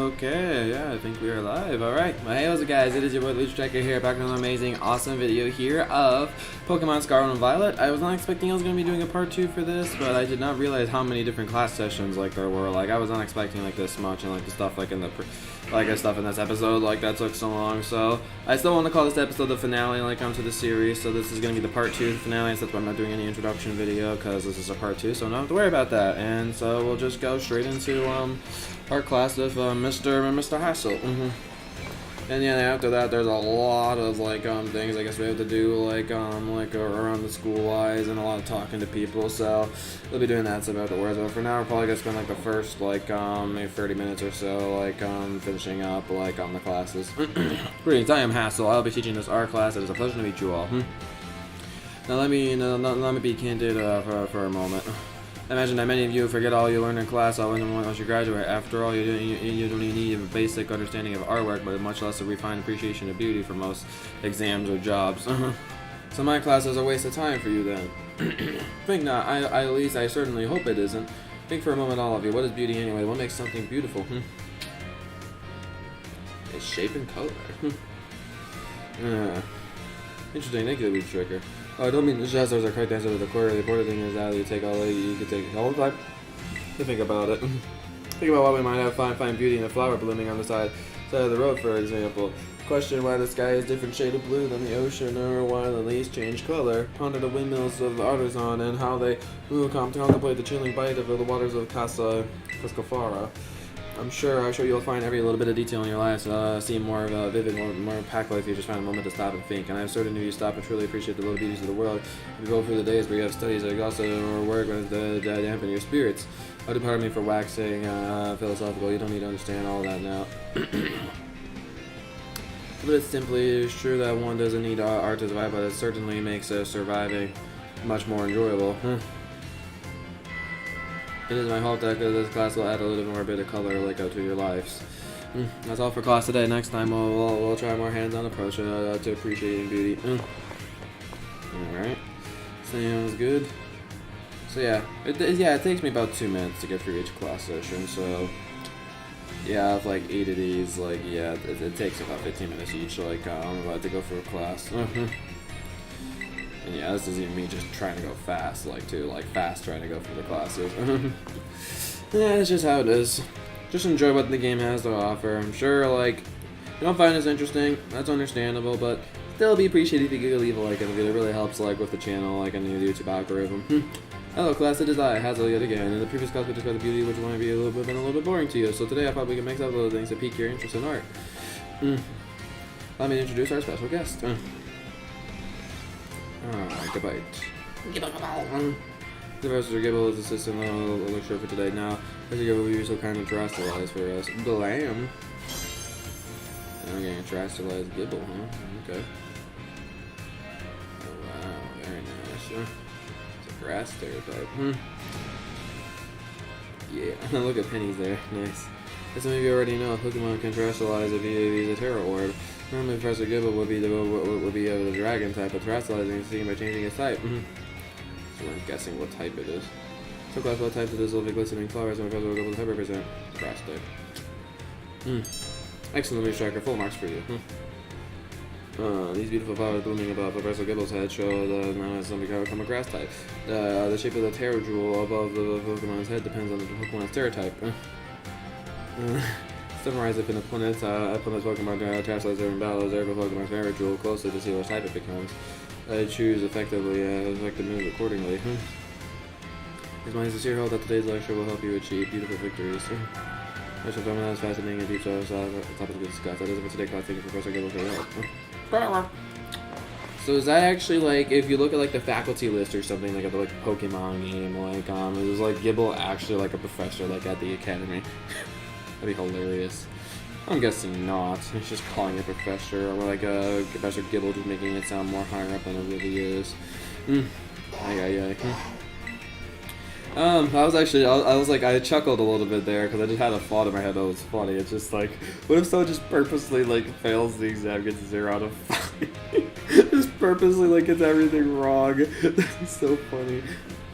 Okay, yeah, I think we are live. Alright, well, hey, what's up, guys? It is your boy Lucha Tracker here, back with another amazing, awesome video here of Pokemon Scarlet and Violet. I was not expecting I was going to be doing a part 2 for this, but I did not realize how many different class sessions, like, there were. Like, I was not expecting, like, this much, and, like, the stuff, like, in the, stuff in this episode, like, that took so long. So, I still want to call this episode the finale, like, onto the series, so this is going to be the part 2 of the finale, so that's why I'm not doing any introduction video, because this is a part 2, so I don't have to worry about that. And so, we'll just go straight into, our class of Mr. Hassel. And yeah, after that, there's a lot of things I guess we have to do around the school wise, and a lot of talking to people. So we'll be doing that stuff afterwards. But for now, we're probably gonna spend the first maybe 30 minutes or so finishing up the classes. Greetings, I am Hassel. I'll be teaching this art class. It is a pleasure to meet you all. Now let me be candid for a moment. I imagine that many of you forget all you learned in class once you graduate. After all, you don't even need a basic understanding of artwork, but much less a refined appreciation of beauty for most exams or jobs. So my class is a waste of time for you then. Think not. At least I certainly hope it isn't. Think for a moment, all of you. What is beauty anyway? What makes something beautiful? Its shape and color. Interesting. Thank you, Lucha Tracker. Oh, I don't mean the jazzers are correct answer to the query. The important thing is that you can take all the time to think about it. Think about why we might have find beauty in a flower blooming on the side of the road, for example. Question why the sky is a different shade of blue than the ocean, or why the leaves change color. Ponder the windmills of the artisan and how they contemplate the chilling bite of the waters of Cascafara. I'm sure you'll find every little bit of detail in your lives seem more vivid, more impactful if you just find a moment to stop and think. And I'm certain if you stop and truly appreciate the little beauties of the world, if you go through the days where you have studies that also work with dampen your spirits. Oh, pardon me for waxing philosophical. You don't need to understand all that now. But it's simply true that one doesn't need art to survive, but it certainly makes surviving much more enjoyable. It is my hope that this class will add a little more bit of color to your lives. That's all for class today. Next time we'll try a more hands-on approach to appreciating beauty. Alright. Sounds good. So yeah, it takes me about 2 minutes to get through each class session, so yeah, I have 8 of these, it takes about 15 minutes each, I'm about to go through a class. And yeah, this is even me just trying to go fast, fast trying to go through the classes. Yeah, that's just how it is. Just enjoy what the game has to offer. I'm sure, you don't find this interesting, that's understandable, but still be appreciated if you could leave a like on the video. It really helps, with the channel, in the YouTube algorithm. Hello class, it is I, Hazel, yet again. In the previous class we discussed the beauty, which might be a little bit boring to you. So today I thought we could mix up little things to pique your interest in art. Let me introduce our special guest. Goodbye. Professor Gibble is assistant lecturer for today. Now, Professor Gibble will be so kind of terrestrialize for us. Blam. I'm getting a terrestrialized Gibble, huh? Okay. Oh wow, very nice. It's a grass stereotype. Yeah, look at Penny's there. Nice. As some of you already know, Pokemon can terrestrialize if he is a Terra Orb. Normally, Professor Gibble would be the dragon type, but terrestrializing is seen by changing its type. So I'm guessing what type it is. So class what types of this lovely glistening flowers and Professor Gibble's type represent? Grass type. Excellent, Lucha Tracker. Full marks for you. These beautiful flowers blooming above Professor Gibble's head show that now has become a grass type. The shape of the Terra Jewel above the Pokemon's head depends on the Pokemon's Terra type. Summarize if an opponent's Pokemon terrestrializes in battle, observe a Pokemon's Terra Jewel closely to see what type it becomes. Choose effective moves accordingly. It's my sincere hope that today's lecture will help you achieve beautiful victories. Much of that is fascinating and deep topics to discuss. That is it for today's class. Thank you, Professor Gibble, for your help. So is that actually if you look at the faculty list or something at the Pokemon game, is Gibble actually a professor at the academy? That'd be hilarious. I'm guessing not. He's just calling it professor, or Professor Gibble just making it sound more higher up than it really is. I chuckled a little bit there because I just had a thought in my head that was funny. It's just what if someone just purposely fails the exam, gets 0 out of 5? Just purposely gets everything wrong. That's so funny.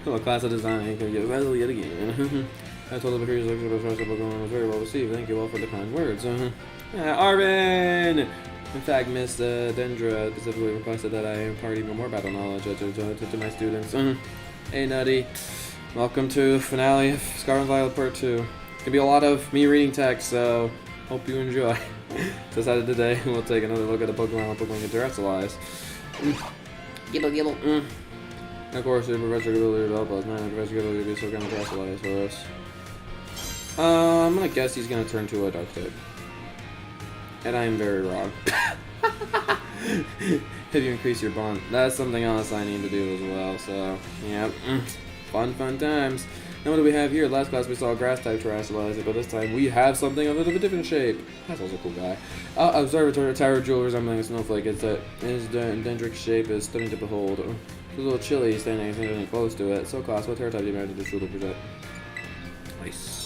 Oh, class of design can get better yet again. I told the curious lecture about the Pokemon was very well received. Thank you all for the kind words. Yeah, Arvin! In fact, Miss Dendra specifically requested that I impart even more battle knowledge to my students. Hey, Nutty. Welcome to the finale of Scarlet and Violet Part 2. It's gonna be a lot of me reading text, so hope you enjoy. Decided today we'll take another look at the Pokemon get terrestrialized. Gibble gibble. And of course, the Professor Gibble develop us. Man, Professor Gibble will be so kind of terrestrialized for us. I'm gonna guess he's gonna turn to a dark type. And I am very wrong. If you increase your bond, that's something else I need to do as well, so, yeah. Fun times. Now what do we have here? Last class we saw a grass type terrestrialize, but this time we have something of a different shape. That's also a cool guy. Observatory Tower Jewel resembling a snowflake. His dendric shape is stunning to behold. It's a little chilly standing close to it. So class, what terror type do you imagine this jewel to present? Nice.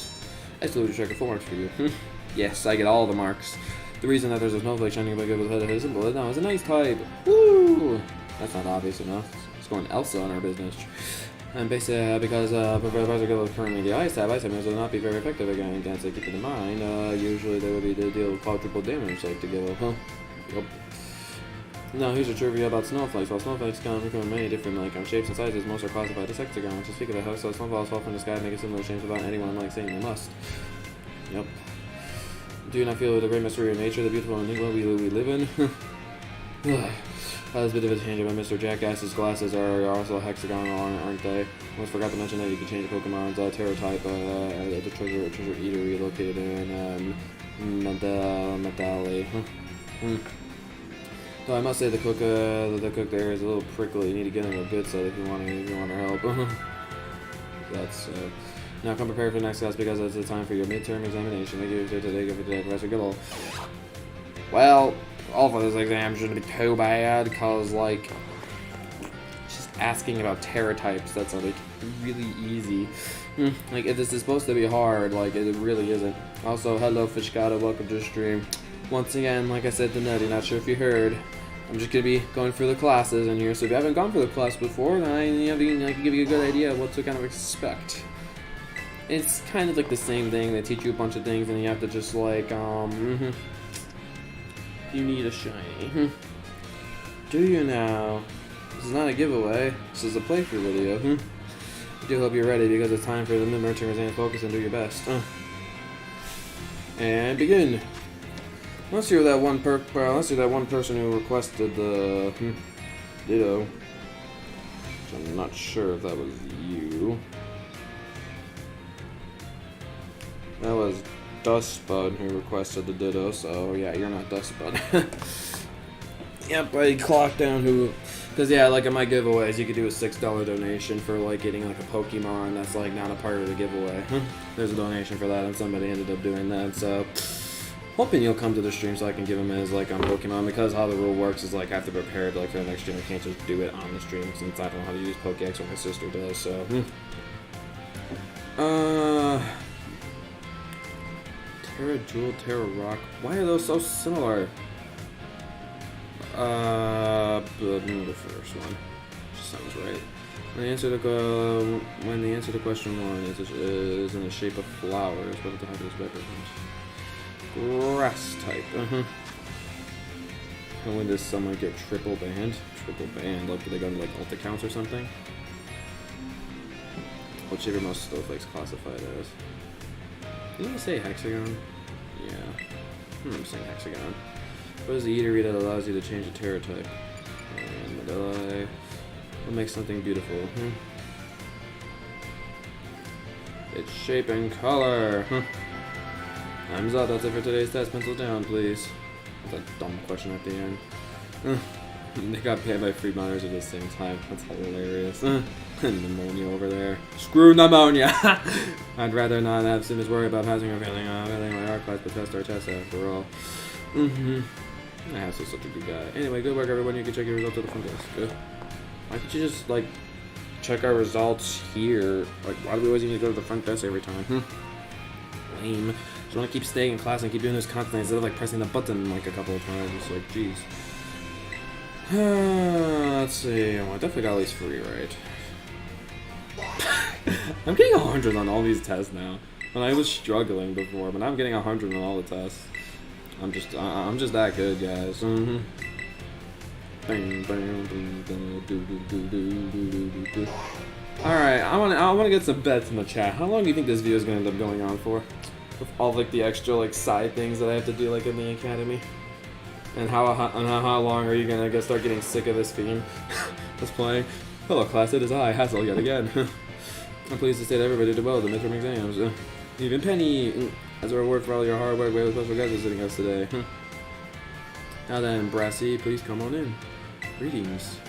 Absolutely check a full marks for you. Yes, I get all the marks. The reason that there's a snowflake shining above the head of his symbol is now it's a nice type. Woo! That's not obvious enough. It's going Elsa on our business. And basically, because Professor Gill is currently the ice type will not be very effective against it. Keep it in mind, usually they would be to deal quadruple damage, like to give up. Yep. Now here's a trivia about snowflakes. While snowflakes come in many different shapes and sizes, most are classified as hexagons. To speak of how so snowfalls fall from the sky and make a similar shapes without anyone saying they must. Yep. Do you not feel the great mystery of nature, the beautiful enigma we live in? That's a bit of a tangent, but Mr. Jackass's glasses are also hexagonal, aren't they? Almost forgot to mention that you can change Pokemon's Terra type at the treasure eatery located in Medali. Though I must say the cook there is a little prickly. You need to get him a good set if you want her help. That's now come prepared for the next class because it's the time for your midterm examination. Thank you today for Professor Gibble. Well, all for this exam shouldn't be too bad because just asking about Terra types, that's really easy. If this is supposed to be hard, it really isn't. Also, hello Fishkata, welcome to the stream. Once again, like I said to Nutty, not sure if you heard, I'm just gonna be going through the classes in here. So if you haven't gone through the class before, then I can give you a good idea of what to kind of expect. It's kind of the same thing. They teach you a bunch of things, and you have to just you need a shiny. Do you now? This is not a giveaway. This is a playthrough video. I do hope you're ready because it's time for the midterm exam. Focus and do your best. And begin. Unless you're that one person who requested the Ditto. Which I'm not sure if that was you. That was Dustbud who requested the Ditto, so yeah, you're not Dustbud. Yep, I clocked down who, because yeah, in my giveaways, you could do a $6 donation for getting a Pokemon that's not a part of the giveaway. There's a donation for that, and somebody ended up doing that, so hoping you'll come to the stream so I can give him his on Pokemon, because how the rule works is I have to prepare it for the next stream. I can't just do it on the stream since I don't know how to use Pokedex, or my sister does, so Terra Jewel, Terra Rock. Why are those so similar? The first one. Sounds right. When the answer to question 1 is in the shape of flowers, what is the type of this represent? Grass type. And when does someone get triple banned? Triple banned, do they go into Ultra counts or something? What shape are most snowflakes classified as? Didn't you say hexagon? Yeah. I'm saying hexagon. What is the eatery that allows you to change a Terra type? Medeli. What makes something beautiful? Its shape and color. Time's up. That's it for today's test. Pencil down, please. That's a dumb question at the end. They got paid by free miners at the same time. That's hilarious. Nemona over there. Screw Nemona! I'd rather not have students worry about passing or failing my art class, but test our test after all. I have such a good guy. Anyway, good work everyone. You can check your results at the front desk. Good. Why can't you just check our results here? Why do we always need to go to the front desk every time? Lame. Just want to keep staying in class and keep doing this constantly instead of pressing the button a couple of times. It's jeez. Let's see. I definitely got at least 3 right. I'm getting 100 on all these tests now. When I was struggling before, but I'm getting 100 on all the tests. I'm just that good, guys. Alright, I wanna get some bets in the chat. How long do you think this video is gonna end up going on for? With all like the extra like side things that I have to do like in the academy. And how long are you gonna start getting sick of this theme? This playing. Hello class, it is I, Hassel yet again. I'm pleased to say that everybody did well at the midterm exams. Even Penny, as a reward for all your hard work, we have a special guest visiting us today. Now then, Brassy, please come on in. Greetings.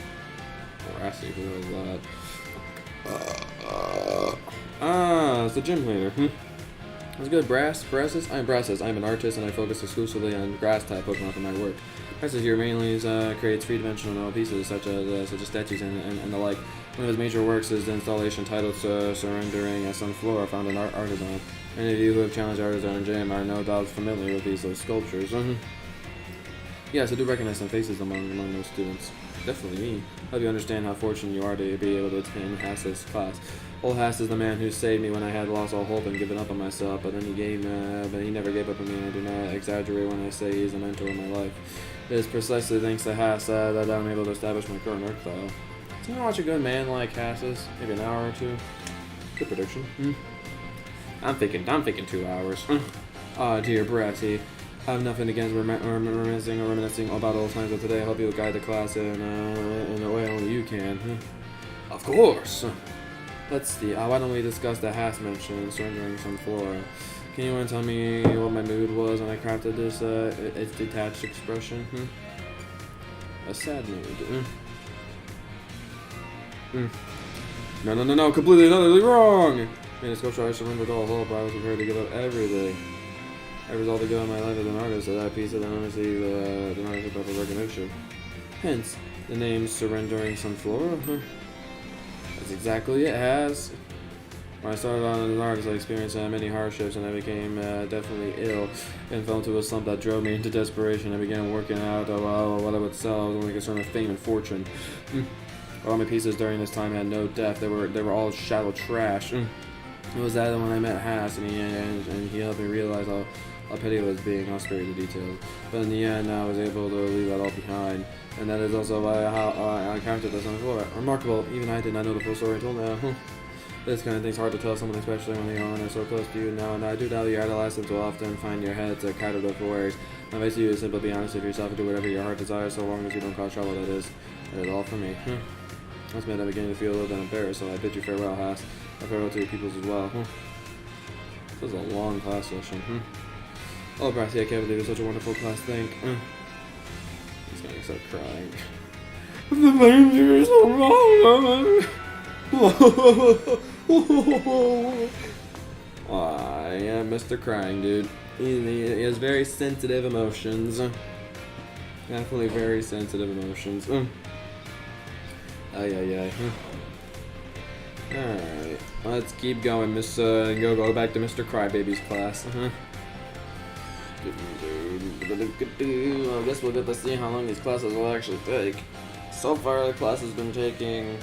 Brassy, who was that? It's the gym leader. What's good, Brasses? I'm Brasses. I'm an artist and I focus exclusively on grass-type Pokemon for my work. Brasses here mainly creates three-dimensional pieces such as statues and the like. One of his major works is the installation titled Surrendering a Sunflora, found in Artisan. Many of you who have challenged Artisan Gym are no doubt familiar with these sculptures. Yes, I do recognize some faces among those students. Definitely me. Help you understand how fortunate you are to be able to attend Hass's class. Old Hass is the man who saved me when I had lost all hope and given up on myself, but he never gave up on me, and I do not exaggerate when I say he is a mentor in my life. It is precisely thanks to Hass that I'm able to establish my current art style. So you watch a good man like Hass's, maybe an hour or two. Good prediction. I'm thinking 2 hours. Ah, dear Brassy. I have nothing against reminiscing about old times, but today I hope you'll guide the class in a way only you can. Of course! Let's see, why don't we discuss the Hass mentioned, surrendering some flora. Can you tell me what my mood was when I crafted this, its detached expression? A sad mood. No, completely and utterly wrong! In a sculpture I surrendered all hope, I was prepared to give up everything. I resolved to go in my life as an artist, so that piece of honestly did not receive proper recognition. Hence, the name Surrendering Sunflora. That's exactly it, Has. When I started on as an artist, I experienced many hardships, and I became definitely ill, and fell into a slump that drove me into desperation. I began working out what I would sell. I was only concerned with fame and fortune. All my pieces during this time had no depth. They were all shallow trash. It was that when I met Hass, and he helped me realize how petty I was being, how spared the details. But in the end, I was able to leave that all behind. And that is also how I crafted this on the floor. Remarkable, even I did not know the full story until now. This kind of thing's hard to tell someone, especially when they are so close to you now. And I do doubt your adolescents will often find your heads crowded with worries. My advice to you is simply be honest with yourself and do whatever your heart desires, so long as you don't cause trouble, that is. That is all for me. That's made I'm beginning to feel a little bit embarrassed, so I bid you farewell, Hass. And farewell to your pupils as well. This is a long class session. Oh, Brassy, I can't believe it's such a wonderful class. He's gonna start crying. The danger is so long. Yeah, Mr. Crying, dude. He has very sensitive emotions. Definitely very sensitive emotions. Alright, let's keep going, go back to Mr. Crybaby's class. I guess we'll get to see how long these classes will actually take. So far, the class has been taking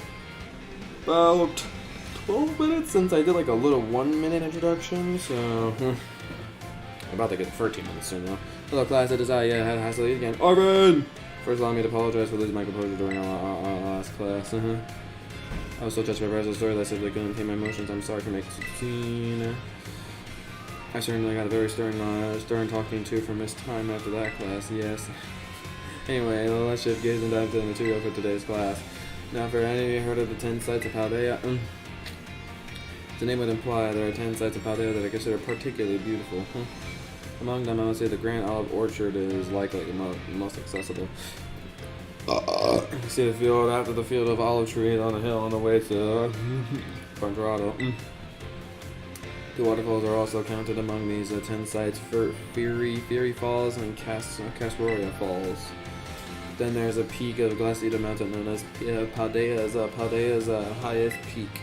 about 12 minutes since I did like a little 1-minute introduction, so I'm about to get 13 minutes soon now. Hello class, it is I, had Hassel again. Arvin! First allow me to apologize for losing my composure during our last class. I was so touched by Brazil's story that I simply couldn't contain my emotions. I'm sorry for making such a scene. I certainly got a very stern talking to from Miss Time after that class, yes. Anyway, let's shift gears and dive into the material for today's class. Now, for any of you heard of the 10 sites of PALDEA? The name would imply there are 10 sites of PALDEA that I consider particularly beautiful. Among them, I would say the Grand Olive Orchard is likely the most accessible. You see the field after the field of olive trees on the hill on the way to Pondrado. The waterfalls are also counted among these 10 sites for Fury Falls and Cascaroya Falls. Then there's a peak of Glacida Mountain known as Paldea's highest peak.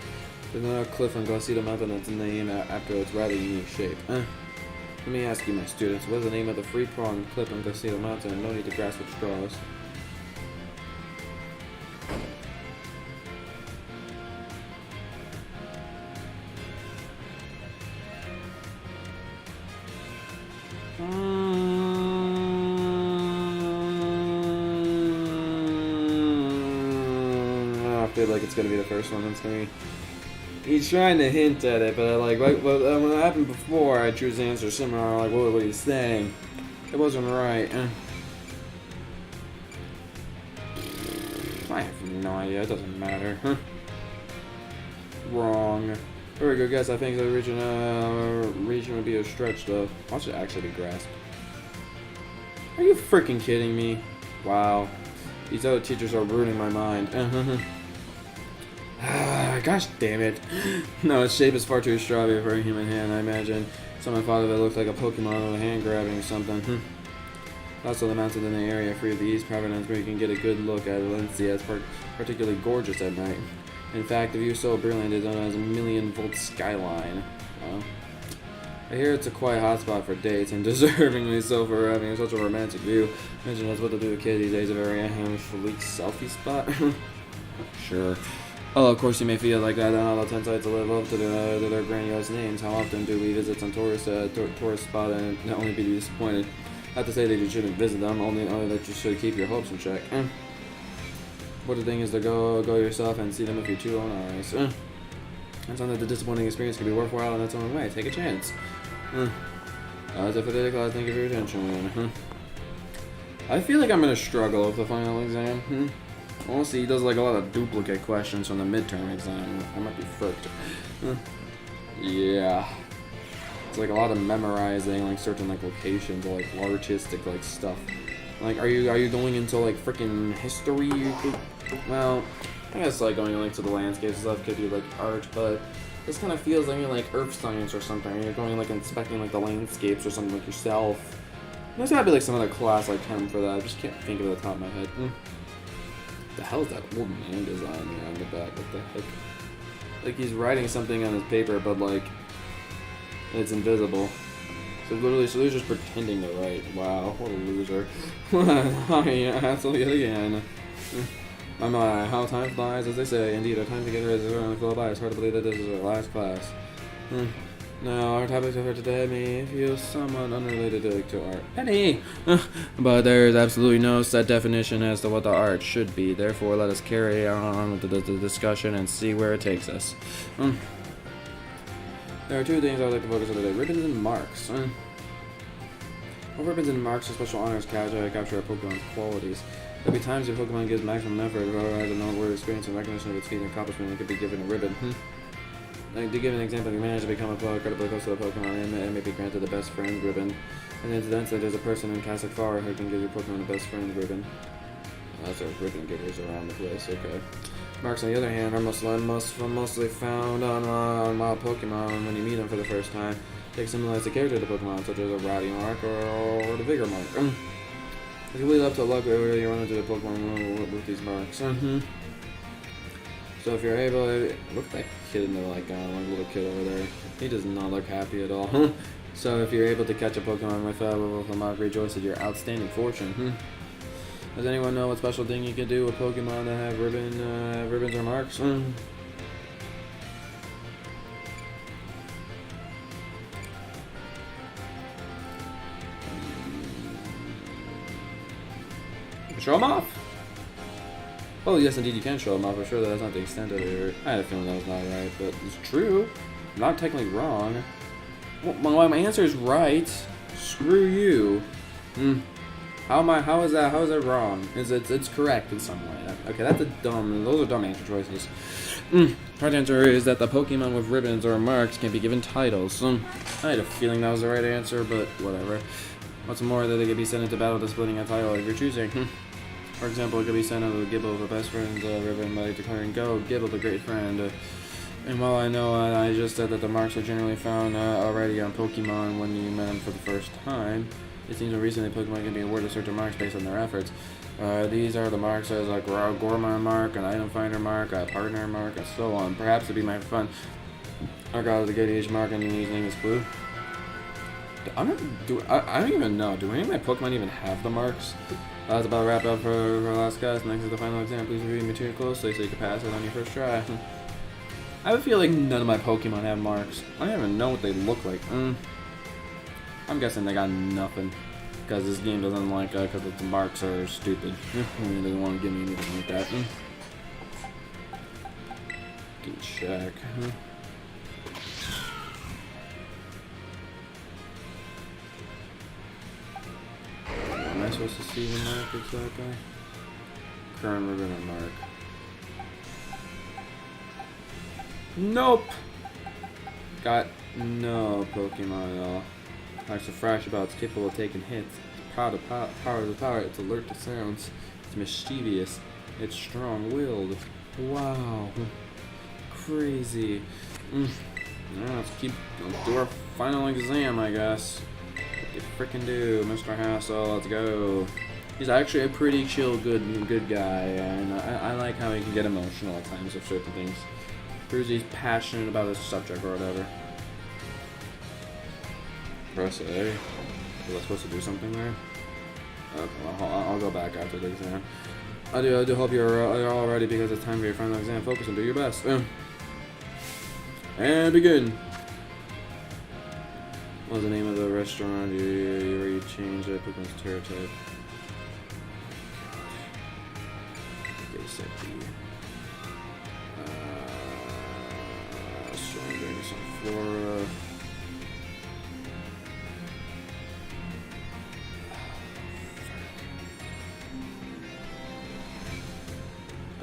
There's another cliff on Glacida Mountain that's named after its rather unique shape. Let me ask you, my students, what is the name of the free-pronged cliff on Glacida Mountain? No need to grasp at straws. feel like it's gonna be the first one that's gonna be. He's trying to hint at it, but like when it happened before, I choose the answer similar. Like, what he's saying, it wasn't right. I have no idea. It doesn't matter. Wrong. Very good guess. I think the region would be a stretch, though. Watch it actually be grasped. Are you freaking kidding me? Wow. These other teachers are ruining my mind. Gosh damn it. No, its shape is far too strawberry for a human hand, I imagine. Someone thought of it looked like a Pokemon with a hand grabbing or something. Also, the mountains in the area free of the East Providence where you can get a good look at Valencia. It's particularly gorgeous at night. In fact, the view is so brilliant it's known as a million-volt skyline. I hear it's a quiet hotspot for dates, and deservingly so for having such a romantic view. Imagine that's what to do with kids these days, a very sleek selfie spot. Sure. Oh, of course you may feel like that, not all 10 sites to live up to their grandiose names. How often do we visit some tourist spot and only be disappointed? Not to say that you shouldn't visit them, only that you should keep your hopes in check. But the thing is to go yourself and see them with your two own eyes. And so that the disappointing experience can be worthwhile in its own way. Take a chance. As if it did, class, thank you for your attention. I feel like I'm gonna struggle with the final exam. Honestly, he does like a lot of duplicate questions from the midterm exam. I might be fricked. Yeah. It's like a lot of memorizing like certain like locations or like artistic like stuff. Like, are you going into like freaking history? Well, I guess like going like to the landscape stuff could be like art, but this kind of feels like you're like earth science or something. You're going like inspecting like the landscapes or something like yourself. There's gotta be like some other class like term for that. I just can't think of it at the top of my head. The hell is that old man design here on the back? What the heck? Like he's writing something on his paper, but like it's invisible. So literally, so he's just pretending to write. Wow, what a loser. Yeah, asshole yet again. My, how time flies, as they say. Indeed, our time together is going to flow by. It's hard to believe that this is our last class. Now, our topic for today may feel somewhat unrelated to art. Penny! But there is absolutely no set definition as to what the art should be. Therefore, let us carry on with the discussion and see where it takes us. There are two things I would like to focus on today. Ribbons and marks. Well, ribbons and marks are special honors capture a Pokemon's qualities. There'll be times your Pokemon gives maximum effort or has a noteworthy experience and recognition of its feat and accomplishment, it could be given a ribbon. Like, to give an example, if you manage to become incredibly close to the Pokemon, it may be granted the best friend ribbon. And incidentally, there's a person in Castle Far who can give your Pokemon the best friend ribbon. That's our ribbon givers around the place, okay. Marks, on the other hand, are mostly found on wild Pokemon when you meet them for the first time. They symbolize the character of the Pokemon, such as a Rowdy mark or the Vigor mark. It's completely up to luck whether you run into the Pokemon with these marks. So if you're able, look at that kid in the like little kid over there. He does not look happy at all. So if you're able to catch a Pokemon with a mark, rejoice at your outstanding fortune. Does anyone know what special thing you can do with Pokemon that have ribbons or marks? Show them off? Oh yes, indeed you can show them off. I'm sure that's not the extent of it. I had a feeling that was not right, but it's true. I'm not technically wrong. Well, my answer is right. Screw you. How is that wrong? It's correct in some way. Okay, those are dumb answer choices. Right answer is that the Pokemon with ribbons or marks can be given titles. I had a feeling that was the right answer, but whatever. What's more, that they could be sent into battle displaying a title of your choosing. For example, it could be sent out with Gibble with a best friend's ribbon by declaring, "Go, Gibble, the great friend." And while I know I just said that the marks are generally found already on Pokemon when you met them for the first time, it seems that recently Pokemon can be awarded certain marks based on their efforts. These are the marks as a Gourmand mark, an Item Finder mark, a Partner mark, and so on. Perhaps it'd be my fun. I got the Good Age mark and his name is Blue. I don't even know. Do any of my Pokemon even have the marks? That's about to wrap up for our last class. Next is the final exam. Please review the material closely so you can pass it on your first try. I would feel like none of my Pokemon have marks. I don't even know what they look like. I'm guessing they got nothing. Because this game doesn't like, because the marks are stupid. It doesn't want to give me anything like that. Fucking check. What am I supposed to see the mark exactly? Current ribbon or mark? Nope! Got no Pokemon at all. Acts a frash about, it's capable of taking hits. It's proud of power of the power. It's alert to sounds. It's mischievous. It's strong-willed. Wow. Crazy. Yeah, let's do our final exam, I guess. What you frickin' do, Mr. Hassel? Let's go. He's actually a pretty chill, good guy, and I like how he can get emotional at times with certain things. Proves he's passionate about his subject or whatever. Press A. Was I supposed to do something there? Okay, well, I'll go back after the exam. I do hope you're all ready because it's time for your final exam. Focus and do your best. And begin. What was the name of the restaurant where you changed it? Pokemon stereotype. Basic. Surrounding some flora.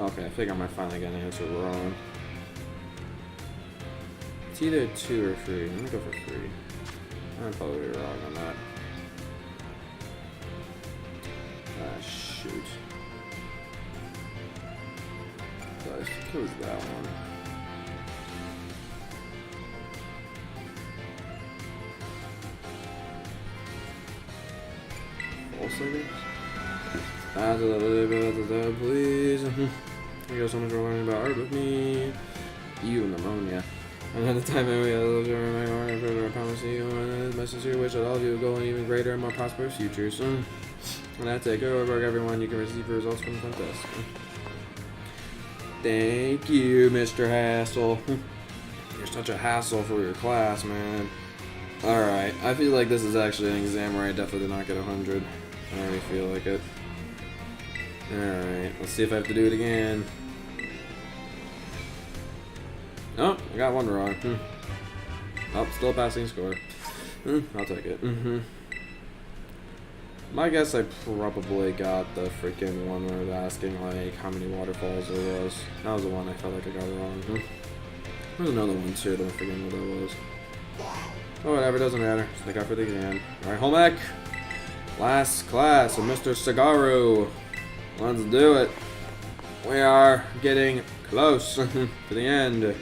Okay, I think I might finally get an answer wrong. It's either 2 or 3. I'm gonna go for 3. I'm probably wrong on that. Ah, shoot. I think it was that one. False, I guess? Please. Thank you so much for learning about art with me. You, Nemona. And at the time, I promise you, my sincere wish that all of you will go in even greater and more prosperous futures. And that's it. Good work, everyone. You can receive your results from the contest. Thank you, Mr. Hassel. You're such a hassle for your class, man. Alright, I feel like this is actually an exam where I definitely did not get 100. I already feel like it. Alright, let's see if I have to do it again. Oh, I got one wrong. Oh, still passing score. I'll take it. My guess I probably got the freaking one where they're asking like how many waterfalls there was. That was the one I felt like I got wrong. There's another one too, but I forget what that was. Oh, whatever, doesn't matter. Stick out for the exam. Alright, home ec. Last class with Mr. Sagaru. Let's do it. We are getting close to the end.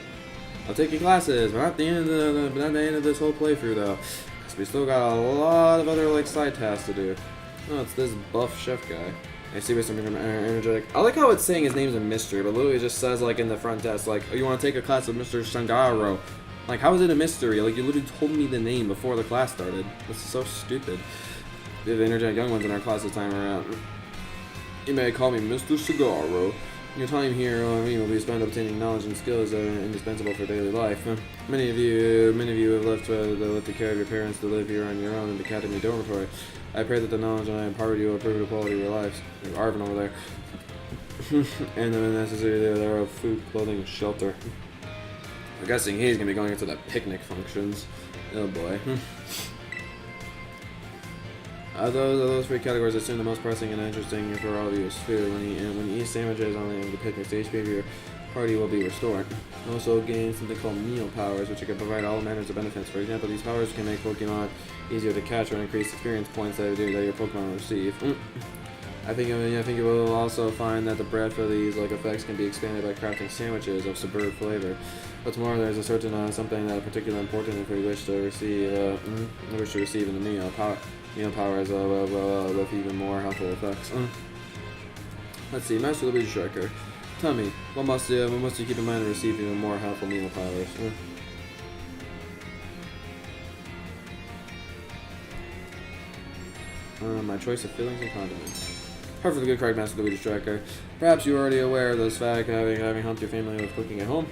I'll take your classes, but not the end of this whole playthrough though. Cause we still got a lot of other like side tasks to do. Oh, it's this buff chef guy. I see with some energetic. I like how it's saying his name's a mystery, but literally it just says like in the front desk, like, oh, you want to take a class with Mr. Sangaro. Like, how is it a mystery? Like, you literally told me the name before the class started. This is so stupid. We have energetic young ones in our class this time around. You may call me Mr. Sangaro. Your time here will be spent obtaining knowledge and skills that are indispensable for daily life. Many of you have left the care of your parents to live here on your own in the academy dormitory. I pray that the knowledge I impart you will improve the quality of your lives. There's Arvin over there. And when necessary, there are food, clothing, and shelter. I'm guessing he's going to be going into the picnic functions. Oh boy. Those 3 categories, I assume the most pressing and interesting for all of you is food. When you eat sandwiches on the picnic stage, HP of your party will be restored. Also gain something called meal powers, which can provide all manners of benefits. For example, these powers can make Pokemon easier to catch or increase experience points that your Pokemon will receive. I think you will also find that the breadth of these effects can be expanded by crafting sandwiches of superb flavor. What's more, there's a certain something that is particularly important if we wish to receive in the meal powers with even more helpful effects. Let's see, Master Luigi Striker. Tell me, what must you keep in mind to receive even more helpful meal powers? My choice of fillings and condiments. Perfectly good, correct, Master Luigi Striker. Perhaps you're already aware of this fact, having helped your family with cooking at home.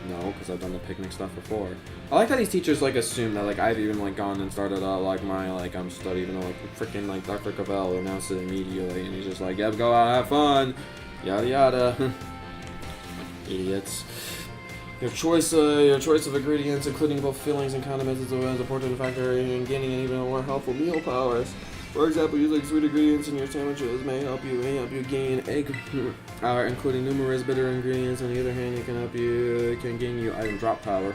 No, because I've done the picnic stuff before. I like how these teachers assume that I've even gone and started out my study, even though freaking Dr. Cavell announced it immediately, and he's just yep, go out, have fun, yada yada. Idiots. Your choice of ingredients, including both fillings and condiments, is an important factor in gaining an even more helpful meal powers. For example, using sweet ingredients in your sandwiches may help you gain egg power, including numerous bitter ingredients. On the other hand, can gain you item drop power.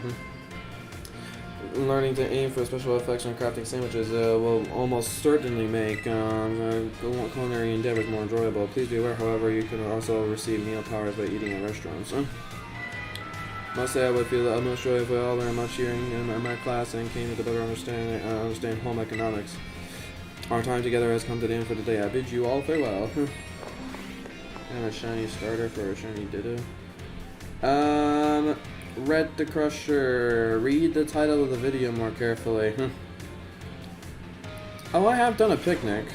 Learning to aim for special effects when crafting sandwiches will almost certainly make culinary endeavors more enjoyable. Please be aware, however, you can also receive meal powers by eating at restaurants. Must say I would feel the utmost joy if we all learned much here in my class and came to better understand home economics. Our time together has come to the end for the day. I bid you all farewell. And a shiny starter for a shiny Ditto. Red the Crusher. Read the title of the video more carefully. Oh, I have done a picnic.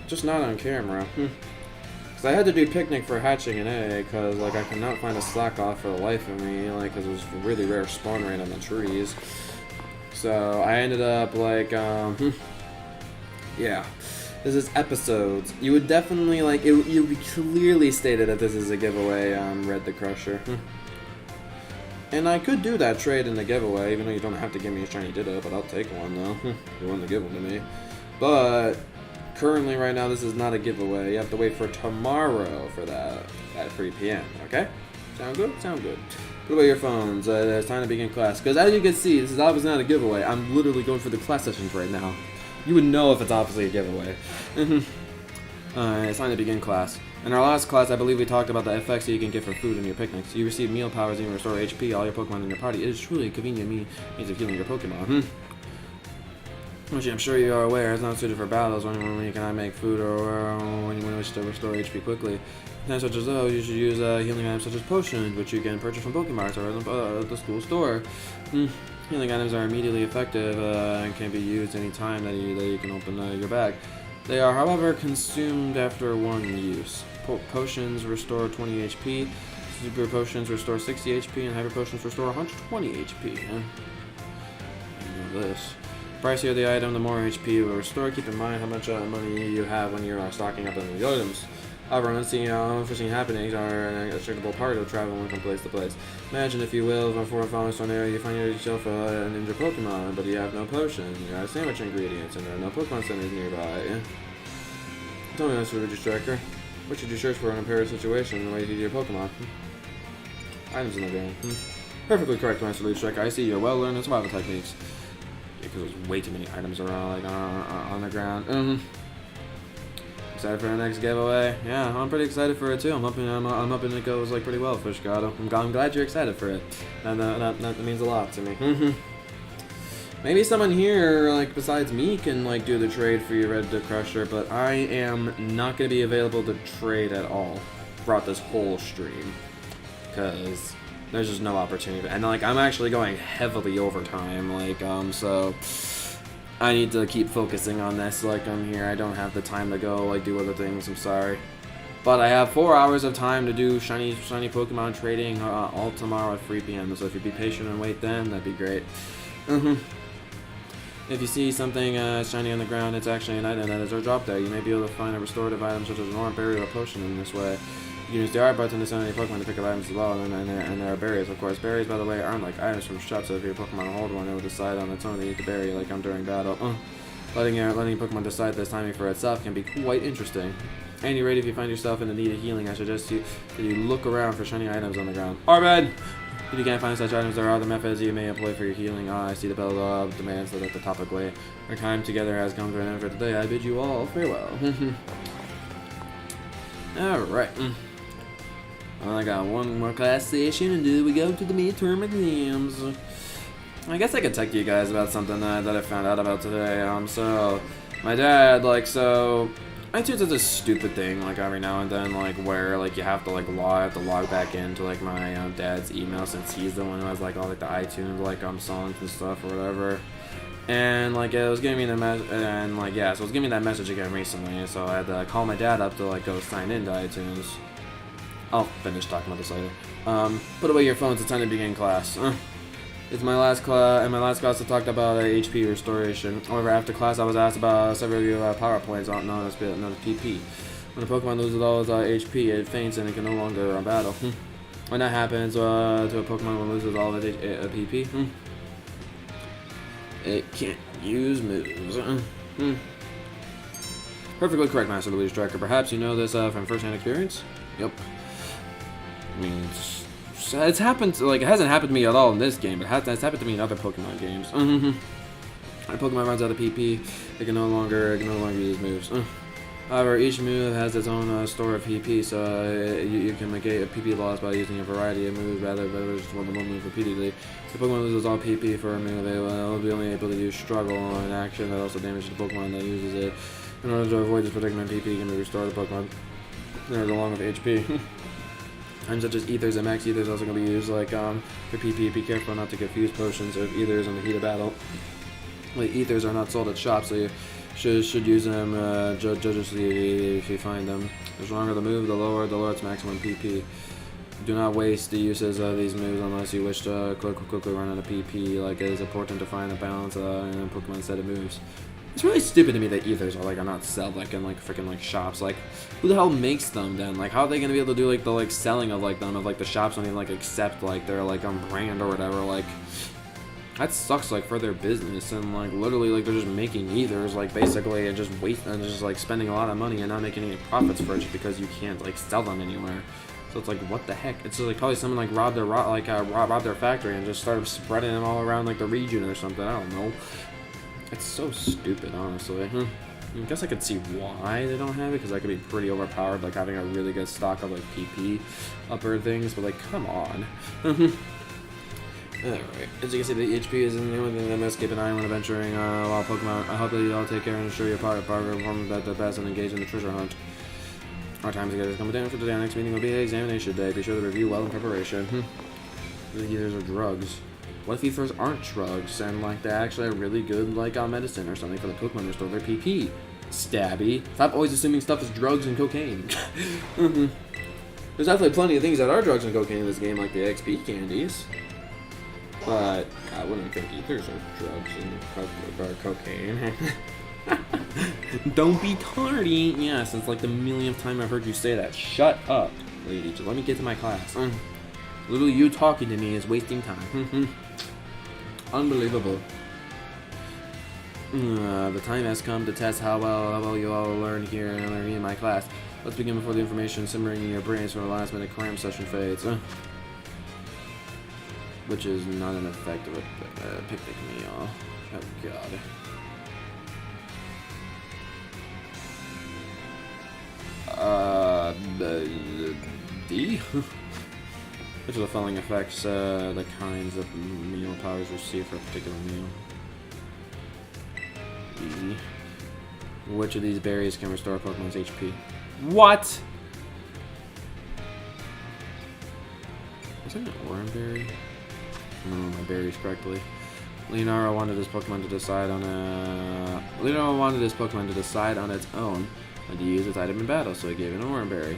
Just not on camera. Because I had to do picnic for hatching an egg, because like I could not find a slack off for the life of me, like because it was a really rare spawn rate on the trees. So I ended up like, yeah. This is episodes. You would definitely like it. You would be clearly stated that this is a giveaway. Red the Crusher. And I could do that trade in the giveaway, even though you don't have to give me a shiny Ditto, but I'll take one though. You want to give one to me. But currently, right now, this is not a giveaway. You have to wait for tomorrow for that at 3 p.m. Okay? Sound good? Sound good. Put away your phones. It's time to begin class. Because as you can see, this is obviously not a giveaway. I'm literally going for the class sessions right now. You would know if it's obviously a giveaway. Alright, it's time to begin class. In our last class, I believe we talked about the effects that you can get from food in your picnics. You receive meal powers and you restore HP all your Pokemon in your party. It is truly a convenient means of healing your Pokemon. Which I'm sure you are aware is not suited for battles when you cannot make food or when you wish to restore HP quickly. Times such as those, you should use healing items such as potions, which you can purchase from Pokemarts or the school store. Healing items are immediately effective and can be used any time that you can open your bag. They are, however, consumed after one use. Potions restore 20 HP, Super Potions restore 60 HP, and Hyper Potions restore 120 HP. You know this. The pricier the item, the more HP you will restore. Keep in mind how much money you have when you're stocking up on the items. However, unforeseen happenings are an inextricable part of traveling from place to place. Imagine, if you will, before a falling storm area, you find yourself a ninja Pokemon, but you have no potion, you have sandwich ingredients, and there are no Pokemon centers nearby. Tell me, Mr. Religious Tracker, what should you search for in a imperative situation in the way you do your Pokemon? Items in the ground. Perfectly correct, Master Religious Tracker. I see you're well learned in survival techniques. Because there's way too many items around, like on the ground. Excited for the next giveaway? Yeah, I'm pretty excited for it too. I'm hoping it goes like pretty well, Fishgado. I'm glad you're excited for it. That means a lot to me. Maybe someone here, like besides me, can like do the trade for your Red the Crusher, but I am not gonna be available to trade at all throughout this whole stream because there's just no opportunity. And like I'm actually going heavily overtime, like so. I need to keep focusing on this, like I'm here. I don't have the time to go like do other things, I'm sorry. But I have 4 hours of time to do shiny Pokemon trading all tomorrow at 3 p.m. So if you'd be patient and wait then, that'd be great. If you see something shiny on the ground, it's actually an item that is dropped there. You may be able to find a restorative item such as an orange berry or a potion in this way. You can use the R button to send any Pokemon to pick up items as well, and there are berries, of course. Berries, by the way, aren't like items from shops, so if your Pokemon hold one, it will decide on its own to eat the berry, like during battle. Letting Pokemon decide this timing for itself can be quite interesting. At any rate, if you find yourself in the need of healing, I suggest that you look around for shiny items on the ground. Arbed! If you can't find such items, there are other methods you may employ for your healing. I see the bell of demands that at the topic way. Our time together has come to an end for today. I bid you all farewell. Alright. Well, I got one more class session and then we go to the midterm exams. I guess I could tell you guys about something that I found out about today. So my dad, iTunes does a stupid thing, like every now and then, like where like you have to log back into like my dad's email, since he's the one who has like all like the iTunes songs and stuff or whatever. And like it was giving me the message, and so it was giving me that message again recently. So I had to call my dad up to like go sign into iTunes. I'll finish talking about this later. Put away your phones. It's time to begin class. It's my last class. In my last class, I talked about HP restoration. However, after class, I was asked about several of your power points, known as PP. When a Pokemon loses all its HP, it faints and it can no longer battle. When that happens to a Pokemon when it loses all of its PP, it can't use moves. Perfectly correct, Master Luigi Striker. Perhaps you know this from first-hand experience? Yep. I mean, it's happened, like, it hasn't happened to me at all in this game, but it's happened to me in other Pokemon games. When a Pokemon runs out of PP, it can no longer use moves. However, each move has its own store of PP, so you can negate a PP loss by using a variety of moves rather than just one move repeatedly. If the Pokemon loses all PP for a move, they will be only able to use Struggle on an action that also damages the Pokemon that uses it. In order to avoid this predicament, PP can be restored to the Pokemon along with HP. Times such as Ethers and Max Ethers also going to be used like for PP. Be careful not to confuse potions or Ethers in the heat of battle. Like, Ethers are not sold at shops, so you should use them judiciously if you find them. The stronger the move, the lower its maximum PP. Do not waste the uses of these moves unless you wish to quickly run out of PP. Like, it is important to find a balance in a Pokemon set of moves. It's really stupid to me that Ethers are not sold like in freaking shops. Like, who the hell makes them then? Like, how are they gonna be able to do the selling of them if the shops don't even accept their brand or whatever? Like, that sucks for their business, and literally they're just making Ethers basically and just spending a lot of money and not making any profits for it just because you can't sell them anywhere. So it's what the heck? It's just probably someone robbed their factory and just started spreading them all around the region or something. I don't know. It's so stupid, honestly. I guess I could see why they don't have it, because that could be pretty overpowered, having a really good stock of PP upper things, but come on. Alright, as you can see, the HP is in the only thing that must keep an eye on when adventuring while Pokemon. I hope that you all take care and ensure your part of perform at the best and engage in the treasure hunt. Our time together is coming down for today. Our next meeting will be examination day. Be sure to review well in preparation. Ethers are drugs. What if Ethers aren't drugs and they actually are really good medicine or something for the Pokemon to restore their PP? Stabby. Stop always assuming stuff is drugs and cocaine. There's definitely plenty of things that are drugs and cocaine in this game, like the XP candies. But I wouldn't think Ethers are drugs and cocaine. Don't be tardy. Yeah, since the millionth time I've heard you say that. Shut up, lady. Just let me get to my class. Literally, you talking to me is wasting time. Unbelievable. The time has come to test how well you all learn here in my class. Let's begin before the information simmering in your brains from the last minute cram session fades. Which is not an effect of a picnic meal. Oh god. D? Which of the following affects the kinds of meal powers received for a particular meal? E. Which of these berries can restore Pokemon's HP? What? Is it an orange berry? I don't know my berries correctly. Leonardo wanted this Pokemon to decide on its own when to use its item in battle, so he gave it an orange berry.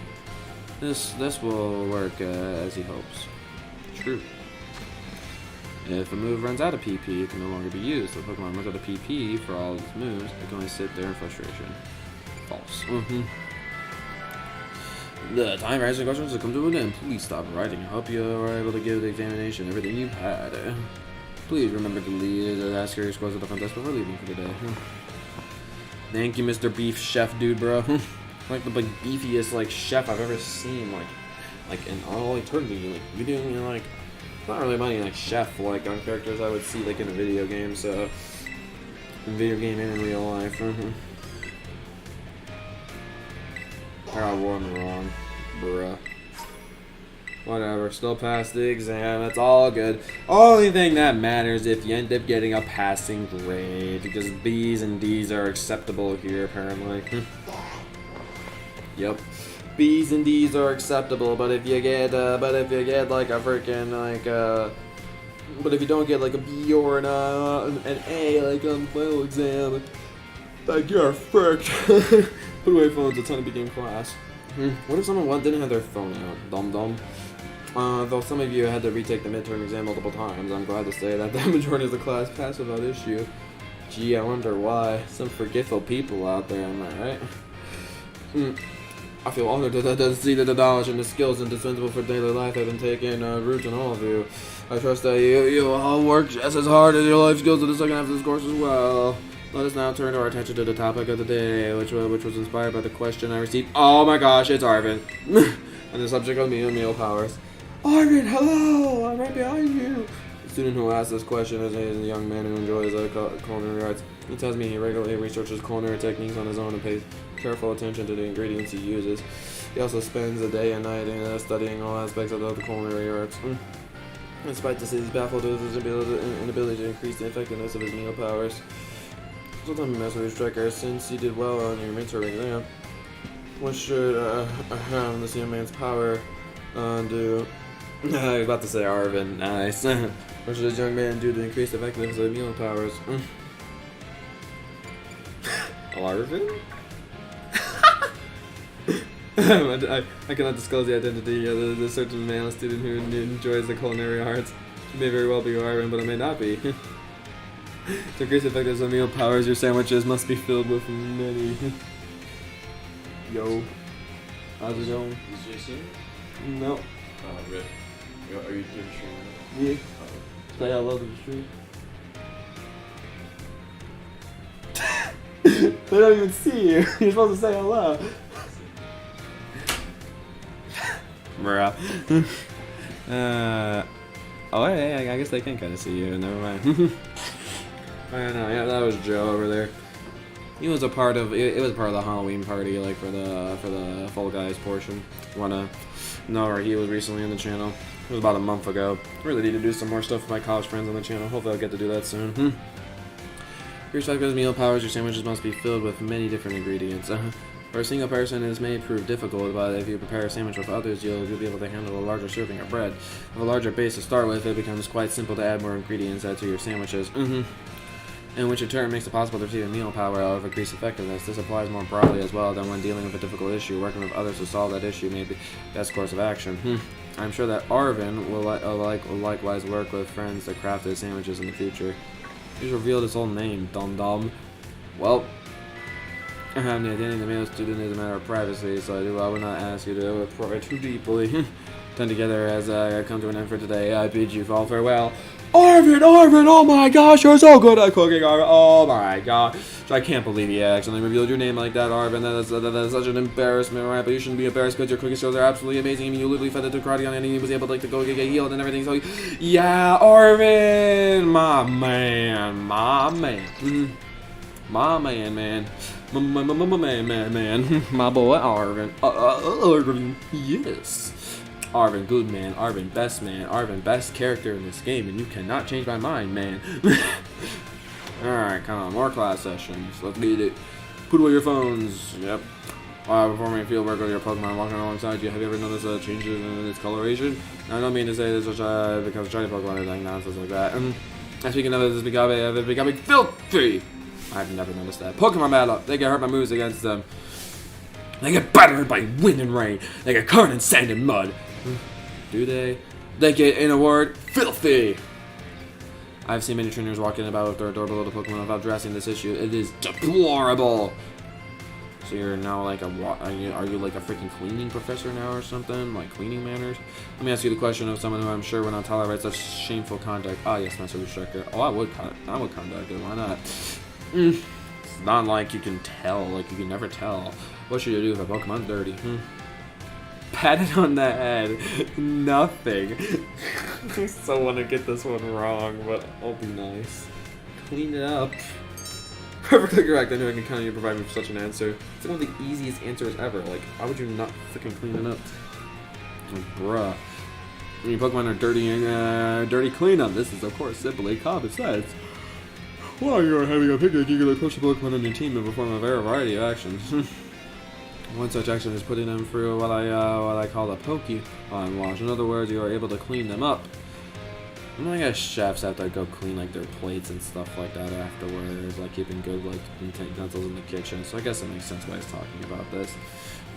This will work as he hopes. True. If a move runs out of PP, it can no longer be used. If a Pokemon runs out of PP for all its moves, it can only sit there in frustration. False. The time rising questions have come to an end. Please stop writing. I hope you are able to give the examination everything you had. Please remember to ask your squads at the front desk before leaving for the day. Thank you, Mr. Beef Chef Dude, bro. The beefiest chef I've ever seen, in all eternity. You doing not really money chef on characters I would see in a video game, so in video game and in real life. I got one wrong, bruh. Whatever, still passed the exam, that's all good. Only thing that matters if you end up getting a passing grade, because B's and D's are acceptable here, apparently. Yep. B's and D's are acceptable, but if you get a freaking but if you don't get a B or an A on the final exam, you're fricked. Put away phones, it's time to begin class. What if someone didn't have their phone out? Dum-dum. Though some of you had to retake the midterm exam multiple times, I'm glad to say that the majority of the class passed without issue. Gee, I wonder why. Some forgetful people out there, am I right? I feel honored to see that the knowledge and the skills indispensable for daily life have been taking root in all of you. I trust that you will all work just as hard as your life skills in the second half of this course as well. Let us now turn our attention to the topic of the day, which was inspired by the question I received. Oh my gosh, it's Arvin. And the subject of meal powers. Arvin, hello! I'm right behind you! The student who asked this question is a young man who enjoys culinary arts. He tells me he regularly researches culinary techniques on his own and pays careful attention to the ingredients he uses. He also spends a day and night in studying all aspects of the culinary arts. Despite this, he's baffled with his inability to increase the effectiveness of his meal powers. So tell me, Master Striker, since you did well on your midterm exam, what should this young man's power do? I was about to say Arvin, nice. What should this young man do to increase the effectiveness of meal powers? Arvin? I cannot disclose the identity of the certain male student who enjoys the culinary arts. It may very well be Arvin, but it may not be. To increase the effectiveness of meal powers, your sandwiches must be filled with many. Yo. How's it going? Is Jason? No. Red. Are you doing stream? Yeah. Say hello to the stream. They don't even see you. You're supposed to say hello. Bruh. Oh, hey, I guess they can kind of see you. Never mind. I don't know. Yeah, that was Joe over there. He was a part of it. Was part of the Halloween party, like for the Fall Guys portion. Wanna know where he was recently on the channel? It was about a month ago. Really need to do some more stuff with my college friends on the channel. Hopefully, I'll get to do that soon. Irrespective of meal powers, your sandwiches must be filled with many different ingredients. For a single person, this may prove difficult, but if you prepare a sandwich with others, you'll be able to handle a larger serving of bread. With a larger base to start with, it becomes quite simple to add more ingredients to your sandwiches. And which in turn makes it possible to receive a meal power of increased effectiveness. This applies more broadly as well than when dealing with a difficult issue. Working with others to solve that issue may be the best course of action. I'm sure that Arvin will likewise work with friends to craft his sandwiches in the future. He's revealed his whole name, dum-dum. Well, the identity of the male student is a matter of privacy, so I will not ask you to pry too deeply. Done together as I come to an end for today. I bid you all farewell. Arvin, oh my gosh, you're so good at cooking, Arvin. Oh my god. I can't believe you accidentally revealed your name like that, Arvin. That is such an embarrassment, right? But you shouldn't be embarrassed because your cooking skills are absolutely amazing. I mean, you literally fed it to karate on and he was able to go get healed and everything. So, yeah, Arvin, my man. My boy, Arvin. Arvin, yes. Arvin, good man. Arvin, best man. Arvin, best character in this game, and you cannot change my mind, man. Alright, come on. More class sessions. Let's get it. Put away your phones. Yep. Performing field work with your Pokemon walking alongside you. Have you ever noticed changes in its coloration? Now, I don't mean to say this becomes a shiny Pokemon or like nonsense like that. Speaking of it, this is becoming filthy. I've never noticed that. Pokemon battle. They get hurt by moves against them. They get battered by wind and rain. They get covered in sand and mud. Do they? They get, in a word, filthy. I've seen many trainers walking about with their adorable little Pokemon without addressing this issue. It is deplorable. So you're now like are you like a freaking cleaning professor now or something? Like cleaning manners? Let me ask you the question of someone who I'm sure will not tolerate such shameful conduct. Ah, yes, Master Striker. Oh, I would conduct it. Why not? It's not like you can tell. Like you can never tell. What should you do if a Pokemon's dirty? Pat it on the head. Nothing. I so want to get this one wrong, but I'll be nice. Clean it up. Perfectly correct. I knew I can count on you to provide me with such an answer. It's one of the easiest answers ever. Like, why would you not freaking clean it up? Like, bruh. When your Pokemon are dirty cleanup. This is, of course, simply common sense. While you are having a picnic, you can approach the Pokemon on your team and perform a variety of actions. One such action is putting them through what I call a Pokemon wash. In other words, you are able to clean them up. I guess chefs have to go clean like their plates and stuff like that afterwards, like keeping good like utensils in the kitchen. So I guess it makes sense why he's talking about this.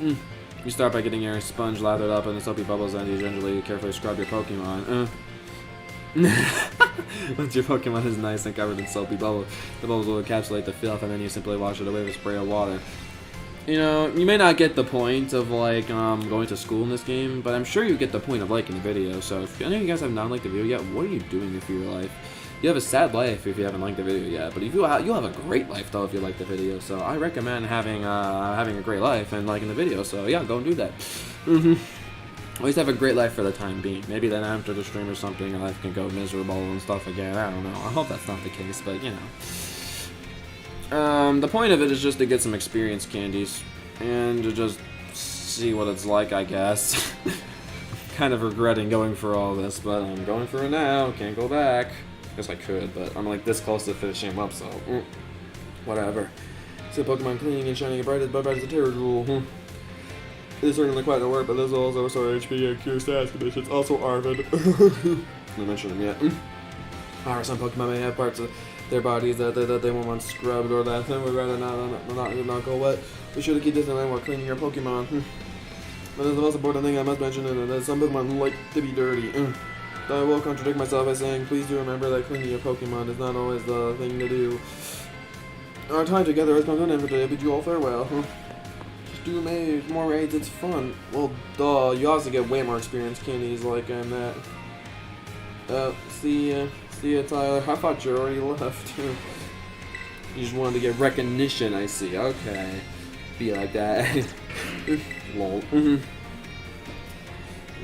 You start by getting your sponge lathered up in the soapy bubbles, and you gingerly carefully scrub your Pokemon. Once your Pokemon is nice and covered in soapy bubbles, the bubbles will encapsulate the filth, and then you simply wash it away with a spray of water. You know, you may not get the point of, like, going to school in this game, but I'm sure you get the point of liking the video. So if any of you guys have not liked the video yet, what are you doing for your life? You have a sad life if you haven't liked the video yet, but if you'll have a great life, though, if you like the video. So I recommend having a great life and liking the video. So yeah, go and do that. At least have a great life for the time being. Maybe then after the stream or something, your life can go miserable and stuff again. I don't know. I hope that's not the case, but you know. The point of it is just to get some experience candies and to just see what it's like, I guess. Kind of regretting going for all this, but I'm going for it now. Can't go back. Guess I could, but I'm like this close to finishing him up, so whatever. See Pokemon cleaning and shining bright as a terror jewel. It is certainly quite a work, but there's also restore HP and cure status conditions. Also Arvid. I mentioned him yet. However, some Pokemon may have parts of their bodies that they won't want scrubbed or that they would rather not go wet. Be sure to keep this in mind while cleaning your Pokemon. But there's the most important thing I must mention, and that some Pokemon like to be dirty. I will contradict myself by saying, please do remember that cleaning your Pokemon is not always the thing to do. Our time together has come to an end for today. Bid you all farewell. Just do more raids, it's fun. Well, duh, you also get way more experience candies like in that. See ya, Tyler. I thought you already left. You just wanted to get recognition, I see. Okay. Be like that. Lol.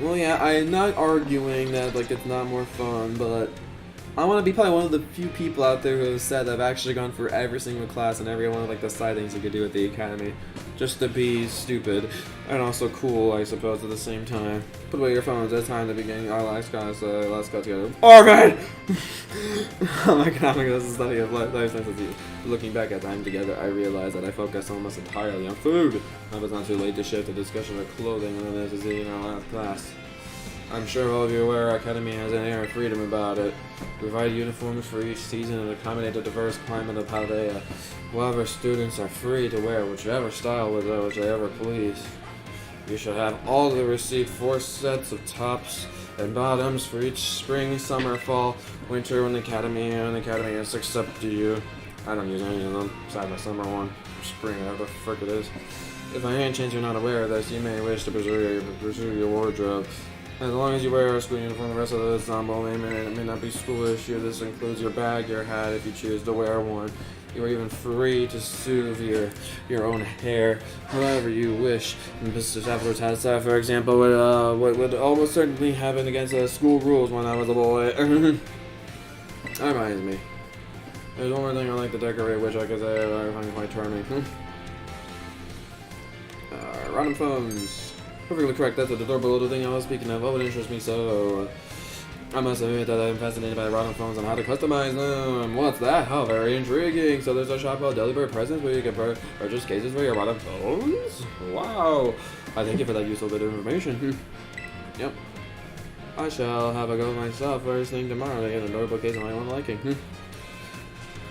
Well, yeah, I'm not arguing that, like, it's not more fun, but I want to be probably one of the few people out there who have said that I've actually gone for every single class and every one of, like, the side things you could do at the academy, just to be stupid, and also cool, I suppose, at the same time. Put away your phones, it's time to begin our last class, let's go together. Alright! Oh my god, this is study of life sciences. Looking back at time together, I realized that I focused almost entirely on food. I was not too late to shift the discussion of clothing and then to see in our last class. I'm sure all of you are aware our academy has an air of freedom about it. We provide uniforms for each season and accommodate the diverse climate of PALDEA. However, students are free to wear whichever style which they ever please. You should have all to receive 4 sets of tops and bottoms for each spring, summer, fall, winter, and the academy is except to you. I don't use any of them, besides my summer one, spring, whatever the frick it is. If by any chance you're not aware of this, you may wish to pursue your wardrobe. As long as you wear a school uniform, the rest of the ensemble may not be school issue. This includes your bag, your hat, if you choose to wear one. You are even free to soothe your own hair, however you wish. And Mr. Sappler's hat style, for example, would almost certainly have been against school rules when I was a boy. That reminds me. There's one more thing I like to decorate, which I guess I find quite charming. Random phones. Perfectly correct, that's the adorable little thing I was speaking of. Oh, it interests me so. I must admit that I'm fascinated by random phones and how to customize them. What's that? How very intriguing. So there's a shop called Delibird Presents where you can purchase cases for your random phones? Wow. I thank you for that useful bit of information. Yep. I shall have a go myself first thing tomorrow to get an adorable case of my own liking.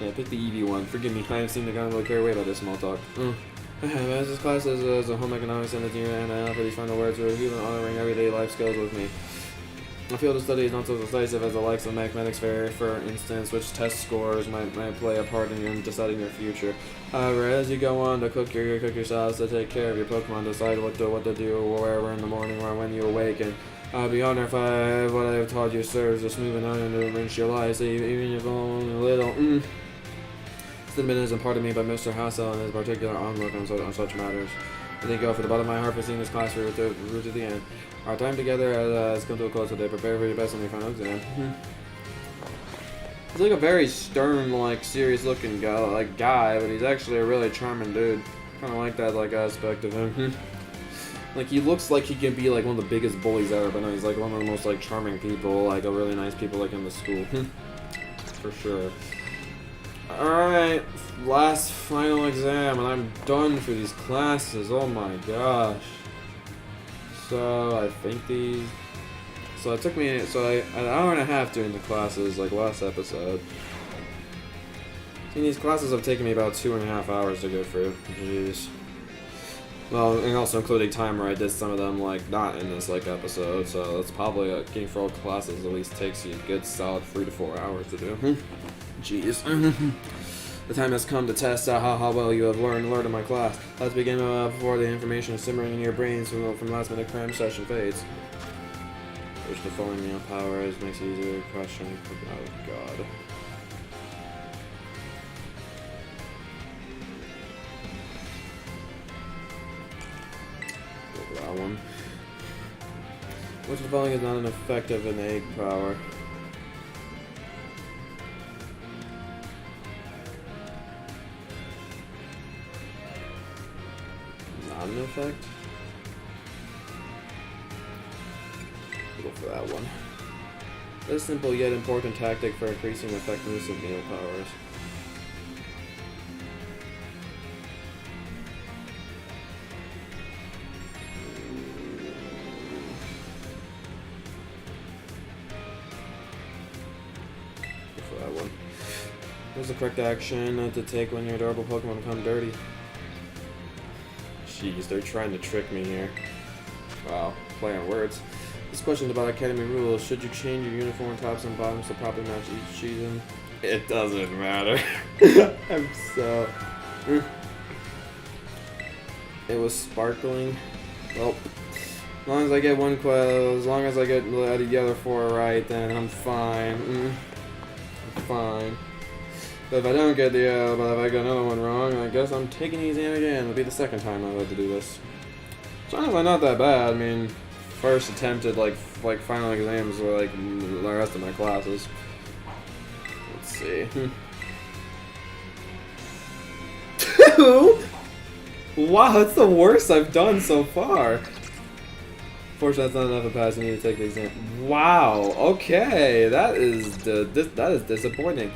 Yeah, pick the Eevee one. Forgive me, I seem to kind of really carry away by this small talk. As this class is a home economics and the and I offer these final words for even honoring everyday life skills with me. The field of study is not so decisive as the likes of mathematics, for instance, which test scores might play a part in deciding your future. However, as you go on to cook yourselves, to take care of your Pokemon, decide what to do wherever in the morning or when you awaken. I'll be honored if what I have taught you serves as smooth and iron to enrich your lives, even if only a little. Cinnamon is imparted to me by Mr. Hassel and his particular outlook on such matters. I thank God for the bottom of my heart for seeing this class through to the end. Our time together has come to a close today. Prepare for your best on your final exam. He's like a very stern, like serious-looking guy, but he's actually a really charming dude. Kind of like that aspect of him. Like he looks like he can be like one of the biggest bullies ever, but no, he's like one of the most like charming people, like a really nice people like in the school. For sure. Alright, last final exam, and I'm done for these classes. Oh my gosh. So, I think so it took me, an hour and a half doing the classes, like last episode. See, these classes have taken me about 2.5 hours to go through. Jeez. Well, and also including time where I did some of them, like, not in this, like, episode, so it's probably, getting for all classes at least takes you a good solid 3 to 4 hours to do. Jeez. The time has come to test out how well you have learned in my class. Let's begin before the information is simmering in your brains from last minute cram session fades. Which the following meal powers makes it easier to question. Oh god. Go for that one. Which of the following is not an effect of an egg power? Not an effect? Go for that one. This simple yet important tactic for increasing the effectiveness of meal powers. Go for that one. What's the correct action to take when your adorable Pokemon become dirty? Jeez, they're trying to trick me here. Wow, play on words. This question is about Academy rules. Should you change your uniform tops and bottoms to properly match each season? It doesn't matter. I'm so... It was sparkling. Well, as long as I get one quest, as long as I get the other four right, then I'm fine. I'm fine. But if I don't get but if I get another one wrong, I guess I'm taking the exam again. It'll be the second time I've had to do this. It's honestly not that bad. I mean, first attempted like final exams were like the rest of my classes. Let's see. Two? Wow, that's the worst I've done so far. Fortunately, that's not enough of a pass. You need to take the exam. Wow. Okay, that is disappointing.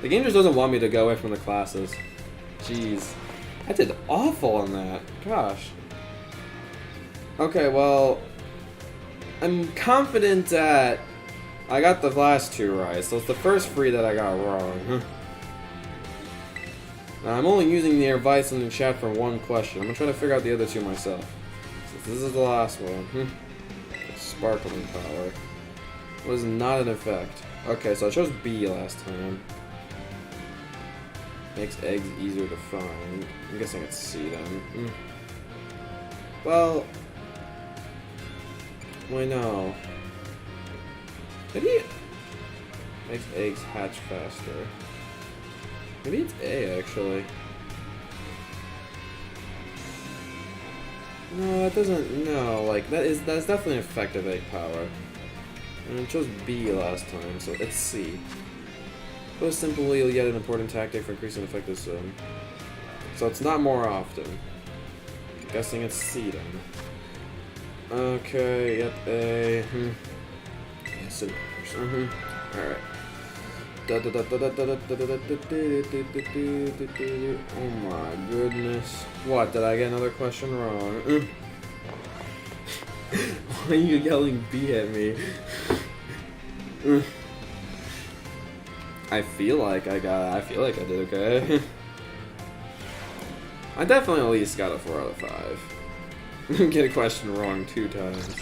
The game just doesn't want me to go away from the classes. Jeez. I did awful on that. Gosh. Okay, well, I'm confident that I got the last two right, so it's the first three that I got wrong. Now, I'm only using the advice in the chat for one question. I'm gonna try to figure out the other two myself. So this is the last one. Sparkling power. Was not an effect. Okay, so I chose B last time. Makes eggs easier to find. I'm guessing it's C then. Well, wait, no. Maybe it makes eggs hatch faster. Maybe it's A actually. No, that doesn't. No, like that's definitely an effective egg power. And I chose B last time, so it's C. But it's simply yet an important tactic for increasing effectiveness. So it's not more often. I'm guessing it's C then. Okay, yep, A. Yes, it works. Alright. Oh my goodness. What, did I get another question wrong? Why are you yelling B at me? I feel like I did okay. I definitely at least got a 4 out of 5. Get a question wrong 2 times.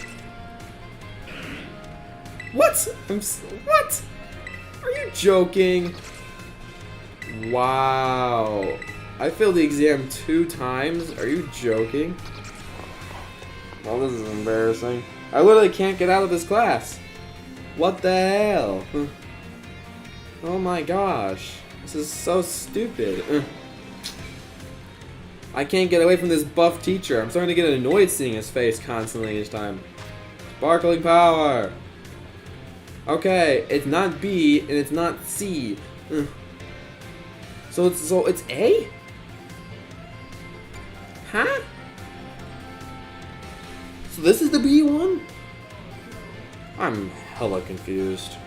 What? What? Are you joking? Wow. I failed the exam 2 times? Are you joking? Well, this is embarrassing. I literally can't get out of this class. What the hell? Oh my gosh. This is so stupid. I can't get away from this buff teacher. I'm starting to get annoyed seeing his face constantly each time. Sparkling power. Okay, it's not B and it's not C. So it's A? Huh? So this is the B one? I'm hella confused.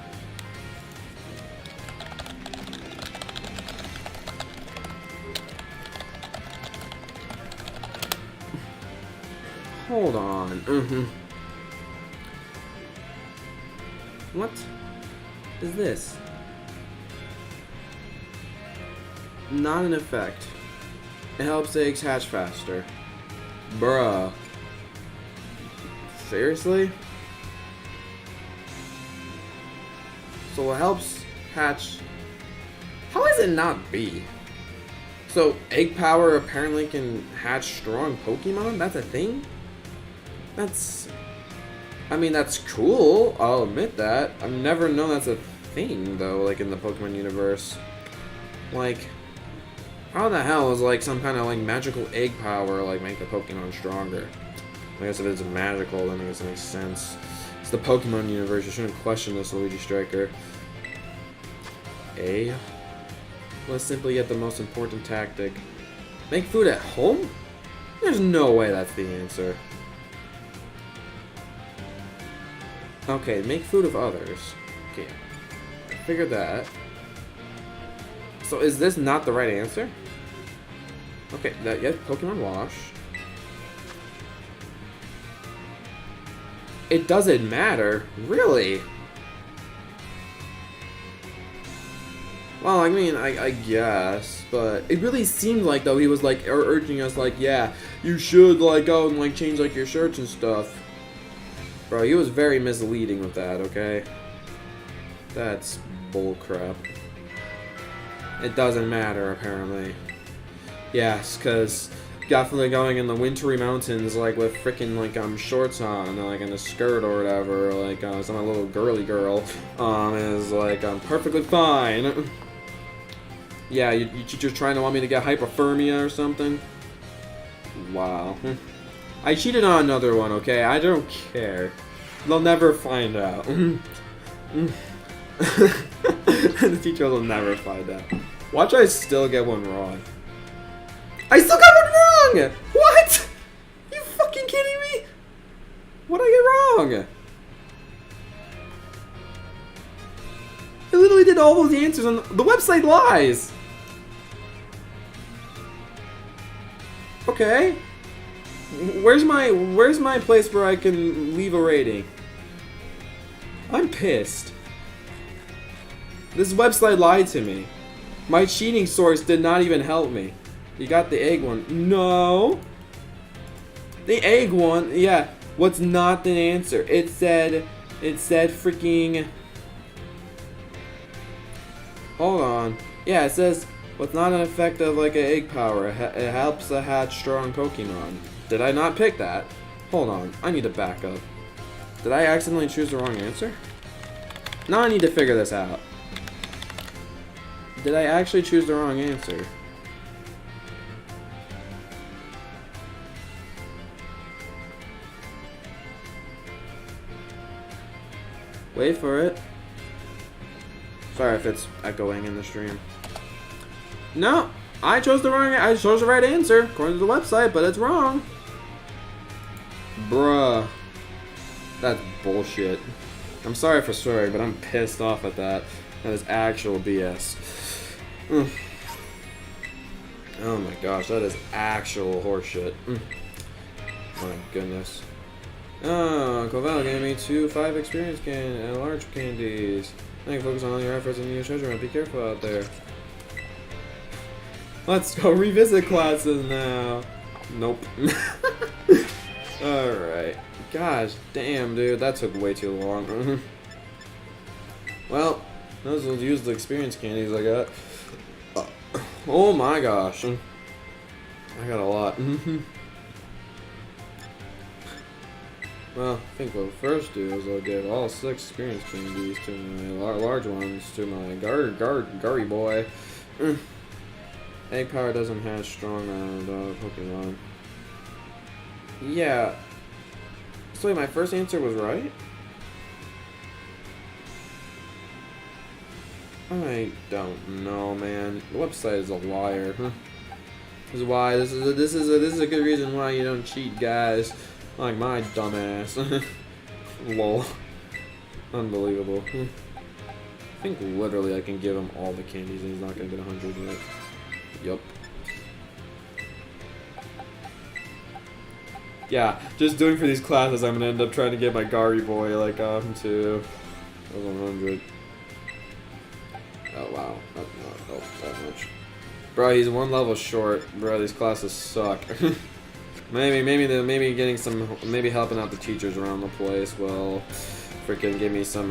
Hold on. What is this? Not an effect. It helps eggs hatch faster. Bruh. Seriously? So it helps hatch. How is it not B? So, egg power apparently can hatch strong Pokemon? That's a thing? I mean, that's cool. I'll admit that. I've never known that's a thing, though, like, in the Pokemon universe. Like, how the hell is, like, some kind of, like, magical egg power, like, make the Pokemon stronger? I guess if it's magical, then I guess it makes sense. It's the Pokemon universe. You shouldn't question this, Luigi Striker. A. Let's simply get the most important tactic. Make food at home? There's no way that's the answer. Okay, make food of others. Okay, figured that. So is this not the right answer? Okay, that yeah, Pokemon Wash. It doesn't matter, really. Well, I mean, I guess, but it really seemed like, though, he was, like, urging us, like, yeah, you should, like, go and, like, change, like, your shirts and stuff. Bro, he was very misleading with that, okay? That's bullcrap. It doesn't matter, apparently. Yes, because definitely going in the wintry mountains, like, with freaking, like, shorts on, like, in a skirt or whatever, like, some little girly girl, is, like, perfectly fine. Yeah, you teacher's trying to want me to get hypothermia or something? Wow. I cheated on another one, okay? I don't care. They'll never find out. The teacher will never find out. Watch I still get one wrong. I still got one wrong! What? You fucking kidding me? What'd I get wrong? I literally did all those answers on the website lies. Okay. Where's my place where I can leave a rating? I'm pissed. This website lied to me. My cheating source did not even help me. You got the egg one. No. The egg one, yeah. What's not the answer? It said freaking... Hold on. Yeah, it says, what's not an effect of like an egg power. It helps to hatch strong Pokemon. Did I not pick that? Hold on. I need to back up. Did I accidentally choose the wrong answer? Now I need to figure this out. Did I actually choose the wrong answer? Wait for it. Sorry if it's echoing in the stream. No, I chose the right answer according to the website, but it's wrong. Bruh. That's bullshit. I'm sorry for swearing, but I'm pissed off at that. That is actual BS. Oh my gosh, that is actual horseshit. My goodness. Oh, Covell gave me 5 experience and large candies. I can focus on all your efforts and your treasure hunt. Be careful out there. Let's go revisit classes now. Nope. Alright. Gosh damn, dude. That took way too long. Well, those will use the experience candies I got. Oh my gosh. I got a lot. Well, I think what we'll first do is I'll give all 6 experience candies to my large ones to my Gary boy. Egg power doesn't hatch strong Pokemon. Yeah. So wait, my first answer was right? I don't know, man. The website is a liar. This is why this is a good reason why you don't cheat, guys. Like my dumbass. Lol. Unbelievable. I think literally I can give him all the candies and he's not gonna get 100 yet. Yup. Yeah, just doing for these classes, I'm gonna end up trying to get my Gary boy like to 100. Oh wow, not that much. Bro, he's 1 level short. Bro, these classes suck. maybe getting some, maybe helping out the teachers around the place will freaking give me some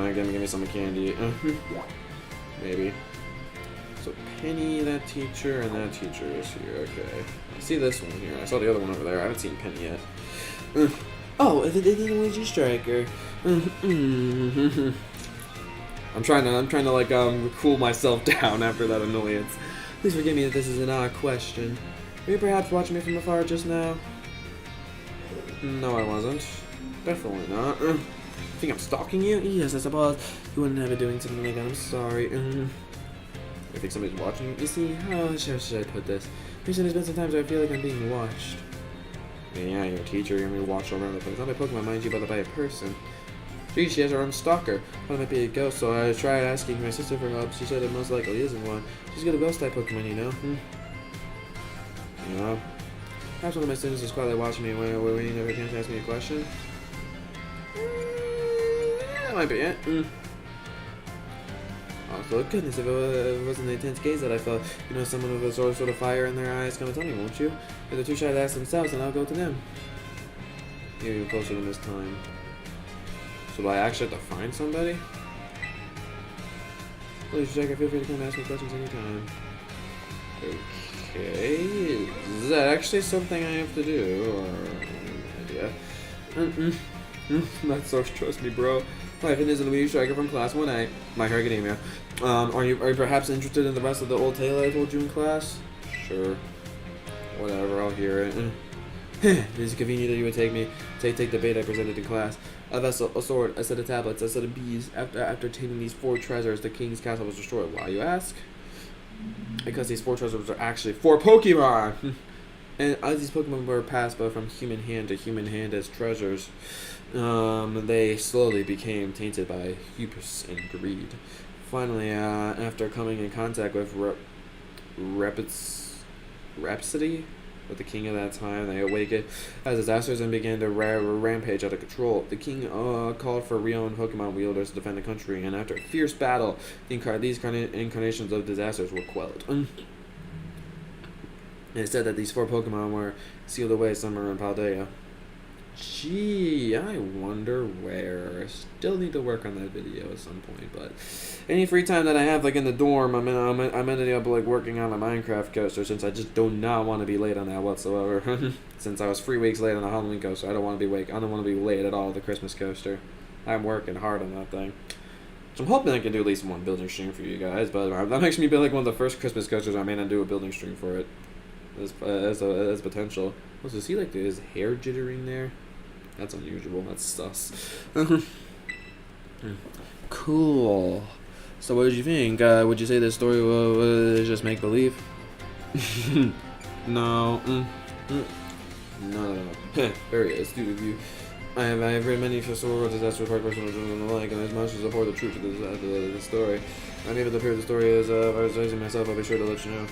candy. Maybe. So Penny, that teacher, and that teacher is here. Okay. I see this one here. I saw the other one over there. I haven't seen Penny yet. Oh, the Luigi Striker. I'm trying to like cool myself down after that annoyance. Please forgive me if this is an odd question. Were you perhaps watching me from afar just now? No, I wasn't. Definitely not. You think I'm stalking you? Yes, I suppose. You wouldn't have it doing something like that. I'm sorry. I think somebody's watching. You see, how should I put this? Recently, there's been some times where I feel like I'm being watched. Yeah, you're a teacher. You're gonna be watched all around the place. Not by Pokemon, mind you, but by a person. Gee, she has her own stalker. Well, it might be a ghost, so I tried asking my sister for help. She said it most likely isn't one. She's got a ghost-type Pokemon, you know? Yeah. Perhaps one of my students is quietly watching me when you never chance to ask me a question. That might be it. Oh, goodness, if it wasn't the intense gaze that I felt, you know, someone with a sort of fire in their eyes, come and tell me, won't you? If they're too shy to ask themselves, then I'll go to them. Maybe you're closer than this time. So do I actually have to find somebody? Please check. Feel free to come and ask me questions anytime. Okay. Is that actually something I have to do? Or idea? Not so, trust me, bro. My friend is a Luigi Striker from class 1A. My academia. Are you perhaps interested in the rest of the old tale I told you in class? Sure. Whatever, I'll hear it. It is convenient that you would take the bait I presented in class. A vessel, a sword, a set of tablets, a set of bees. After obtaining these 4 treasures, the king's castle was destroyed. Why, you ask? Because these 4 treasures are actually 4 Pokemon! And as these Pokemon were passed from human hand to human hand as treasures, they slowly became tainted by hubris and greed. Finally, after coming in contact with Rhapsody, with the king at that time, they awakened as disasters and began to rampage out of control. The king called for renowned Pokemon wielders to defend the country, and after a fierce battle, these incarnations of disasters were quelled. And it said that these 4 Pokemon were sealed away somewhere in PALDEA. Gee, I wonder where. Still need to work on that video at some point, but any free time that I have, like in the dorm, I'm ending up like working on a Minecraft coaster, since I just do not want to be late on that whatsoever. Since I was 3 weeks late on the Halloween coaster, I don't want to be late at all on the Christmas coaster. I'm working hard on that thing. So I'm hoping I can do at least one building stream for you guys, but that makes me be like one of the first Christmas coasters I may not do a building stream for it. As potential. Oh, so see like his hair jittering there? That's unusual. That's sus. Cool. So what did you think? Would you say this story was just make-believe? No. No. Very astute of you. I have read many historical disasters, hard personal and the like, and as much as support the truth of the story, I'm able to prove the story as I was raising myself. I'll be sure to let you know.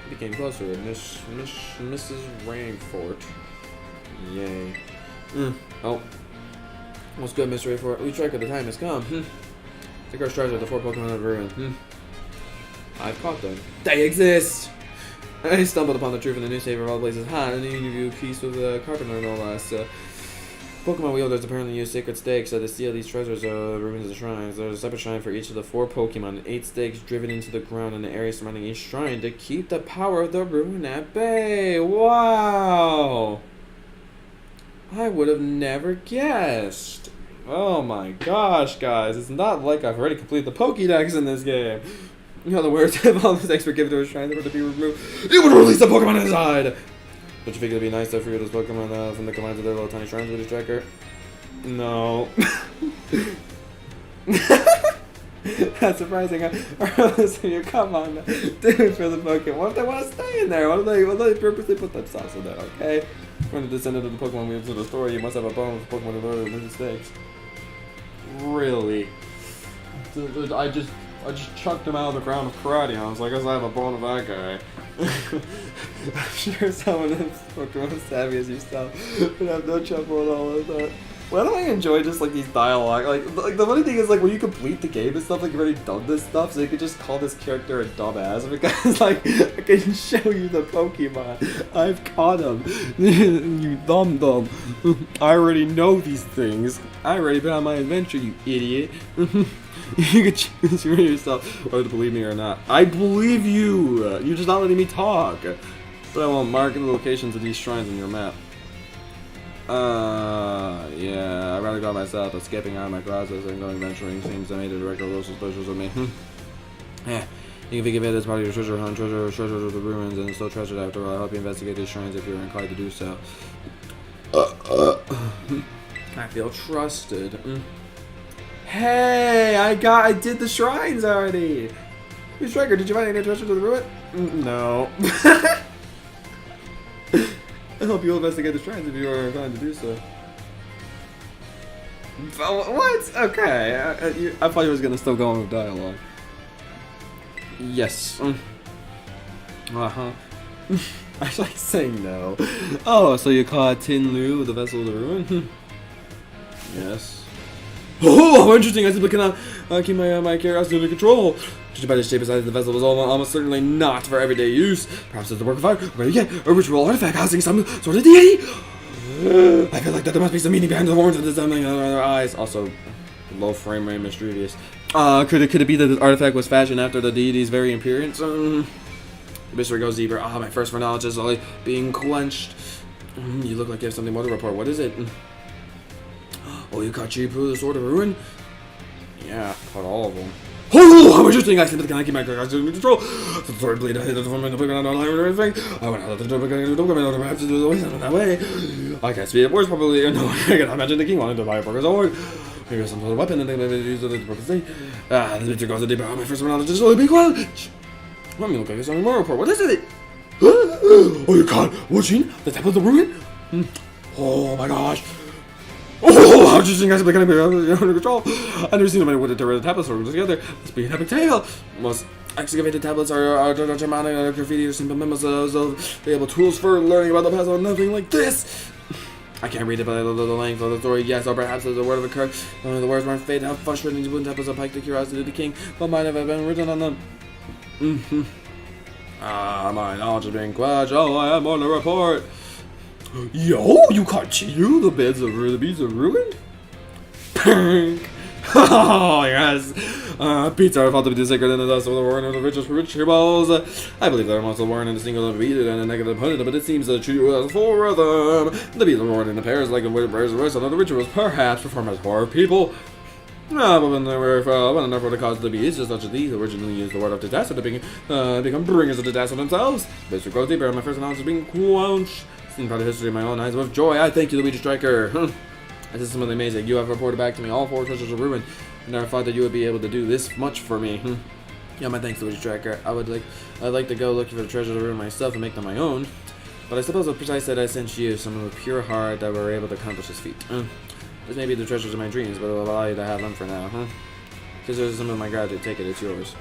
Became closer, Mrs. Rainfort. Yay. Oh. What's good, Miss Rainfort? We track of the time has come. The cursed treasure, the 4 Pokemon of ruin. I've caught them. They exist! I stumbled upon the truth in the newspaper of all places. An interview piece with the carpenter, no less. Pokemon wielders apparently use sacred stakes to seal these treasures ruins of the shrines. There's a separate shrine for each of the 4 Pokemon, and 8 stakes driven into the ground in the area surrounding each shrine to keep the power of the ruin at bay. Wow! I would have never guessed. Oh my gosh, guys. It's not like I've already completed the Pokédex in this game. In other words, if all the stakes were given to a shrine that were to be removed, it would release the Pokemon inside! Don't you think it'd be nice to free those Pokemon from the commands of their little tiny shrines with a tracker? No. That's surprising. Listen, come on, do it for the Pokemon. What if they want to stay in there? What if they purposely put themselves in there, okay? When the descendant of the Pokemon weaves of the story, you must have a bone with Pokemon in order to make mistakes. Really? I just chucked him out of the ground with karate. I was like, I guess I have a bone with that guy. I'm sure someone as Pokemon savvy as yourself would have no trouble at all with that. Why do I enjoy just like these dialogue? Like the funny thing is like when you complete the game and stuff, like you've already done this stuff, so you could just call this character a dumbass because like I can show you the Pokemon. I've caught them. You dumb. I already know these things. I already been on my adventure, you idiot. You could choose for yourself whether to believe me or not. I believe you. You're just not letting me talk. But I won't mark the locations of these shrines on your map. Yeah, I'd rather go myself, but skipping out of my classes and going venturing seems to make the director a little suspicious of me. Yeah, you can think of it as part of your treasure hunt, treasure of the ruins, and it's still treasured after all. I'll help you investigate these shrines if you're inclined to do so. I feel trusted. Hey, I did the shrines already! Hey, Striker, did you find any treasure to the ruin? No. I hope you'll investigate the shrines if you are inclined to do so. What? Okay. I thought you was gonna still go on with dialogue. Yes. Uh-huh. I should like saying no. Oh, so you caught Tin Lu, the vessel of the ruin? Yes. Oh, how interesting! I simply cannot keep my curiosity under control. Judging by the shape inside the vessel was almost certainly not for everyday use. Perhaps it's a work of art, or yet a ritual artifact housing some sort of deity. I feel like that there must be some meaning behind the horns and the something in their eyes. Also, low frame rate, mischievous. Could it be that the artifact was fashioned after the deity's very appearance? The mystery goes deeper. My thirst for knowledge is only being quenched. You look like you have something more to report. What is it? Oh, you caught Chipu, the Sword of Ruin? Yeah, caught all of them. Oh, how interesting! I simply cannot keep my curiosity under control. The sword blade, I hit the forming the playground on or anything. I went out of the door, but I have to do the way that way. I can't speed up words properly. No, I cannot imagine the king wanted to buy a Poker Sword. Maybe some sort of weapon and they maybe use it to purpose. The picture goes a deeper. My first knowledge is really big one. Let me look like it's on more report. What is it? Oh, you caught watching the Temple of the Ruin? Oh my gosh. Oh, how interesting! I simply can't be under control. I've never seen anybody with a terror tablets or together. Let's be an epic tale. Most excavated tablets are Germanic graffiti or simple memos of valuable tools for learning about the past or nothing like this. I can't read it, but I love the length of the story. Yes, or perhaps there's a word of a curse. One of the words more fate, how frustrating these wooden tablets have piqued the curiosity of the king. What might have been written on them? My knowledge is being quashed. Oh, I have more to report. Yo, you caught Chiyu, the beads of ruin? Pink! Oh, yes! Beads are thought to be sacred in the dust of the worn of the richest rituals. I believe they are most worn in a single bead and a negative opponent, but it seems that Chiyu has four of them. The beads are worn in the pairs like a prayers of rest, and other rituals perhaps performed as horror people. But when they were enough for the cause of the beads, just such as these originally used the word of disaster to become bringers of disaster themselves. This goes deeper, and my first knowledge is being quenched. Seen part of history in my own eyes with joy. I thank you, Luigi Striker. This is something amazing. You have reported back to me all four treasures of ruin. I never thought that you would be able to do this much for me. Yeah, my thanks, Luigi Striker. I'd like to go looking for the treasures of ruin myself and make them my own. But I suppose it's precise that I sent you, someone with pure heart that were able to accomplish this feat. This may be the treasures of my dreams, but it'll allow you to have them for now, Because there's some of my gratitude. Take it, it's yours.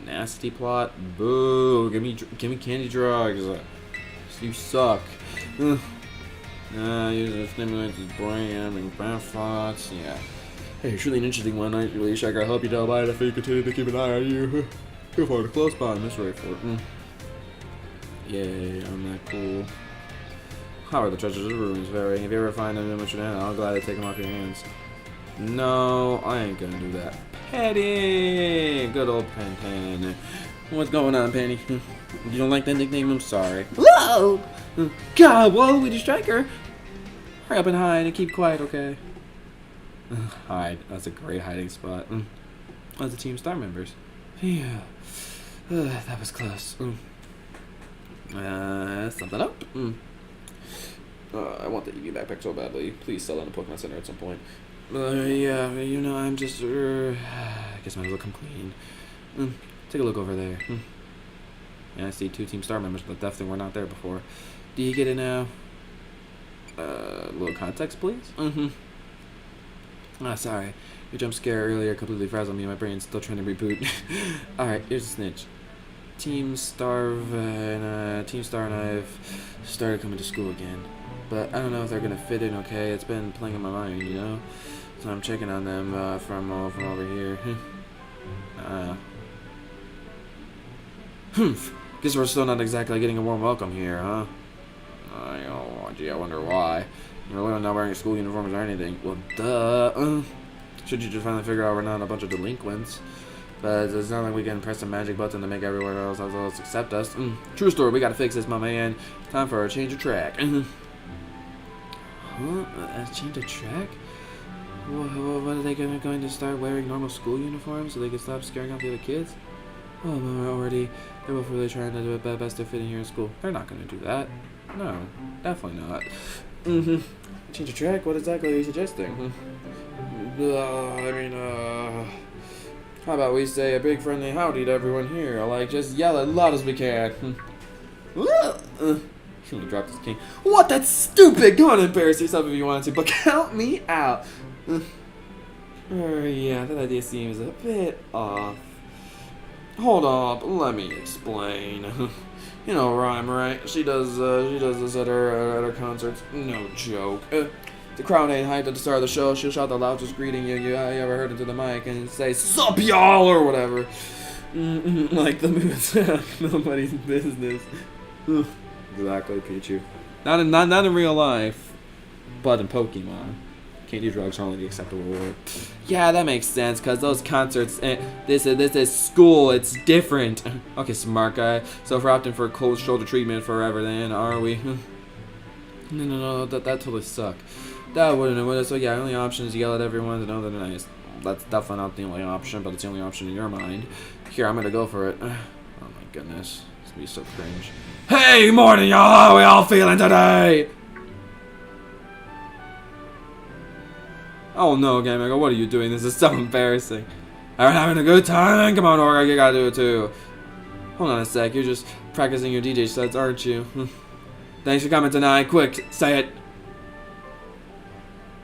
Nasty plot. Boo. Give me candy drugs. You suck. Use it stimulates his brain, having bad thoughts. Yeah. Hey, surely an interesting one. Really, Shaker. I hope you don't mind if you continue to keep an eye on you. Go for it. Close by. Miss Rayford. Yay, I'm that cool. How are the treasures of the ruins varying? If you ever find them in your hand, I'll gladly take them off your hands. No, I ain't gonna do that. Penny! Good old Penny. What's going on, Penny? You don't like that nickname? I'm sorry. Whoa! God, whoa, Luigi Striker! Hurry up and hide and keep quiet, okay? Hide. That's a great hiding spot. That's the Team Star members. Yeah. That was close. Something up? I want the EV backpack so badly. Please sell it in a Pokemon Center at some point. Yeah, you know, I'm just... I guess might as well come clean. Take a look over there. Yeah, I see 2 Team Star members, but definitely were not there before. Do you get it now? A little context, please? Sorry. Your jump scare earlier completely frazzled me. My brain's still trying to reboot. Alright, here's a snitch. Team Star and I've started coming to school again. But I don't know if they're gonna fit in okay. It's been playing in my mind, you know? So I'm checking on them from over here. Guess we're still not exactly getting a warm welcome here, huh? Gee, I wonder why. We're really not wearing school uniforms or anything. Well, duh. Should you just finally figure out we're not a bunch of delinquents? But it's not like we can press a magic button to make everyone else accept us. True story, we gotta fix this, my man. Time for a change of track. Huh? A change of track? What are they going to start wearing normal school uniforms so they can stop scaring off the other kids? Oh, already. They're both really trying to do their best to fit in here in school. They're not going to do that. No, definitely not. Change of track? What exactly are you suggesting? How about we say a big friendly howdy to everyone here? Like, just yell as loud as we can. He dropped his cane. What? That's stupid! Go on and embarrass yourself if you want to, but count me out. Yeah, that idea seems a bit off. Hold up, let me explain. You know Rhyme, right? She does this at her concerts. No joke. The crowd ain't hyped at the start of the show. She'll shout the loudest greeting you ever heard into the mic and say "Sup y'all" or whatever. Like the moves, nobody's business. Exactly, Pichu. Not in real life, but in Pokemon. Candy drugs are only the acceptable word. Yeah, that makes sense, cause those concerts, this is school, it's different. Okay, smart guy. So if we're opting for cold shoulder treatment forever, then are we? No, that totally suck. That wouldn't. So yeah, only option is to yell at everyone to know they're nice. That's definitely not the only option, but it's the only option in your mind. Here, I'm gonna go for it. Oh my goodness, it's gonna be so cringe. Hey, morning, y'all. How we all feeling today? Oh no, Gamer, what are you doing? This is so embarrassing. Alright, having a good time? Come on, Orga, you gotta do it too. Hold on a sec, you're just practicing your DJ sets, aren't you? Thanks for coming tonight. Quick, say it.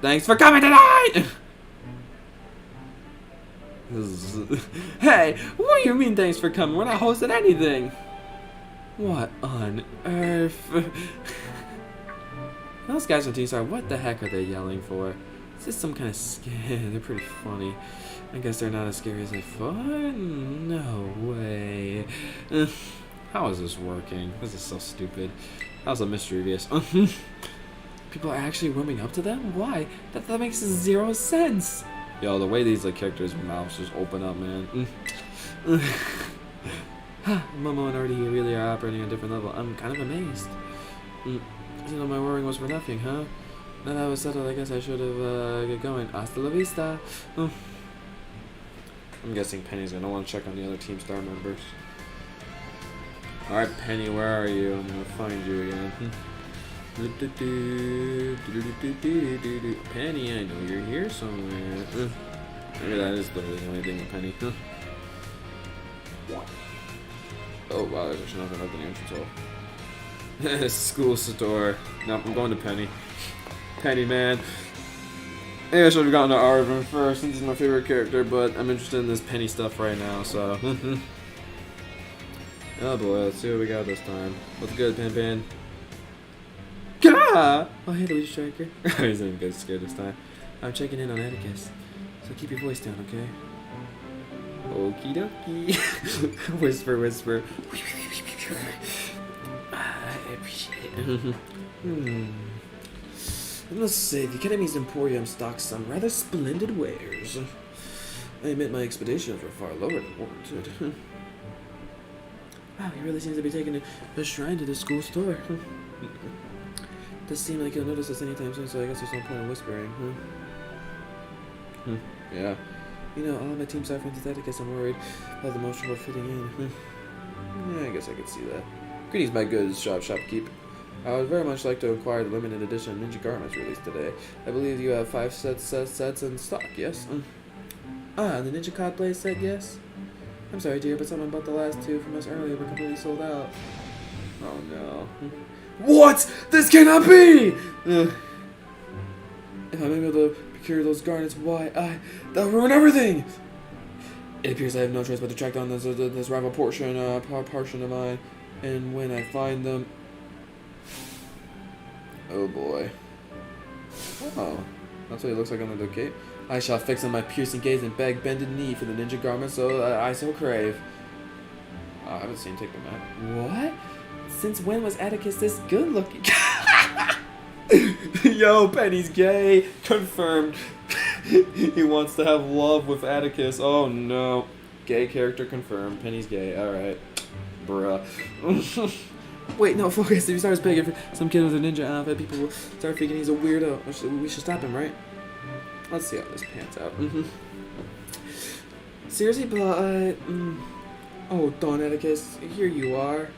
Thanks for coming tonight! Hey, what do you mean thanks for coming? We're not hosting anything. What on earth? Those guys on T-Star, what the heck are they yelling for? Is this some kind of scare? They're pretty funny. I guess they're not as scary as I thought. No way. How is this working? This is so stupid. That was a mischievous. People are actually warming up to them? Why? That makes zero sense. Yo, the way these characters' mouths just open up, man. Momo and Artie really are operating on a different level. I'm kind of amazed. You know, my worrying was for nothing, huh? Now that was settled, I guess I should have get going. Hasta la vista. I'm guessing Penny's gonna want to check on the other Team Star members. Alright, Penny, where are you? I'm gonna find you again. Penny, I know you're here somewhere. Maybe that is literally the only thing with Penny. Oh wow, there's actually nothing up in the entrance hall. School store. Nope, I'm going to Penny. Penny, man. Maybe I should have gotten to Arvin first, since he's my favorite character, but I'm interested in this Penny stuff right now, so. Oh boy, let's see what we got this time. What's good, Pan? Gah! Oh, hey, Luigi Striker. He's not even scared this time. I'm checking in on etiquette, so keep your voice down, okay? Okie dokie. Whisper, whisper. I appreciate it. I must say, the Academy's Emporium stocks some rather splendid wares. I admit my expectations were far lower than warranted. Wow, he really seems to be taking a shrine to the school store. Doesn't seem like he'll notice us anytime soon, so I guess there's no point in whispering, Yeah. You know, all of my team side friends I guess I'm worried about the most trouble fitting in. Yeah, I guess I could see that. Greetings, my good shopkeep. I would very much like to acquire the limited edition Ninja Garments released today. I believe you have 5 sets in stock, yes? The Ninja Cosplay set, yes? I'm sorry, dear, but someone bought the last 2 from us earlier were completely sold out. Oh, no. What? This cannot be! If I'm able to procure those garments, why, that'll ruin everything! It appears I have no choice but to track down this rival portion of mine, and when I find them... Oh boy. Oh, that's what it looks like under the gate. I shall fix on my piercing gaze and beg bended knee for the ninja garment I so crave. I haven't seen take the map. What? Since when was Atticus this good looking? Yo, Penny's gay. Confirmed. He wants to have love with Atticus. Oh no. Gay character confirmed. Penny's gay. Alright. Bruh. Wait, no, focus. If he starts begging for some kid with a ninja outfit, people will start thinking he's a weirdo. We should stop him, right? Let's see how this pans out. Seriously, but... Oh, Don Atticus, here you are.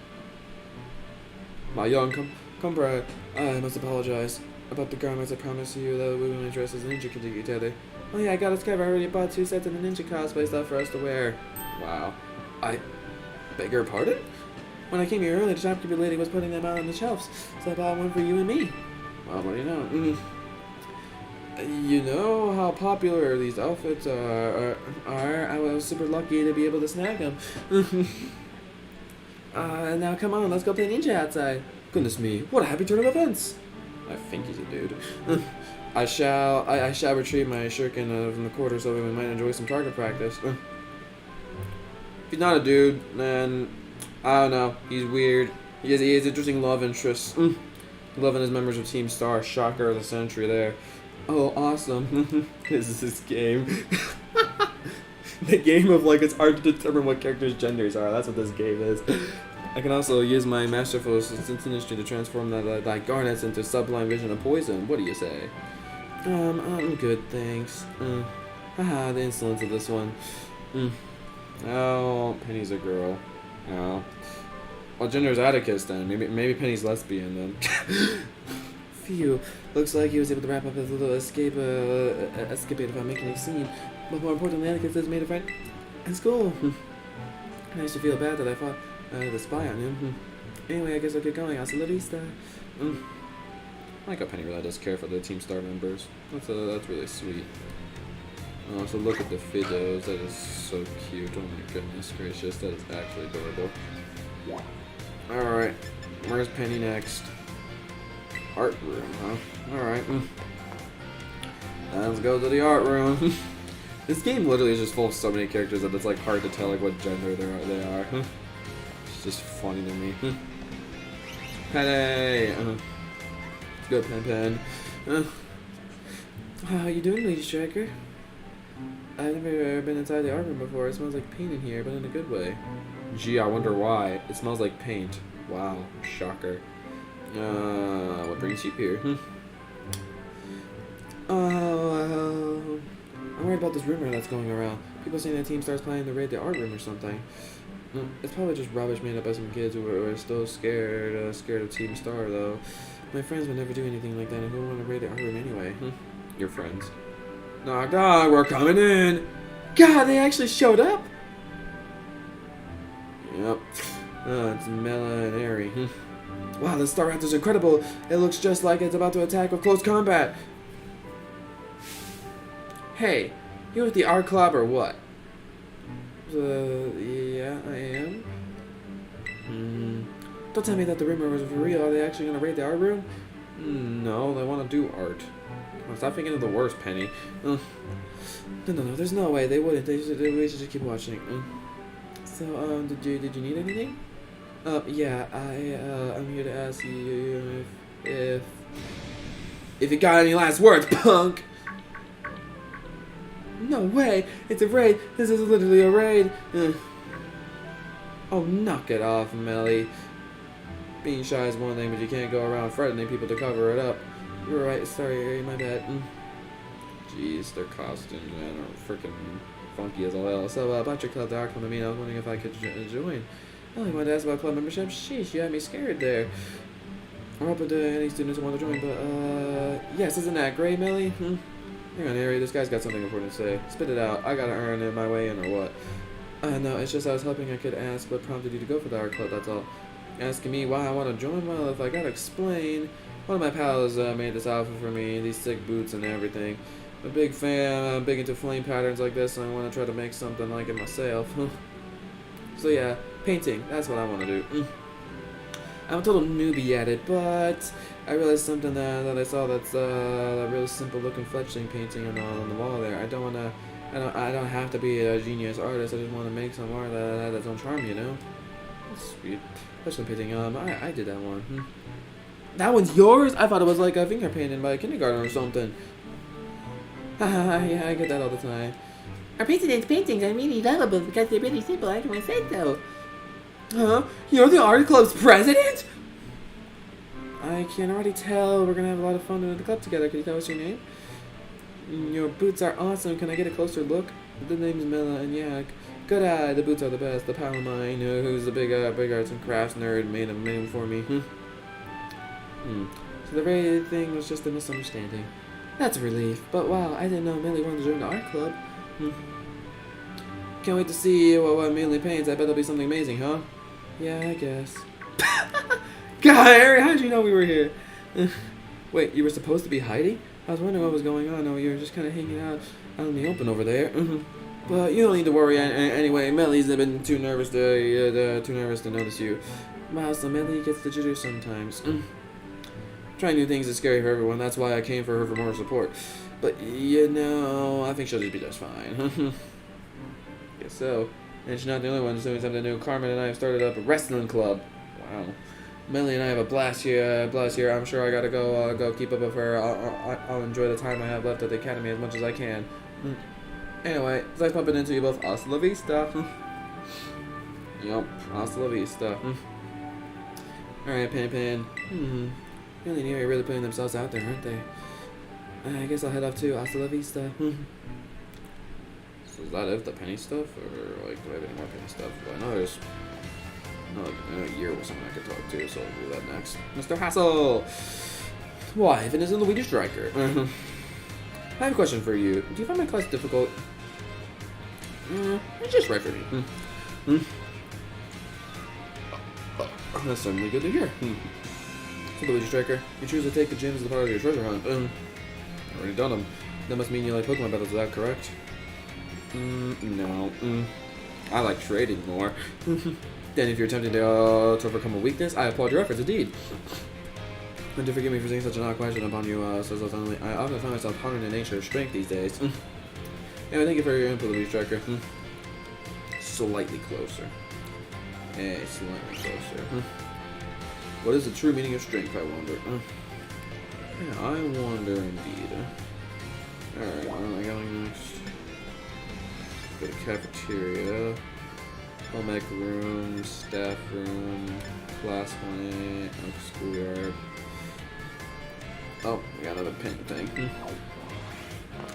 My young comrade, I must apologize about the garments. I promised you that we would dress as a ninja together. Oh yeah, I got us covered. I already bought 2 sets of the ninja cosplay stuff for us to wear. Wow. I beg your pardon? When I came here earlier, the shopkeeper lady was putting them out on the shelves, so I bought one for you and me. Well, what do you know? You know how popular these outfits are. I was super lucky to be able to snag them. Now come on, let's go play ninja outside. Goodness me, what a happy turn of events. I think he's a dude. I shall retrieve my shuriken from the quarter so we might enjoy some target practice. If he's not a dude, then I don't know. He's weird. He has interesting love interests. Loving his members of Team Star. Shocker of the century there. Oh, awesome. This is this game. The game of, like, it's hard to determine what characters' genders are. That's what this game is. I can also use my masterful synchronicity to transform that garnets into sublime vision of poison. What do you say? I'm good, thanks. Haha, the insolence of this one. Oh, Penny's a girl. Oh. Well, gender's Atticus then. Maybe Penny's lesbian then. Phew. Looks like he was able to wrap up his little escapade without making a scene. But more importantly, Atticus has made a friend in school. I used to feel bad that I fought the spy on him. Anyway, I guess I'll get going. Hasta la vista. I like how Penny really does care for the Team Star members. That's really sweet. Oh, so look at the videos. That is so cute. Oh my goodness gracious. That is actually adorable. Alright. Where's Penny next? Art room, huh? Alright. Let's go to the art room. This game literally is just full of so many characters that it's like hard to tell like what gender they are. It's just funny to me. Penny! Good Pen. How you doing, Lady Striker? I've never been inside the art room before. It smells like paint in here, but in a good way. Gee, I wonder why. It smells like paint. Wow. Shocker. What brings you here? I'm worried about this rumor that's going around. People saying that Team Star's planning to raid the art room or something. It's probably just rubbish made up by some kids who are still scared of Team Star, though. My friends would never do anything like that, and who would want to raid the art room anyway? Your friends. Knock, knock, we're coming in! God, they actually showed up! Yep. It's Mela and Airy. Wow, this Star Raptor's incredible. It looks just like it's about to attack with close combat. Hey, you with the art club or what? Yeah, I am. Don't tell me that the rumor was for real. Are they actually gonna raid the art room? No, they want to do art. Oh, stop thinking of the worst, Penny. No, there's no way they wouldn't. We should just keep watching. So, did you need anything? Yeah, I'm here to ask you if you got any last words, punk. No way! It's a raid! This is literally a raid! Oh, knock it off, Melly. Being shy is one thing, but you can't go around threatening people to cover it up. You're right, sorry, my bad. Jeez, their costumes, man, are freaking funky as all hell. So, about your club, the art club, I was wondering if I could join. Oh, you wanted to ask about club membership? Sheesh, you had me scared there. I'm open to any students who want to join, but, yes, isn't that great, Melly? Hang on, Harry, this guy's got something important to say. Spit it out. I gotta earn my way in, or what? No, it's just I was hoping I could ask what prompted you to go for the art club, that's all. asking me why I want to join. Well, if I gotta explain, one of my pals made this outfit for me, these sick boots and everything. I'm a big fan, I'm big into flame patterns like this, and I want to try to make something like it myself. So yeah, painting, that's what I want to do. I'm a total newbie at it, but I realized something that I saw that's a really simple looking fletchling painting on the wall there. I don't have to be a genius artist, I just want to make some art that has its own charm, you know? That's sweet. Fletchling painting, I did that one. That one's yours? I thought it was like a finger painting by a kindergarten or something. Yeah, I get that all the time. Our president's paintings are really lovable because they're really simple. Everyone said so. Huh? You're the art club's president? I can already tell we're gonna have a lot of fun in the club together. Can you tell us your name? Your boots are awesome. Can I get a closer look? The name's Mela, and yeah, good eye. The boots are the best. The pal of mine, who's a big arts and crafts nerd, made them for me. So the very thing was just a misunderstanding. That's a relief. But wow, I didn't know Millie wanted to join the art club. Can't wait to see what Millie paints. I bet it'll be something amazing, huh? Yeah, I guess. God, Harry, how did you know we were here? Wait, you were supposed to be hiding? I was wondering what was going on. No, you were just kind of hanging out in the open over there. But you don't need to worry anyway. Millie's been too nervous to notice you. Wow, so Millie gets the jitters sometimes. Trying new things is scary for everyone. That's why I came for her for more support. But you know, I think she'll just be just fine. Guess so. And she's not the only one doing something new. Carmen and I have started up a wrestling club. Wow. Millie and I have a blast here. I'm sure I gotta go keep up with her. I'll enjoy the time I have left at the academy as much as I can. Anyway, it's nice bumping into you both. Hasta la vista. Yup, hasta la vista. Alright, Pan. Millie and Harry are really putting themselves out there, aren't they? I guess I'll head off too. Hasta la vista. So is that it, the penny stuff? Or like, do I have any more penny stuff? Well, I know there's a year with someone I could talk to, so I'll do that next. Mr. Hassel! Why, if it isn't Luigi Striker? I have a question for you. Do you find my class difficult? It's just right for me. That's certainly good to hear. So Luigi Striker, you choose to take the gyms as a part of your treasure hunt. Already done them. That must mean you like Pokemon battles, is that correct? No. I like trading more. Then if you're attempting to overcome a weakness, I applaud your efforts, indeed. And to forgive me for saying such an odd question upon you, I often find myself pondering the nature of strength these days. Anyway, thank you for your input, Luigi Striker. Slightly closer. Slightly closer. What is the true meaning of strength, I wonder? Yeah, I wonder indeed. Alright, where am I going next? Go to cafeteria, home ec room, staff room, class 1A, schoolyard. Oh, we got another penny thing.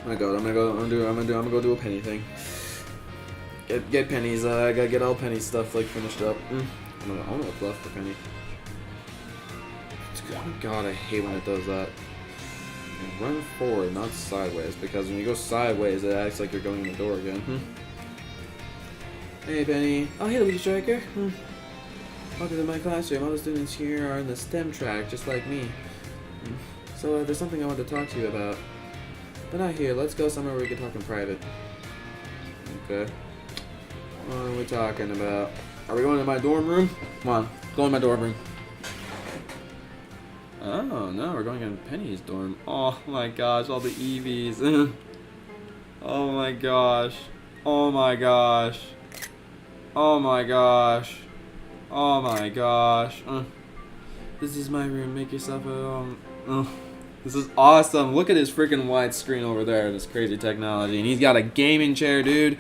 I'm gonna go do a penny thing. Get pennies. I gotta get all penny stuff like finished up. I don't know what's left for penny. Oh God, I hate when it does that. And run forward, not sideways, because when you go sideways, it acts like you're going in the door again. Hey, Penny. Oh, hey, Luigi Striker. Welcome to my classroom. All the students here are in the STEM track, just like me. So there's something I want to talk to you about. But not here. Let's go somewhere where we can talk in private. Okay. What are we talking about? Are we going to my dorm room? Come on, go in my dorm room. Oh, no, we're going in Penny's dorm. Oh my gosh, all the EVs. Oh my gosh. Oh my gosh. Oh my gosh. Oh my gosh. This is my room. Make yourself at home. This is awesome. Look at his freaking wide screen over there. This crazy technology. And he's got a gaming chair, dude.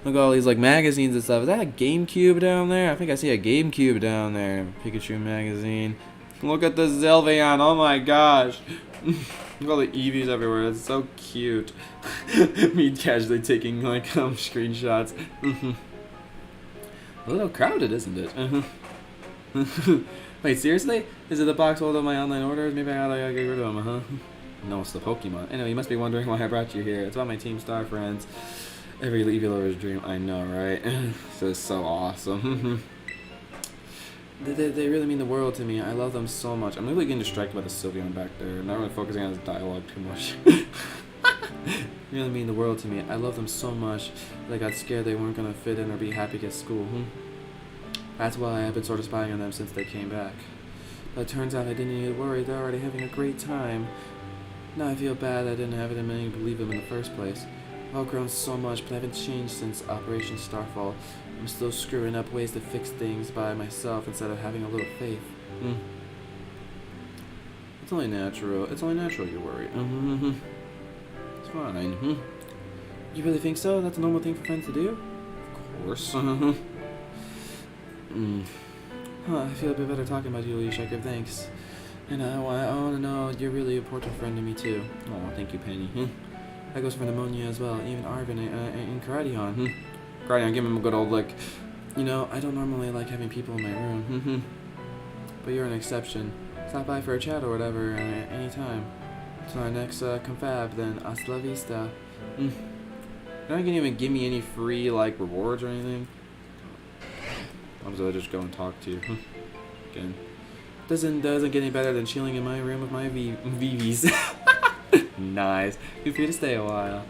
Look at all these like magazines and stuff. Is that a GameCube down there? I think I see a GameCube down there. Pikachu magazine. Look at the Zelvion. Oh my gosh. Look at all the EVs everywhere. It's so cute. Me casually taking like screenshots. A little crowded, isn't it? Wait, seriously? Is it the box full of my online orders? Maybe I gotta get rid of them, huh? No, it's the Pokemon. Anyway, you must be wondering why I brought you here. It's about my Team Star friends. Every Eevee lover's dream. I know, right? This is so awesome. They really mean the world to me. I love them so much. I'm really getting distracted by the Sylveon back there. I'm not really focusing on his dialogue too much. They really mean the world to me. I love them so much that I got scared they weren't going to fit in or be happy at school. That's why I've been sort of spying on them since they came back. But it turns out I didn't need to worry. They're already having a great time. Now I feel bad I didn't have it in me to believe them in the first place. I've outgrown so much, but I haven't changed since Operation Starfall. I'm still screwing up ways to fix things by myself instead of having a little faith. It's only natural. It's only natural you worry. It's fine. You really think so? That's a normal thing for friends to do? Of course. I feel a bit better talking about you, Shaker. Thanks. And I want to know you're really an important friend to me too. Oh, thank you, Penny. That goes for Nemona as well. Even Arvin and Karadion. Karadion, give him a good old lick. You know, I don't normally like having people in my room. But you're an exception. Stop by for a chat or whatever anytime. Till our next confab, then hasta la vista. You're not gonna even give me any free like rewards or anything. I'm just just go and talk to you. Again. Doesn't get any better than chilling in my room with my VVs. Nice. Feel free to stay a while.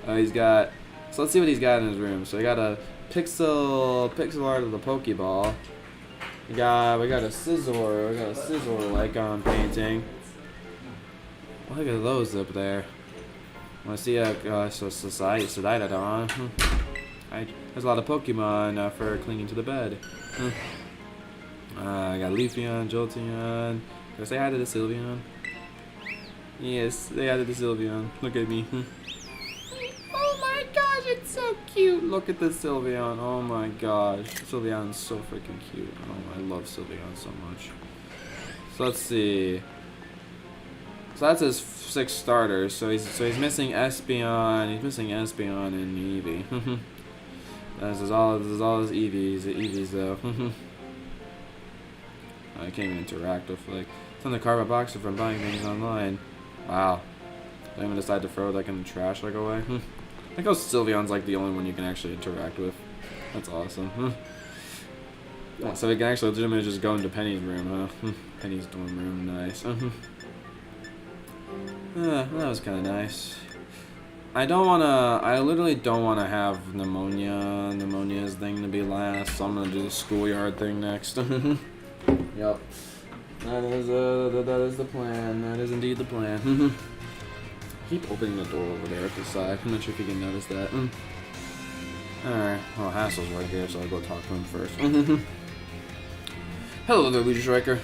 He's got. So let's see what he's got in his room. So he got a pixel art of the Pokeball. We got a Scizor. We got a Scizor Lycon painting. Look at those up there. Want to see a Societodon. There's a lot of Pokemon for clinging to the bed. I got Leafeon, Jolteon. Did I say hi to the Sylveon? Yes, say hi to the Sylveon. Look at me. Oh my gosh, it's so cute. Look at this Sylveon. Oh my gosh. Sylveon's so freaking cute. Oh, I love Sylveon so much. So let's see. So that's his 6 starters. So he's missing Espeon. He's missing Espeon and Eevee. This is all his Eevees though. I can't even interact with like it's on the cardboard box from buying things online. Wow. Did I even decide to throw like in the trash like away? I think Sylveon's like the only one you can actually interact with. That's awesome. So we can actually legitimately just go into Penny's room, huh? Penny's dorm room, nice. That was kinda nice. I literally don't wanna have Nemonia's thing to be last, so I'm gonna do the schoolyard thing next. Yep. That is the plan. That is indeed the plan. Keep opening the door over there at the side. I'm not sure if you can notice that. Alright. Well, Hassel's right here, so I'll go talk to him first. Hello there, Luigi Striker.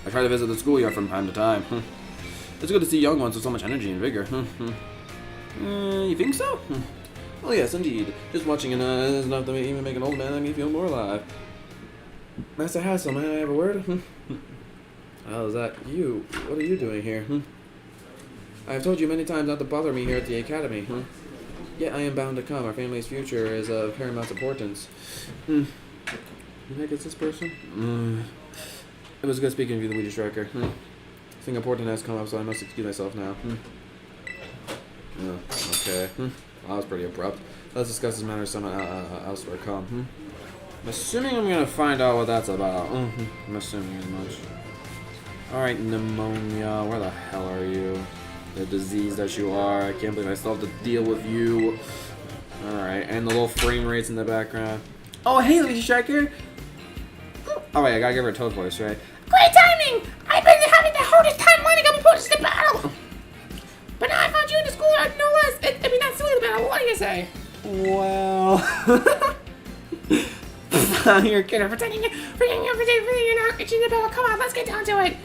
I try to visit the schoolyard from time to time. It's good to see young ones with so much energy and vigor. You think so? Well, yes, indeed. Just watching it is enough to even make an old man like me feel more alive. Master Hassel, may I have a word? Oh, is that you? What are you doing here? I have told you many times not to bother me here at the academy. Yet I am bound to come. Our family's future is of paramount importance. You think it's this person? It was good speaking to you, Luigi Striker. Something important has come up, so I must excuse myself now. Oh, okay. Well, that was pretty abrupt. Let's discuss this matter some elsewhere. Come. I'm assuming I'm gonna find out what that's about. I'm assuming as much. Alright, Nemona, where the hell are you? The disease that you are. I can't believe I still have to deal with you. Alright, and the little frame rates in the background. Oh, hey, Luigi Striker! Oh, wait, I gotta give her a Toad voice, right? Great timing! I've been having the hardest time lining up opponents to battle! But now I found you in the school, no less. Not silly the battle, what do you say? Well... You're kidding, pretending you're not itching the battle. Come on, let's get down to it.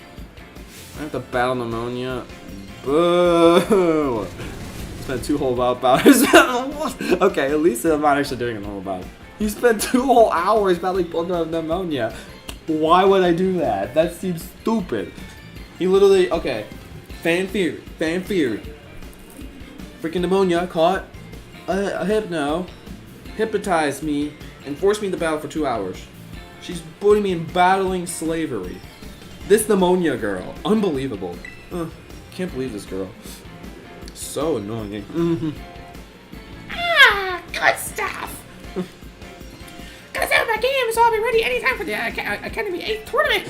I have to battle Nemona. Boo! Spent 2 whole battles. Okay, at least I'm not actually doing a whole battle. You spent 2 whole hours battling Pokemon Nemona. Why would I do that? That seems stupid. He literally, okay. Fan theory. Freaking Nemona caught a hypno, hypnotized me, and forced me to battle for 2 hours. She's putting me in battling slavery. This Nemona girl. Unbelievable. Can't believe this girl. So annoying. Ah, good stuff. Gonna send it back game, so I'll be ready anytime for the Academy 8 tournament.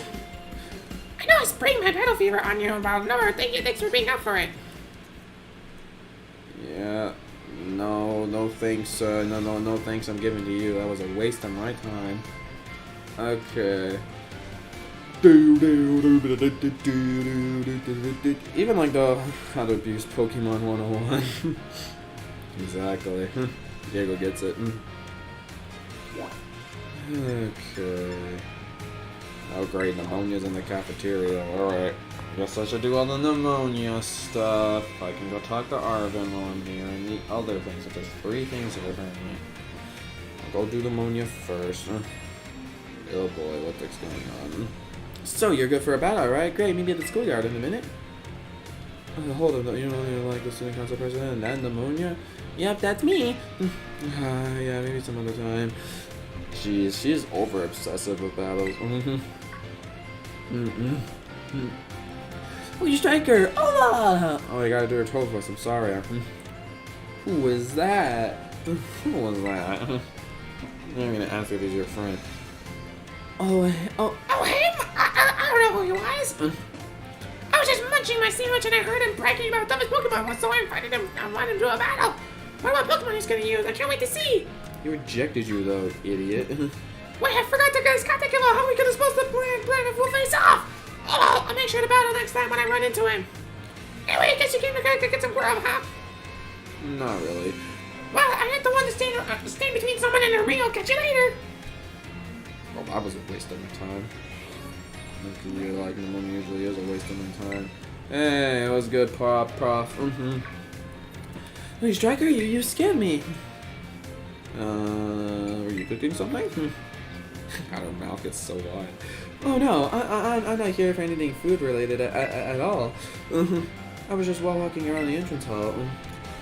I know I sprayed my battle fever on you, but no, thanks for being up for it. Yeah, no thanks, no thanks I'm giving to you. That was a waste of my time. Okay. Even like the how to abuse Pokemon 101. Exactly. Diego gets it. Okay. Oh great, Nemonia's in the cafeteria. Alright. Guess I should do all the Nemonia stuff. I can go talk to Arvin while I'm here and the other things. So there's 3 things here apparently. I'll go do Nemonia first. Oh boy, what the heck's going on? So you're good for a battle, right? Great, meet me at the schoolyard in a minute. Hold on, you know, you're like the student council president and Nemona? Yep, that's me. Yeah, maybe some other time. Jeez, she's over obsessive with battles. Oh, you striker! Oh, I gotta do her troll voice. I'm sorry. Who was that? Who was that? I'm gonna ask if he's your friend. Oh, him? I don't know who he was. I was just munching my sandwich and I heard him bragging about how tough his Pokemon was, so I invited him. I wanted him to a battle. What about Pokemon he's gonna use? I can't wait to see. He rejected you, though, idiot. Wait, I forgot to get his contact info. How are we gonna supposed to plan if we'll face off? Oh, I'll make sure to battle next time when I run into him. Anyway, I guess you came to get some grub, huh? Not really. Well, I ain't the one to stand between someone and a ring. I'll catch you later. Well, that was a waste of my time. You like Nemona usually is a waste of my time. Hey, it was good, prof. Hey, Striker, you scared me. Were you cooking something? God, her mouth gets so wide. Oh no, I'm not here for anything food related at all. I was just walking around the entrance hall.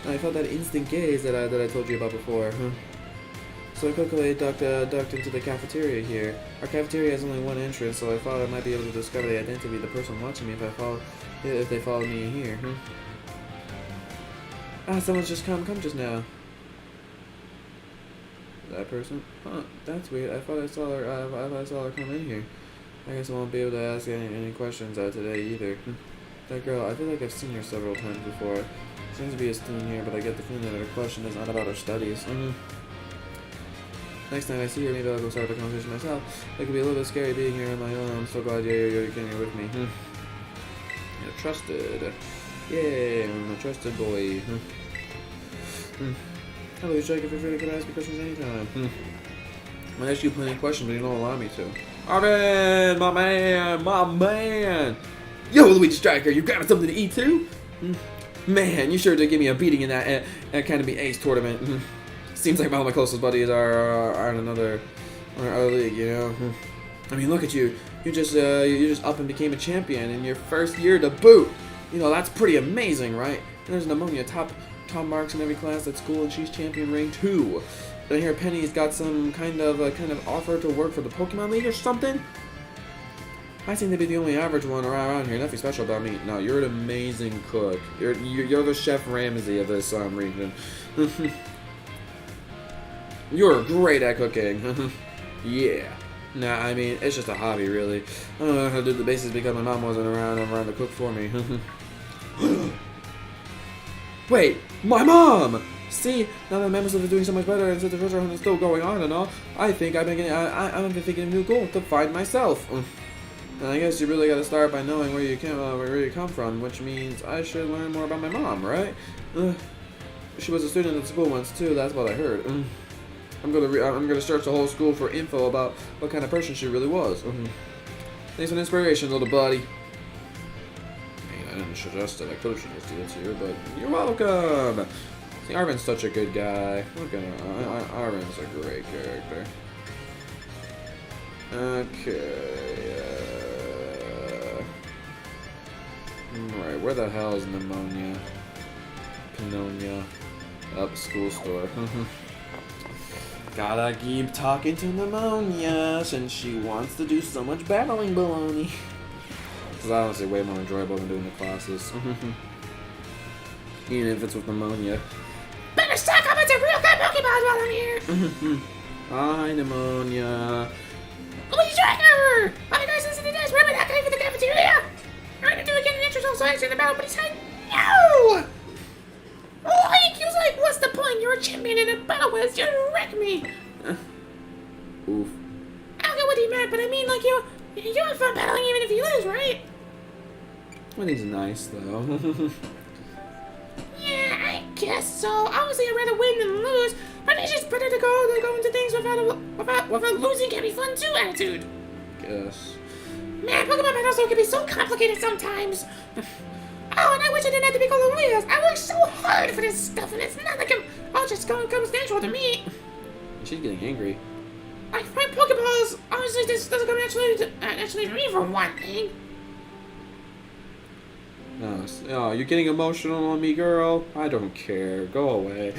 I felt that instant gaze that I told you about before. So I quickly ducked into the cafeteria here. Our cafeteria has only one entrance, so I thought I might be able to discover the identity of the person watching me if they followed me here. Ah, someone's just come just now. That person? Huh, that's weird. I thought I saw her come in here. I guess I won't be able to ask any questions today either. That girl, I feel like I've seen her several times before. Seems to be a student here, but I get the feeling that her question is not about her studies. Next time I see her, maybe I'll go start the conversation myself. It could be a little bit scary being here on my own. I'm so glad you're here with me. You're trusted. Yeah, I'm a trusted boy. Hello, Jake. If you're free to ask me questions anytime. I'll ask you plenty of questions, but you don't allow me to. Arvin, my man. Yo, Luigi Striker, you grabbing something to eat too? Man, you sure did give me a beating in that Academy Ace tournament. Seems like all my closest buddies are in another league, you know. I mean, look at you. You just up and became a champion in your first year to boot. You know, that's pretty amazing, right? There's Nemona, top marks in every class at school, and she's champion rank 2. And I hear Penny's got some kind of offer to work for the Pokemon League or something. I seem to be the only average one around here. Nothing special about me. No, you're an amazing cook. You're the Chef Ramsay of this region. You're great at cooking. Yeah. Nah, I mean, it's just a hobby, really. I don't know how to do the basics because my mom wasn't around to cook for me. Wait, my mom! See, now that members are doing so much better and since the treasure hunt is still going on and all, I think I'm thinking of a new goal to find myself. And I guess you really got to start by knowing where you come from, which means I should learn more about my mom, right? She was a student at school once too. That's what I heard. I'm gonna search the whole school for info about what kind of person she really was. Thanks for the inspiration, little buddy. I mean, I didn't suggest it. I could have suggested it to you, but you're welcome. See, Arvin's such a good guy. Look at Arvin's a great character. Okay. Right, where the hell is Nemona? Pinonia. Up, school store. Gotta keep talking to Nemona since she wants to do so much battling baloney. It's honestly way more enjoyable than doing the classes. Even if it's with Nemona. Better stock up on some real good Pokeballs while I'm here. Hi, Nemona. Luigi Striker! Oh, you guys listen to this. Remember that guy from the cafeteria? Trying to do again an intro so I in the battle, but he said no! Like, he was like, what's the point? You're a champion in a battle with us. You're gonna wreck me. Oof. I don't get what he meant, but I mean, like, you have fun battling even if you lose, right? Well, he's nice, though. Yeah, I guess so. Obviously, I'd rather win than lose, but it's just better to go into things without losing can be fun too attitude. Guess. Man, Pokemon battles can be so complicated sometimes. Oh, and I wish I didn't have to be called Louise. I worked so hard for this stuff, and it's not like it comes natural to me. She's getting angry. Like, my Pokeballs, obviously this doesn't come naturally to me for one thing. Oh, you're getting emotional on me, girl. I don't care. Go away.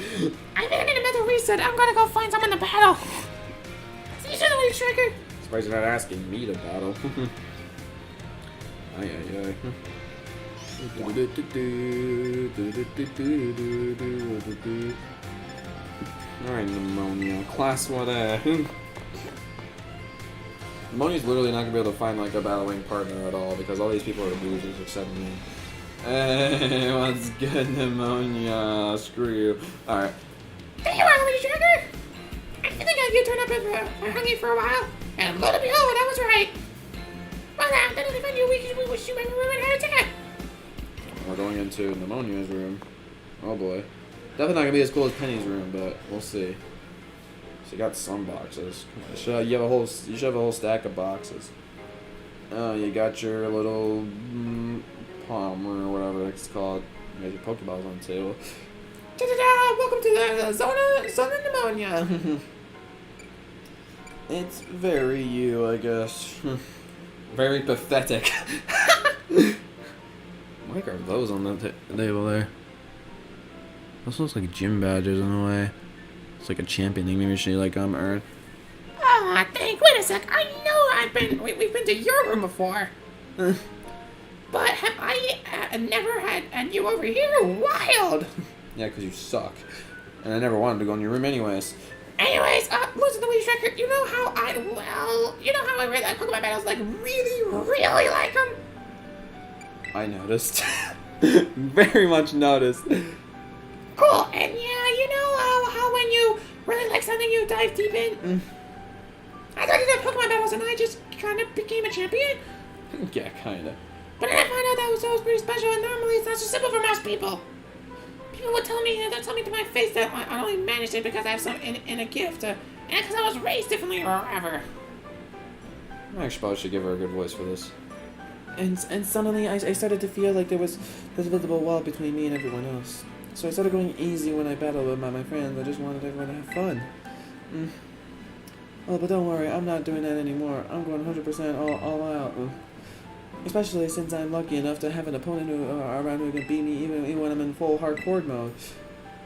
I think I need a mental reset. I'm gonna go find someone to battle. See you soon, Luigi Striker. Surprised you're not asking me to battle. Ay, ay, ay. Alright, Nemona. Class 1A. Nemonia's literally not gonna be able to find like a battling partner at all because all these people are losers except me. Hey, what's good, Nemona? Screw you. Alright. There you are, Luigi Striker. I feel like I did turn up at hungry for a while, and lo and behold, I was right. Well, now, then I find you, we wish you ever ruined her attack. We're going into Nemonia's room. Oh boy. Definitely not gonna be as cool as Penny's room, but we'll see. She got some boxes. You should have a whole stack of boxes. Oh, you got your little palm or whatever it's called. You got your Pokeballs on the table. Da-da-da! Welcome to the Zona Pneumonia. It's very you, I guess. Very pathetic. What are those on the table there? Those looks like gym badges in a way. It's like a champion thing. Maybe she like earned. Ah, wait a sec. I know we've been to your room before. But have I never had you over here? Wild. Yeah, because you suck. And I never wanted to go in your room anyways. Anyways, listen to Luigi Striker. You know how I read that Pokemon battles like really like them? I noticed. Very much noticed. Cool. And yeah, you know how when you really like something, you dive deep in. I got into Pokemon battles and I just kind of became a champion. Yeah, kinda. But then I found out that was pretty special, and normally it's not so simple for most people. People would tell me to my face that I only managed it because I have some in a gift, and because I was raised differently or whatever. I actually should give her a good voice for this. And suddenly I started to feel like there was this visible wall between me and everyone else. So I started going easy when I battled with my friends. I just wanted everyone to have fun. Oh, but don't worry, I'm not doing that anymore. I'm going 100% all out. Especially since I'm lucky enough to have an opponent around who can beat me even when I'm in full hardcore mode.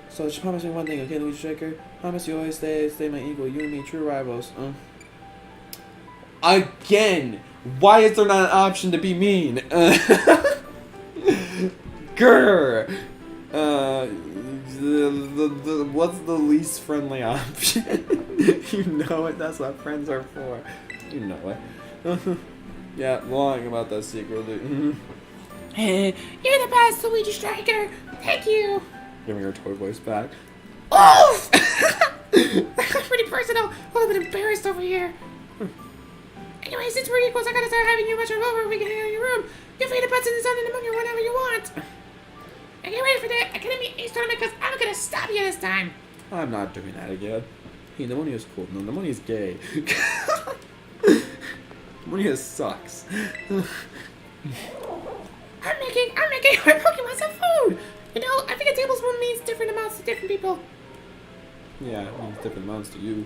So just promise me one thing, okay, Luigi Striker? Promise you always stay my equal. You and me, true rivals. Again! Why is there not an option to be mean? Grr! What's the least friendly option? You know it, that's what friends are for. You know it. Yeah, lying about that secretly. Hey, you're the best, Luigi Striker. Thank you. Give me your toy voice back. Oh! That got pretty personal. A little bit embarrassed over here. Anyway, since we're equals, I gotta start having you much over and we can hang out in your room. You're free to butts in the sun and among you whenever you want. And get ready for that Academy Ace tournament because I'm gonna stop you this time. I'm not doing that again. Hey, Nemonia's cool. No, Nemonia's gay. Nemonia sucks. I'm making my Pokemon some food. You know, I think a tablespoon means different amounts to different people. Yeah, it means different amounts to you.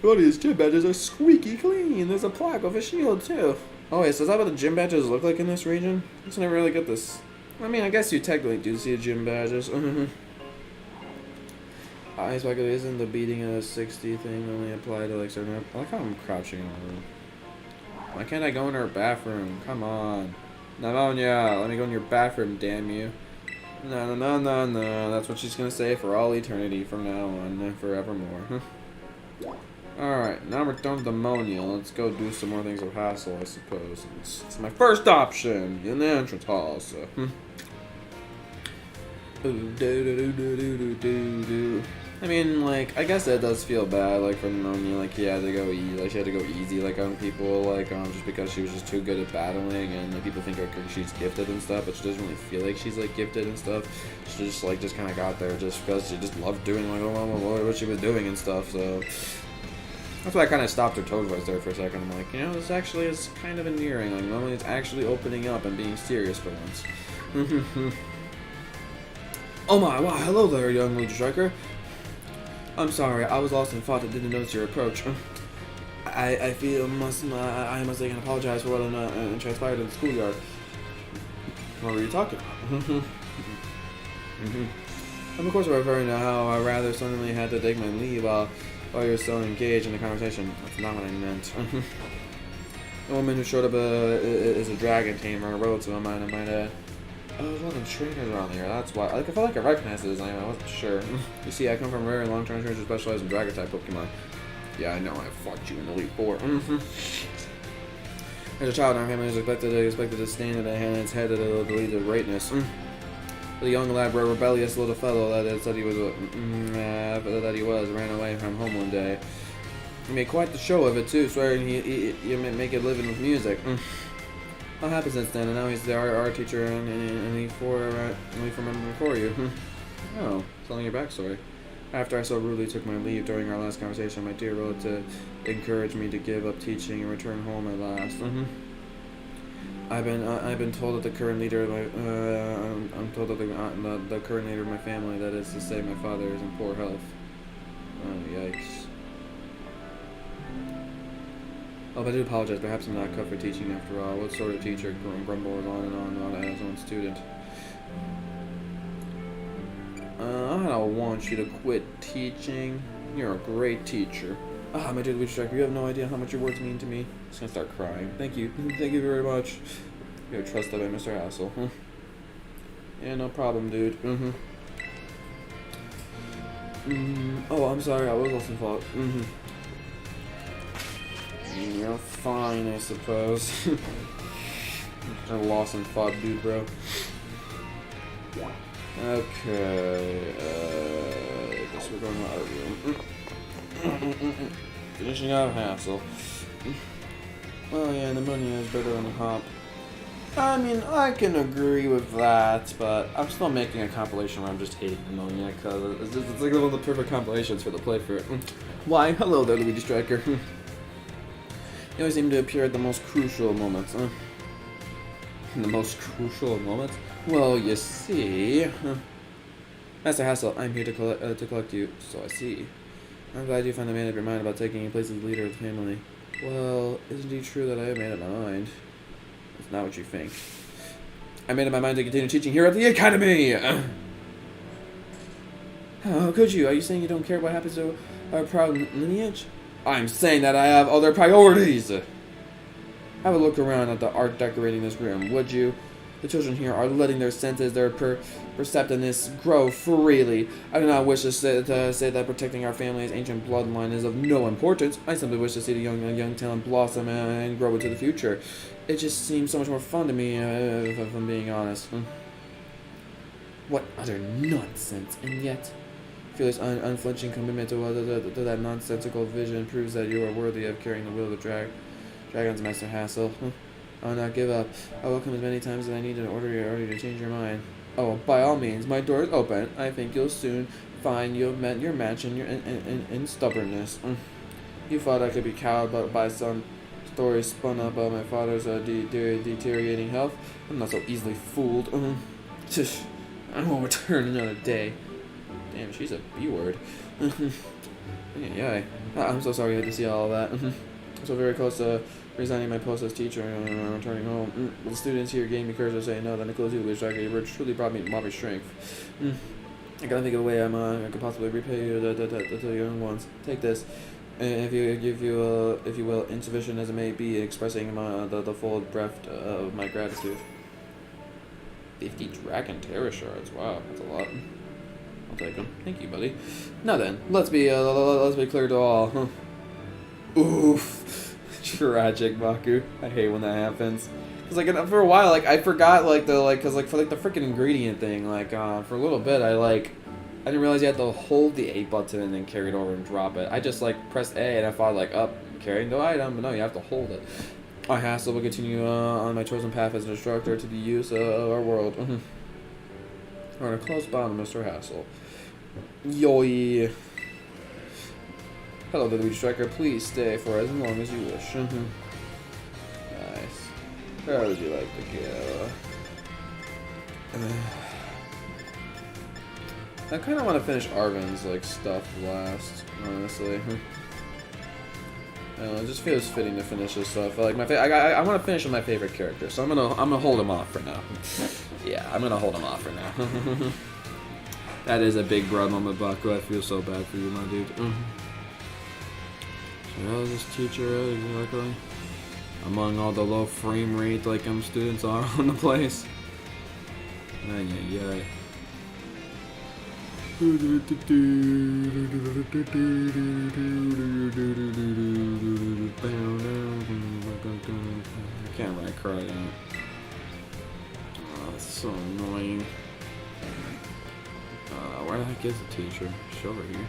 All these gym badges are squeaky clean. There's a plaque with a shield too. Oh wait, so is that what the gym badges look like in this region? I just never really get this. I mean, I guess you technically do see gym badges. Ice bucket isn't the beating of 60 thing only apply to like certain. I like how I'm crouching in her room. Why can't I go in her bathroom? Come on. Nemona, let me go in your bathroom, damn you. No. That's what she's gonna say for all eternity from now on and forevermore. Alright, now we're done with Nemona. Let's go do some more things with Hassel, I suppose. It's my first option in the entrance hall, so. I mean, like, I guess that does feel bad, like, for Nemona, like, she had to go easy, like, on people, like, just because she was just too good at battling, and, like, people think, like, she's gifted and stuff, but she doesn't really feel like she's, like, gifted and stuff. She just, like, just kind of got there just because she just loved doing, like, what she was doing and stuff, so. That's why I kind of stopped her tone voice there for a second. I'm like, you know, this actually is kind of endearing. Like, Nemona's actually opening up and being serious for once. Oh my, wow, hello there, young Legion Striker. I'm sorry, I was lost in thought and didn't notice your approach. I feel I must again apologize for what transpired in the schoolyard. What were you talking about? I'm of course referring to how I rather suddenly had to take my leave while you're so engaged in the conversation. That's not what I meant. The woman who showed up is a dragon tamer, a relative of mine, I might add. Oh, there's a lot of trainers around here, that's why. Like, I felt like I recognized his name, I wasn't sure. You see, I come from a very long-term trainers who specialize in dragon-type Pokemon. Yeah, I know, I fought you in the Elite Four. As a child in our family was expected to stand at its head of the lead of greatness. The young lad, a rebellious little fellow that he was, ran away from home one day. He made quite the show of it too, swearing he make a living with music. What happened since then? And now he's the art teacher, and he remember for you. Oh, telling your backstory. After I so rudely took my leave during our last conversation, my dear relative encouraged me to give up teaching and return home at last. I've been told that the current leader of my I'm told that the current leader of my family, that is to say my father, is in poor health. Oh, yikes. Oh, but I do apologize. Perhaps I'm not cut for teaching after all. What sort of teacher grumbles on and on about his own student? I don't want you to quit teaching. You're a great teacher. Ah, my dear Legion Striker, you have no idea how much your words mean to me. I'm just gonna start crying. Thank you. Thank you very much. You're trusted by Mr. Hassel. Yeah, no problem, dude. Oh, I'm sorry, I was lost in thought. You're fine, I suppose. I'm lost in thought, dude, bro. Okay, I guess we're going to our room. Finishing out Hassel. Oh yeah, Nemona is better on the hop. I mean, I can agree with that, but I'm still making a compilation where I'm just hating Nemona, because it's like one of the perfect compilations for the playthrough. Why? Hello there, Luigi Striker. You always seem to appear at the most crucial moments. The most crucial moments? Well, you see... Master Hassel, I'm here to collect you, so I see. I'm glad you finally made up your mind about taking your place as leader of the family. Well, isn't it true that I have made up my mind? It's not what you think. I made up my mind to continue teaching here at the Academy! How could you? Are you saying you don't care what happens to our proud lineage? I'm saying that I have other priorities! Have a look around at the art decorating this room, would you? The children here are letting their senses, their perceptiveness grow freely. I do not wish to say that protecting our family's ancient bloodline is of no importance. I simply wish to see the young talent blossom and grow into the future. It just seems so much more fun to me, if I'm being honest. What utter nonsense, and yet... Fearless, unflinching commitment to that nonsensical vision proves that you are worthy of carrying the will of the dragons, Master Hassel. I will not give up. I will come as many times as I need in order to change your mind. Oh, by all means, my door is open. I think you'll soon find you've met your match in stubbornness. You thought I could be cowed by some story spun up about my father's deteriorating health? I'm not so easily fooled. I won't return another day. Damn, she's a B-word. Yeah, I'm so sorry you had to see all of that. I'm so very close to resigning my post as teacher and returning home. The students here gave me courage to say no. That includes you, Legion Striker. Your words truly brought me my strength. I gotta think of a way I could possibly repay you the young ones. Take this. If you will, insufficient as it may be, expressing the full breadth of my gratitude. 50 Dragon Terror Shards. Wow, that's a lot. I'll take them. Thank you, buddy. Now then, let's be clear to all. Huh. Oof. Tragic, Baku. I hate when that happens. Cause like for a while, like I forgot like cause like for like the freaking ingredient thing, like for a little bit I didn't realize you had to hold the A button and then carry it over and drop it. I just like pressed A and I thought like up carrying the item, but no, you have to hold it. Our Hassel will continue on my chosen path as an instructor to the use of our world. We're in a close bond with Mr. Hassel. Yoi. Hello, the Luigi Striker. Please stay for as long as you wish. Nice. Where would you like to go? I kind of want to finish Arvin's like stuff last, honestly. It just feels fitting to finish this stuff. Like I want to finish with my favorite character, so I'm gonna hold him off for now. Yeah, I'm gonna hold him off for now. That is a big bro moment, Baku. I feel so bad for you, my dude. So how is this teacher at exactly? Among all the low frame rate like students are on the place. Yeah. I can't really cry out. Oh, that's so annoying. Where the heck is the teacher? She's over here.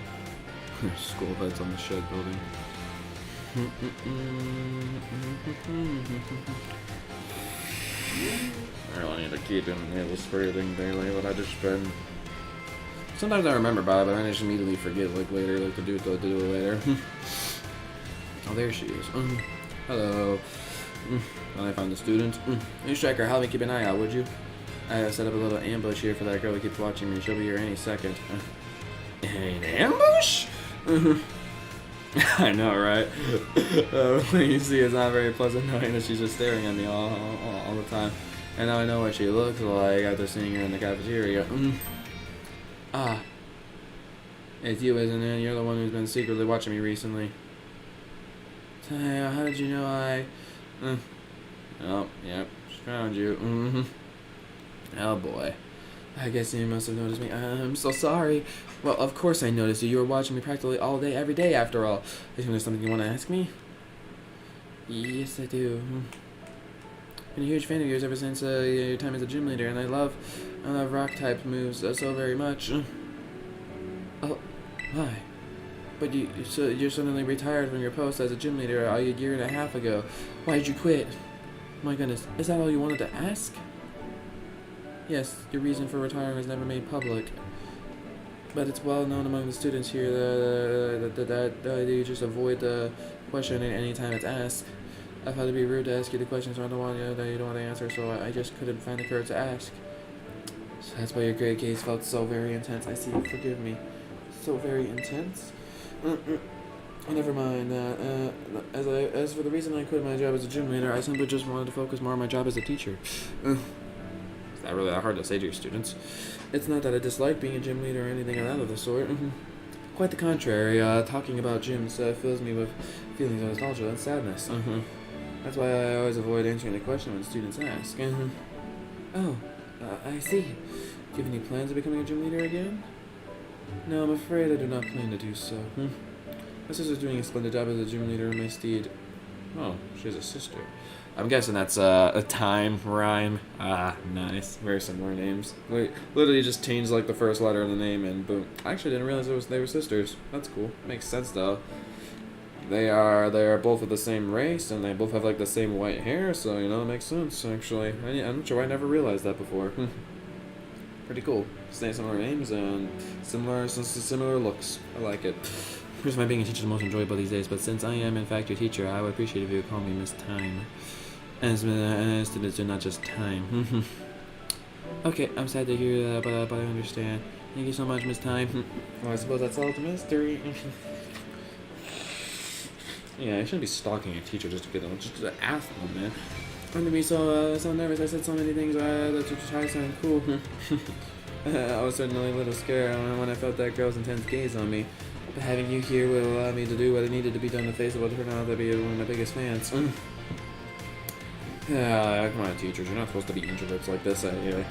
School heads on the shed building. I really need to keep doing the naval spray thing daily, but I just been. Sometimes I remember about it, but then I just immediately forget like later, like to do it later. Oh, there she is. Hello. Well, I found the student. Hey, Striker, help me keep an eye out, would you? I set up a little ambush here for that girl who keeps watching me. She'll be here any second. An ambush? I know, right? When you see it's not very pleasant knowing that she's just staring at me all the time. And now I know what she looks like after seeing her in the cafeteria. Ah. It's you, isn't it? You're the one who's been secretly watching me recently. How did you know I... Oh, yep. She found you. Oh, boy. I guess you must have noticed me. I'm so sorry. Well, of course I noticed you. You were watching me practically all day, every day, after all. Is there something you want to ask me? Yes, I do. Been a huge fan of yours ever since your time as a gym leader, and I love rock-type moves so very much. Oh, why? But you're suddenly retired from your post as a gym leader a year and a half ago. Why did you quit? My goodness, is that all you wanted to ask? Yes, your reason for retiring was never made public. But it's well known among the students here that you just avoid the question at any time it's asked. I thought it'd be rude to ask you the question, so I don't want you that you don't want to answer, so I just couldn't find the courage to ask. So that's why your grade case felt so very intense. I see, forgive me. So very intense? Never mind that. As for the reason I quit my job as a gym leader, I simply just wanted to focus more on my job as a teacher. It's not really that hard to say to your students. It's not that I dislike being a gym leader or anything of the sort. Quite the contrary. Talking about gyms fills me with feelings of nostalgia and sadness. That's why I always avoid answering the question when students ask. Oh, I see. Do you have any plans of becoming a gym leader again? No, I'm afraid I do not plan to do so. My sister's doing a splendid job as a gym leader in my stead. Oh, she has a sister. I'm guessing that's a time rhyme. Ah, nice. Very similar names. Wait, literally just changed like the first letter of the name and boom. I actually didn't realize they were sisters. That's cool. Makes sense though. They are both of the same race and they both have like the same white hair, so you know it makes sense actually. I'm not sure I never realized that before. Pretty cool. Similar names and similar looks. I like it. Of course, my being a teacher is the most enjoyable these days, but since I am in fact your teacher, I would appreciate if you would call me Miss Time. And students are not just time. Okay, I'm sad to hear that, but I understand. Thank you so much, Miss Time. Well, I suppose that's all the mystery. Yeah, I shouldn't be stalking a teacher just to get them, just to ask them, man. I'm gonna be so nervous. I said so many things that to try to sound cool. I was certainly a little scared when I felt that girl's intense gaze on me. But having you here will allow me to do what needed to be done to face what turned out to be one of my biggest fans. Yeah, come on, teachers. You're not supposed to be introverts like this, anyway.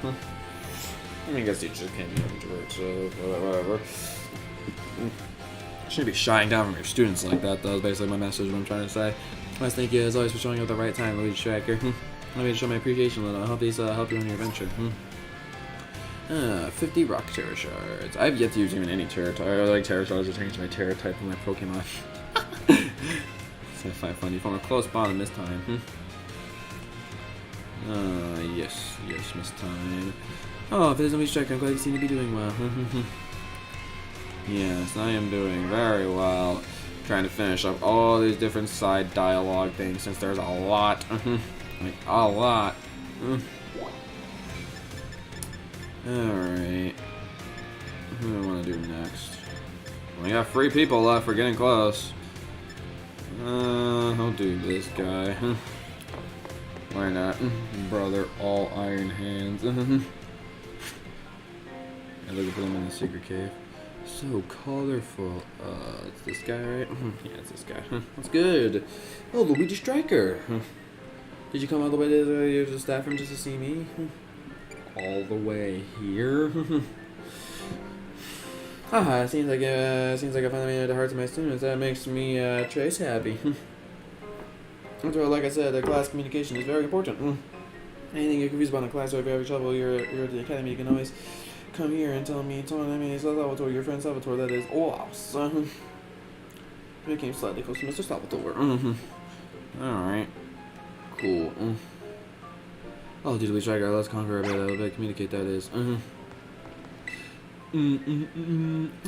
I mean, I guess teachers can't be introverts, so whatever. Shouldn't be shying down from your students like that, though, is basically my message, what I'm trying to say. I just thank you, as always, for showing up at the right time, Luigi Tracker. Let me show my appreciation a little. I hope these help you on your adventure. 50 rock terror shards. I've yet to use even any terror. I like terror shards to change my terror type of my Pokemon. So I find fun. You form a close bond this time. Yes, Miss Time. Oh, if it isn't Luigi Tracker, I'm glad you seem to be doing well. Yes, I am doing very well. Trying to finish up all these different side dialogue things since there's a lot. Like, a lot. Alright. What do I want to do next? We got 3 people left. We're getting close. I'll do this guy. Why not? Brother, all iron hands. I'm looking for them in the secret cave. So colorful. It's this guy, right? Yeah, it's this guy. That's good. Oh, Luigi Striker. Did you come all the way to the staff room just to see me? All the way here? Haha, seems like I finally made the hearts of my students. That makes me Trace happy. Well, like I said, class communication is very important. Anything you're confused about in class or if you have trouble, you're at the academy, you can always come here and tell me. My name is Salvatore, your friend Salvatore, that is. Oh, awesome. We came slightly close to Mr. Salvatore. Alright. Cool. Oh, dude, we try our let's conquer a bit, communicate, that is.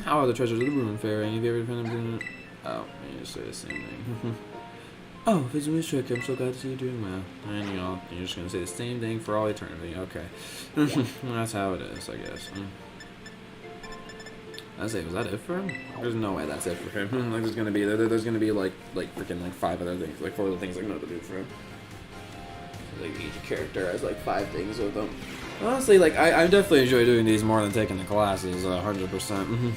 How are the treasures of the ruin faring? Have you ever found them? Oh, you just say the same thing. Oh, if it's a trick, I'm so glad to see you doing well. And you're just gonna say the same thing for all eternity. Okay. That's how it is, I guess. I say, was that it for him? There's no way that's it for him. Like, there's gonna be like freaking like 5 other things, like 4 other things I know to do for him. Like each character has like 5 things with them. Honestly, like I definitely enjoy doing these more than taking the classes, 100%.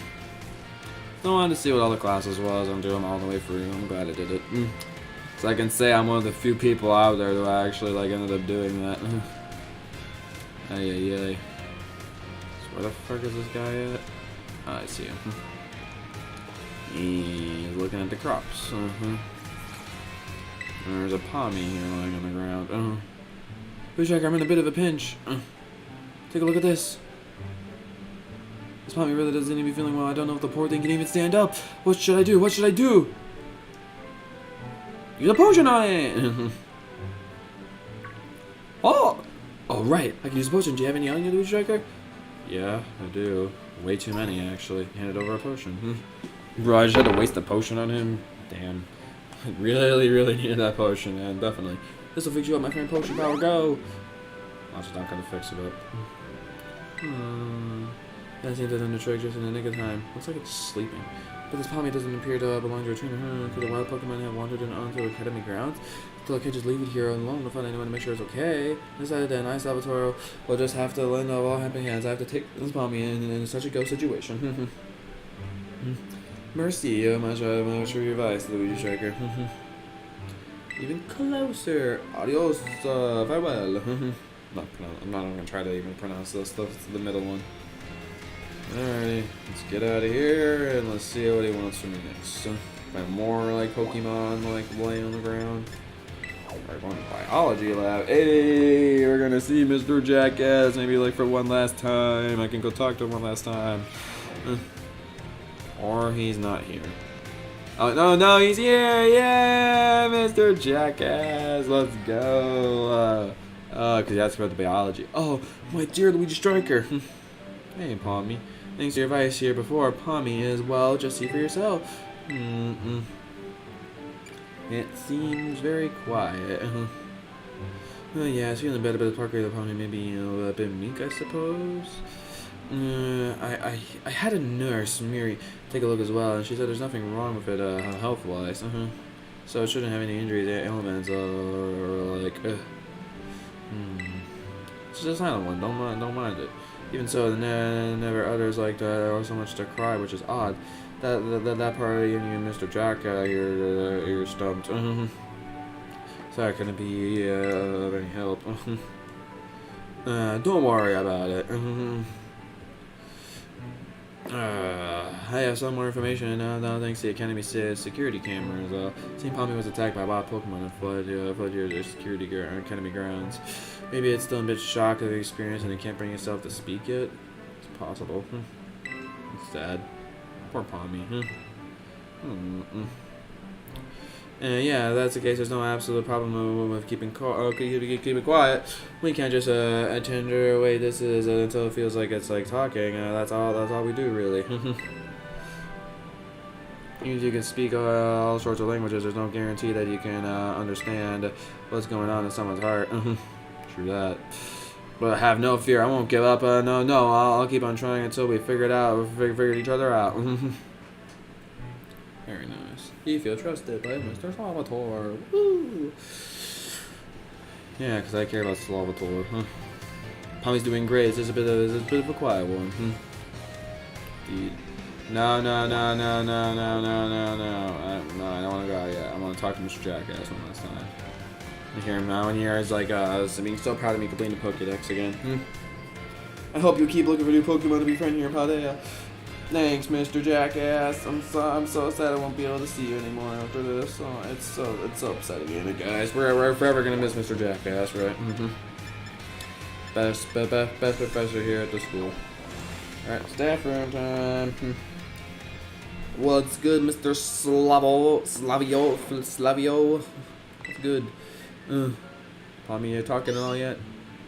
I wanted to see what all the classes was. I'm doing them all the way free. I'm glad I did it. So I can say I'm one of the few people out there that actually like ended up doing that. Ay. So where the fuck is this guy at? Oh, I see him. He's looking at the crops. There's a Pommy here lying on the ground. Looks like I'm in a bit of a pinch. Take a look at this. This Pommy really doesn't even be feeling well. I don't know if the poor thing can even stand up. What should I do? What should I do? Use a potion on it! Oh! Oh, right. I can use a potion. Do you have any on you, Luigi Striker? Yeah, I do. Way too many, actually. Handed over a potion. Bro, I just had to waste a potion on him. Damn. I really needed that potion, man. Definitely. This will fix you up, my friend. Potion power, go! I'm just not gonna fix it up. That seems to have done the trick just in the nick of time. Looks like it's sleeping. But this Pommy doesn't appear to belong to a trainer. Could the wild Pokemon have wandered onto academy grounds? So I could just leave it here alone to find anyone to make sure it's okay. Decided then I, Salvatore, will just have to lend all helping hands. I have to take this Pommy in such a go situation. Mercy, much for your advice, Luigi Striker. Even closer. Adios, farewell. I'm not gonna try to even pronounce this stuff. It's the middle one. Alrighty, let's get out of here and let's see what he wants from me next. Find more like Pokemon like laying on the ground. We're going to biology lab. Hey, we're gonna see Mr. Jackass maybe like for one last time. I can go talk to him one last time. Or he's not here. Oh no, he's here! Yeah, Mr. Jackass, let's go. Cause he asked about the biology. Oh, my dear Luigi Striker. Hey, Pommy. Thanks to your advice here before, Pommy is, well, just see for yourself. It seems very quiet. Yeah, it's feeling better, but the Parker the Pommy maybe a bit meek, I suppose. I had a nurse, Miri, take a look as well, and she said there's nothing wrong with it, health-wise. So it shouldn't have any injuries, ailments, or like, It's just a silent one. Don't mind it. Even so, never utters like that or so much to cry, which is odd. That part of you, Mr. Jack, you're stumped. Sorry, couldn't be of any help. Don't worry about it. I have some more information now thanks to the Academy security cameras. St. Palmy was attacked by wild Pokemon and fled your security Academy grounds. Maybe it's still in a bit shock of the experience and it can't bring itself to speak yet. It's possible. It's sad. Poor Palmy. Yeah, that's the case. There's no absolute problem with keeping quiet. We can't just attend her away. This is until it feels like it's like talking. That's all we do really. Even if you can speak all sorts of languages, there's no guarantee that you can understand what's going on in someone's heart. True that. But have no fear. I won't give up. No. I'll keep on trying until we figure it out. Figure each other out. Very nice. You feel trusted by Mr. Salvatore. Woo! Yeah, because I care about Salvatore. Palmy's doing great. It's just a bit of a quiet one. Indeed. No. No, I don't want to go out yet. I want to talk to Mr. Jackass one last time. I hear him now, and here is like being so proud of me completing the Pokédex again. I hope you keep looking for new Pokemon to befriend here in Paldea. Thanks, Mr. Jackass. I'm so sad I won't be able to see you anymore after this. Oh, it's so upsetting, ain't it, guys? We're forever gonna miss Mr. Jackass, right? Best professor here at the school. All right, staff room time. What's good, Mr. Slavio? What's good? Palmy, you talking at all yet?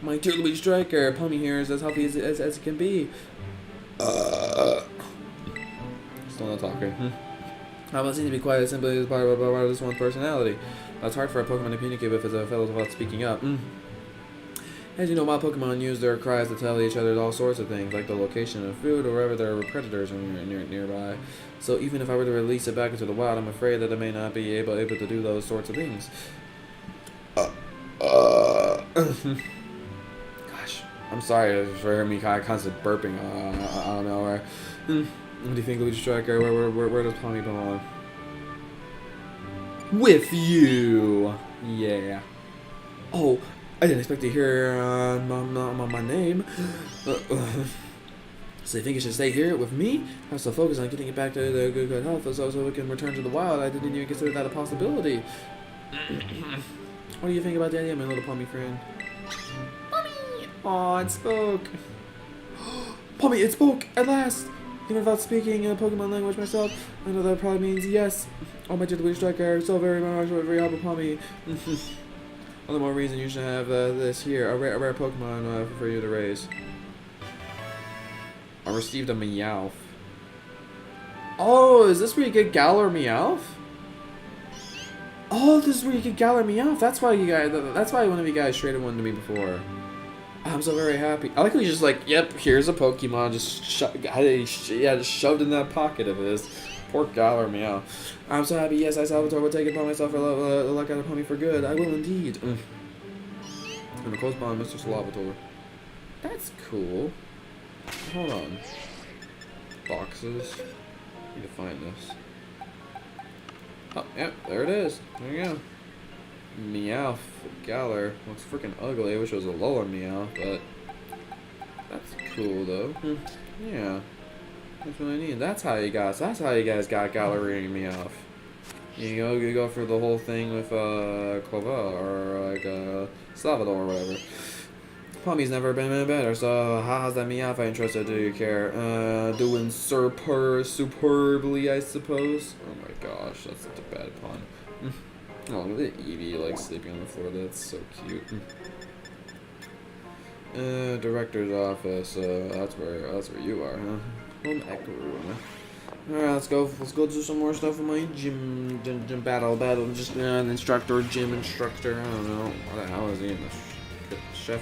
My dear Luigi Striker, Palmy here is as healthy as it can be. Still not talking. How about seem to be quiet simply as part of this one's personality? It's hard for a Pokemon to communicate with as a fellow without speaking up. As you know, wild Pokemon use their cries to tell each other all sorts of things, like the location of food or wherever there are predators nearby. So even if I were to release it back into the wild, I'm afraid that I may not be able to do those sorts of things. Gosh, I'm sorry for hearing me kind of constant burping out of nowhere. What do you think, Luigi Striker? Where does Palmy belong? With you! Yeah. Oh, I didn't expect to hear my name. So you think you should stay here with me? I was so focused on getting it back to the good health so we can return to the wild. I didn't even consider that a possibility. What do you think about the idea, my little Palmy friend? Palmy! Aw, it spoke. Palmy, it spoke at last! Even without speaking Pokemon language myself, I know that probably means yes. Oh, my dear Luigi Striker, so very helpful, Palmy. All the more reason you should have this here, a rare Pokemon for you to raise. I received a Meowth. Oh, is this where you get Galar Meowth? Oh, this is where you get Galar Meowth. That's why one of you guys traded one to me before. I'm so very happy. I like how he's just like, yep, here's a Pokemon, just shoved in that pocket of his. Poor Galar Meow. I'm so happy. Yes, I Salvatore will take it upon myself for the luck out of Palmy for good. I will indeed. And a close bond, Mr. Salvatore. That's cool. Hold on. Boxes. Need to find this. Oh, yep, there it is. There you go. Meowth, Galar. Looks freaking ugly. I wish it was a lower Meow, but that's cool though. Yeah, that's what I need. That's how you guys got Gallery and Meowth. You go for the whole thing with Clova or like Salvador or whatever. Palmy's never been better, so how's that Meowth interested? Do you care? Doing superbly, I suppose. Oh my gosh, that's such a bad pun. Oh, look at Eevee like sleeping on the floor. That's so cute. Director's office. That's where you are, huh? Home ec room. Alright, let's go do some more stuff with my gym battle. Just an instructor, gym instructor. I don't know. What the hell is he? The chef.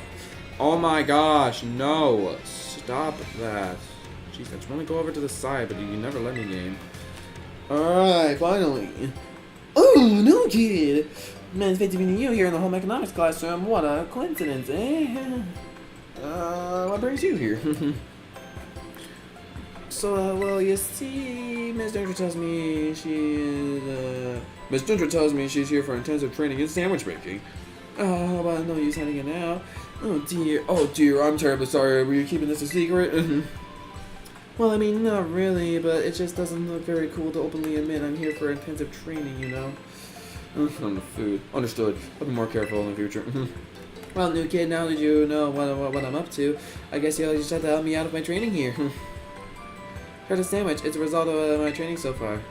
Oh my gosh! No! Stop that. Jeez, I just want to go over to the side, but you never let me game. Alright, finally. Oh, no kid! Man, it's great to meet you here in the home economics classroom. What a coincidence, eh? What brings you here? So, well, you see, Miss Ginger tells me she's here for intensive training in sandwich making. Oh, well, no use hiding it now. Oh dear, I'm terribly sorry. Were you keeping this a secret? Well, I mean, not really, but it just doesn't look very cool to openly admit I'm here for intensive training, you know? On the food. Understood. I'll be more careful in the future. Well, new kid, now that you know what I'm up to, I guess you'll just have to help me out with my training here. Heard a sandwich. It's a result of my training so far.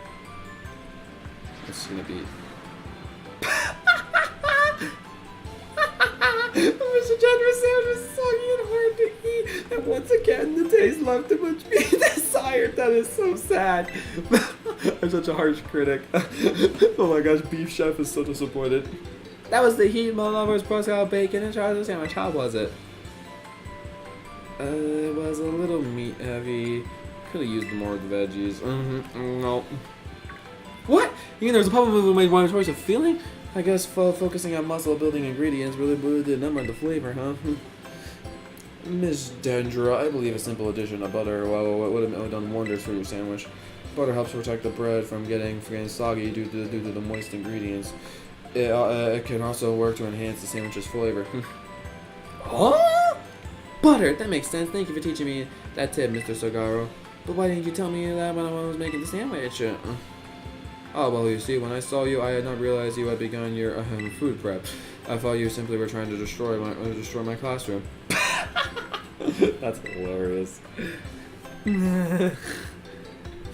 It's gonna be... Mr. Jendra's sandwich is soggy and hard to eat, and once again, the taste left too much being desired. That is so sad. I'm such a harsh critic. Oh my gosh, Beef Chef is so disappointed. That was the heat, my lover's Pascal bacon and chocolate sandwich. How was it? It was a little meat heavy. Could have used more of the veggies. No. What? You mean there's a problem with my choice of feeling? I guess focusing on muscle-building ingredients really blew the number of the flavor, huh? Miss Dendra, I believe a simple addition of butter would have done wonders for your sandwich. Butter helps protect the bread from getting soggy due to the moist ingredients. It can also work to enhance the sandwich's flavor. Oh? Butter! That makes sense. Thank you for teaching me that tip, Mr. Sagaro. But why didn't you tell me that when I was making the sandwich? Oh, well, you see, when I saw you, I had not realized you had begun your food prep. I thought you simply were trying to destroy my classroom. That's hilarious.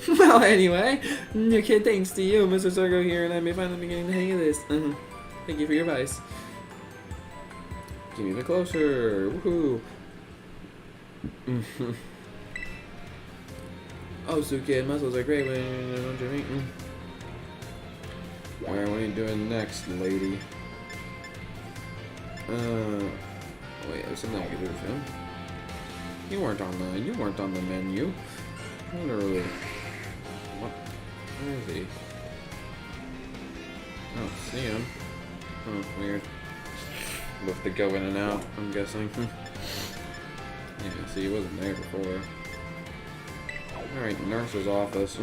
Well, anyway, new kid, thanks to you, Mr. Sargo here, and I may finally be getting the hang of this. Thank you for your advice. Get me a bit closer. Woohoo. Oh, so kid, muscles are great when you're eating. Alright, what are you doing next, lady? Wait, there's something I could do with him. You weren't on the menu. Literally. What? Where is he? I don't see him. Oh, weird. We'll have to go in and out, I'm guessing. Yeah, see, he wasn't there before. Alright, nurse's office.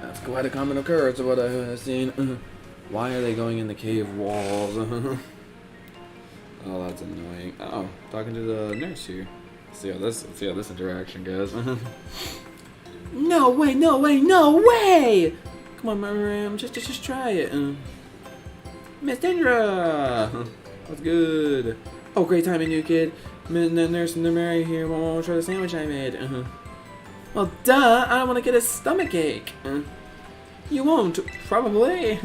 That's quite a common occurrence of what I've seen. Why are they going in the cave walls? Oh, that's annoying. Oh, talking to the nurse here. Let's see how this interaction goes. No way, no way, no way! Come on, Miriam, just try it. Miss Indra! What's good? Oh, great timing, new kid. Nurse Mary here won't try the sandwich I made. Well, duh! I don't want to get a stomach ache. You won't, probably.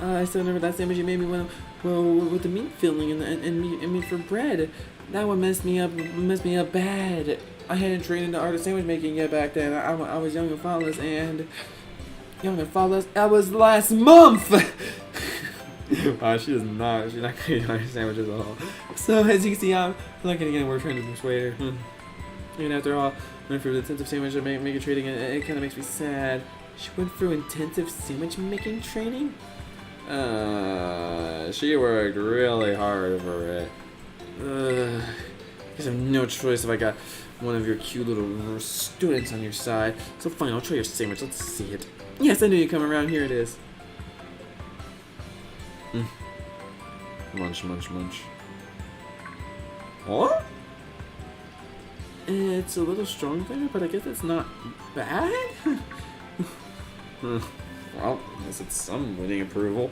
I still remember that sandwich you made me with the meat filling and meat for bread. That one messed me up bad. I hadn't trained in the art of sandwich making yet back then. I was young and thoughtless, that was last month. Wow, she's not creating art sandwiches at all. So as you can see, I'm not gonna get more trying to persuade her. And after all, went through the intensive sandwich making training, it kind of makes me sad. She went through intensive sandwich making training? She worked really hard for it. I guess I have no choice if I got one of your cute little students on your side. So fine, I'll try your sandwich. Let's see it. Yes, I knew you'd come around. Here it is. Munch, munch, munch. What? It's a little strong there, but I guess it's not bad. Well, I guess it's some winning approval.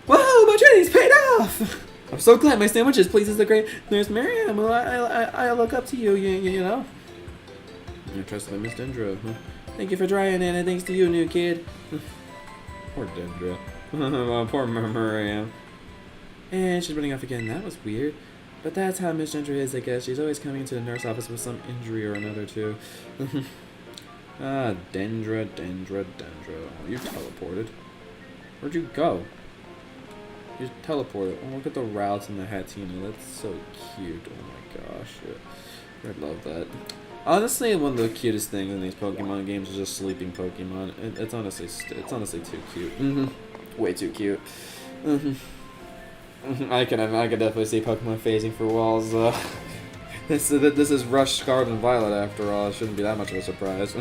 Whoa, my training's paid off! I'm so glad my sandwiches pleases the great Nurse Miriam. Well, I look up to you, you know. You're trusted by Miss Dendra. Thank you for trying it, and thanks to you, new kid. Poor Dendra. Oh, poor Miriam. And she's running off again. That was weird. But that's how Miss Dendra is, I guess. She's always coming into the nurse office with some injury or another, too. Ah, Dendra. Oh, you teleported. Where'd you go? You teleported. Oh, look at the routes and the Hatina. That's so cute. Oh my gosh. I love that. Honestly, one of the cutest things in these Pokemon games is just sleeping Pokemon. It's honestly too cute. Way too cute. I could definitely see Pokemon phasing for walls. This is Rush Scarlet and Violet after all. It shouldn't be that much of a surprise.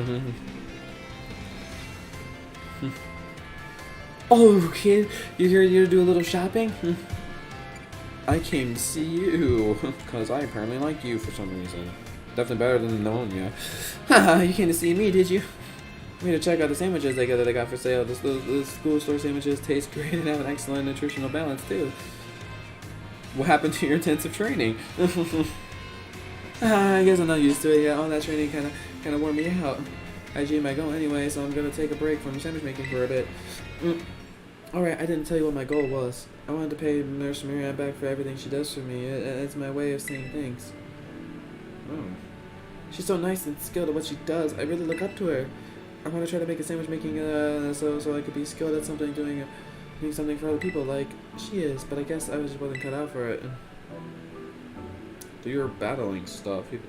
Oh, kid, you here to do a little shopping? I came to see you because I apparently like you for some reason. Definitely better than the Nemona. Haha, you came to see me, did you? We need to check out the sandwiches that they got for sale. The school store sandwiches taste great and have an excellent nutritional balance too. What happened to your intensive training? I guess I'm not used to it yet. All that training kind of wore me out. I achieved my goal anyway, so I'm gonna take a break from sandwich making for a bit. Alright, I didn't tell you what my goal was. I wanted to pay Nurse Maria back for everything she does for me. It's my way of saying thanks. Oh. She's so nice and skilled at what she does. I really look up to her. I want to try to make a sandwich making so I could be skilled at something, doing something for other people like she is. But I guess I just wasn't cut out for it. So you're battling stuff. You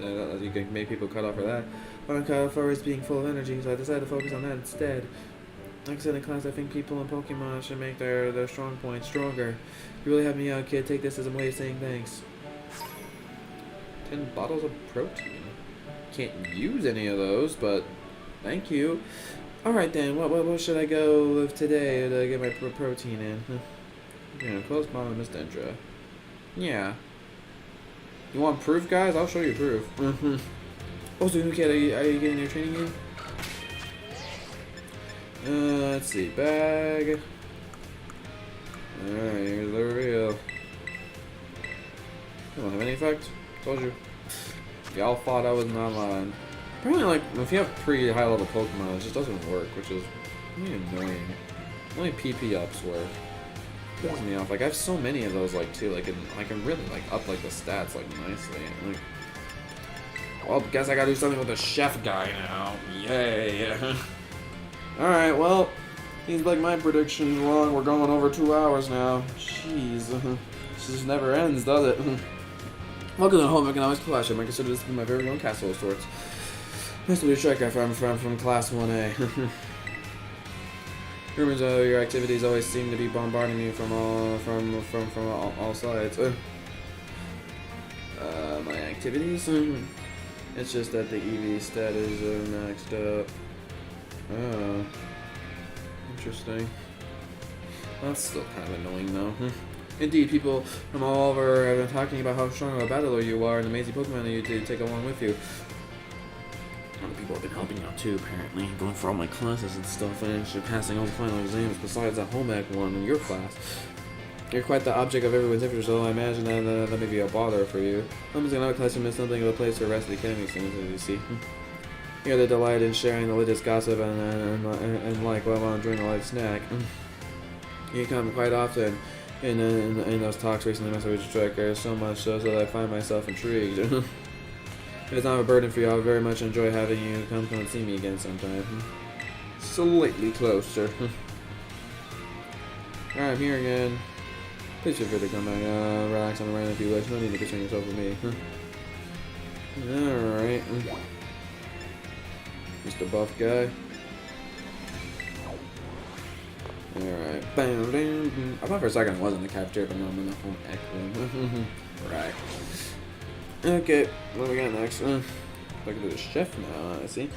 can make people cut out for that. What I'm cut out for is being full of energy, so I decided to focus on that instead. Like I said in class, I think people in Pokemon should make their strong points stronger. You really helped me out, kid. Take this as a way of saying thanks. 10 bottles of protein. Can't use any of those, but thank you. Alright then, what should I go with today to get my protein in? Yeah, close bottom of Miss Dendra. Yeah. You want proof, guys? I'll show you proof. Also, kid, are you getting your training in? Let's see, bag. Alright, here's the reveal. Don't have any effect. Told you. Y'all thought I was not lying. Apparently, like, if you have pretty high level Pokemon, it just doesn't work, which is really annoying. Only PP ups work. Pisses me off. Like, I have so many of those, like, too. Like, I can really, like, up, like, the stats, like, nicely. And, like, well, guess I gotta do something with the chef guy now. Yay. Alright, well, seems like my prediction's wrong. We're going over 2 hours now. Jeez. This just never ends, does it? Welcome to the Home Economics Classroom. I consider this to be my very own castle of sorts. Nice to be a striker from Class 1A. Rumors of your activities always seem to be bombarding me from all sides. My activities? It's just that the EV stat is maxed up. Oh. Interesting. That's still kind of annoying though. Indeed, people from all over have been talking about how strong of a battler you are and amazing Pokemon that you take along with you. Other people have been helping out too, apparently, going for all my classes and stuff, and actually passing all the final exams besides that home ec one in your class. You're quite the object of everyone's interest, so I imagine that may be a bother for you. I'm gonna classroom is something of a place for the rest of the academy students, as you see. You're the delight in sharing the latest gossip and like while enjoying a light snack. You come quite often in those talks recently, Mr. Tracker, so much so that I find myself intrigued. If it's not a burden for you, I'll very much enjoy having you come and see me again sometime. Slightly closer. Alright, I'm here again. Please feel free to come back. Relax on the rain if you wish. No need to concern yourself with me. Alright. Mr. Buff guy. Alright. Bam, bam, bam. I thought for a second I was in the cafeteria, but no, I'm in the home ec room. Right. Okay, what do we got next? Looking to the chef now, I see.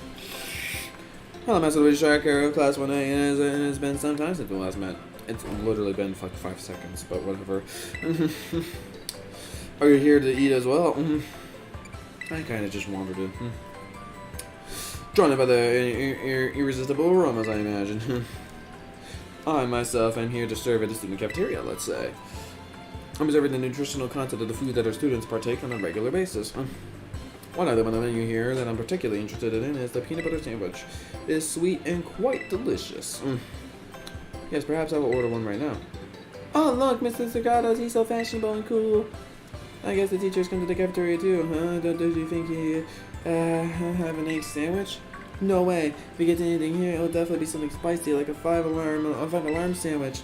Hello, Master Luigi Striker, Class 1A, and it's been some time since we last met. It's literally been like 5 seconds, but whatever. Are you here to eat as well? I kind of just wandered in. Drawn by the irresistible aromas, I imagine. I myself am here to serve at the student cafeteria, let's say. I'm observing the nutritional content of the food that our students partake on a regular basis. One item on the menu here that I'm particularly interested in is the peanut butter sandwich. It is sweet and quite delicious. Yes, perhaps I will order one right now. Oh, look, Mr. Zagatos, he's so fashionable and cool. I guess the teachers come to the cafeteria too, huh? Don't you think he have an egg sandwich? No way. If we get to anything here, it'll definitely be something spicy, like a five alarm sandwich.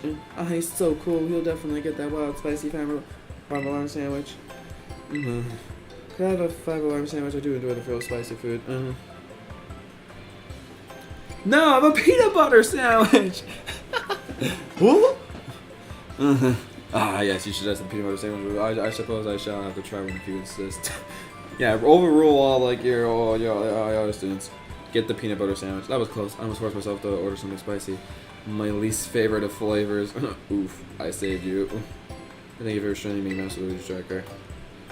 He's so cool. He'll definitely get that wild, spicy five alarm sandwich. Could I have a 5 alarm sandwich? I do enjoy the real spicy food. No, I have a peanut butter sandwich. What? Yes, you should have some peanut butter sandwich. I suppose I shall have to try one if you insist. Yeah, overrule all like your other students. Get the peanut butter sandwich. That was close. I almost forced myself to order something spicy. My least favorite of flavors. Oof, I saved you. Thank you for restraining me, Master Luigi Striker.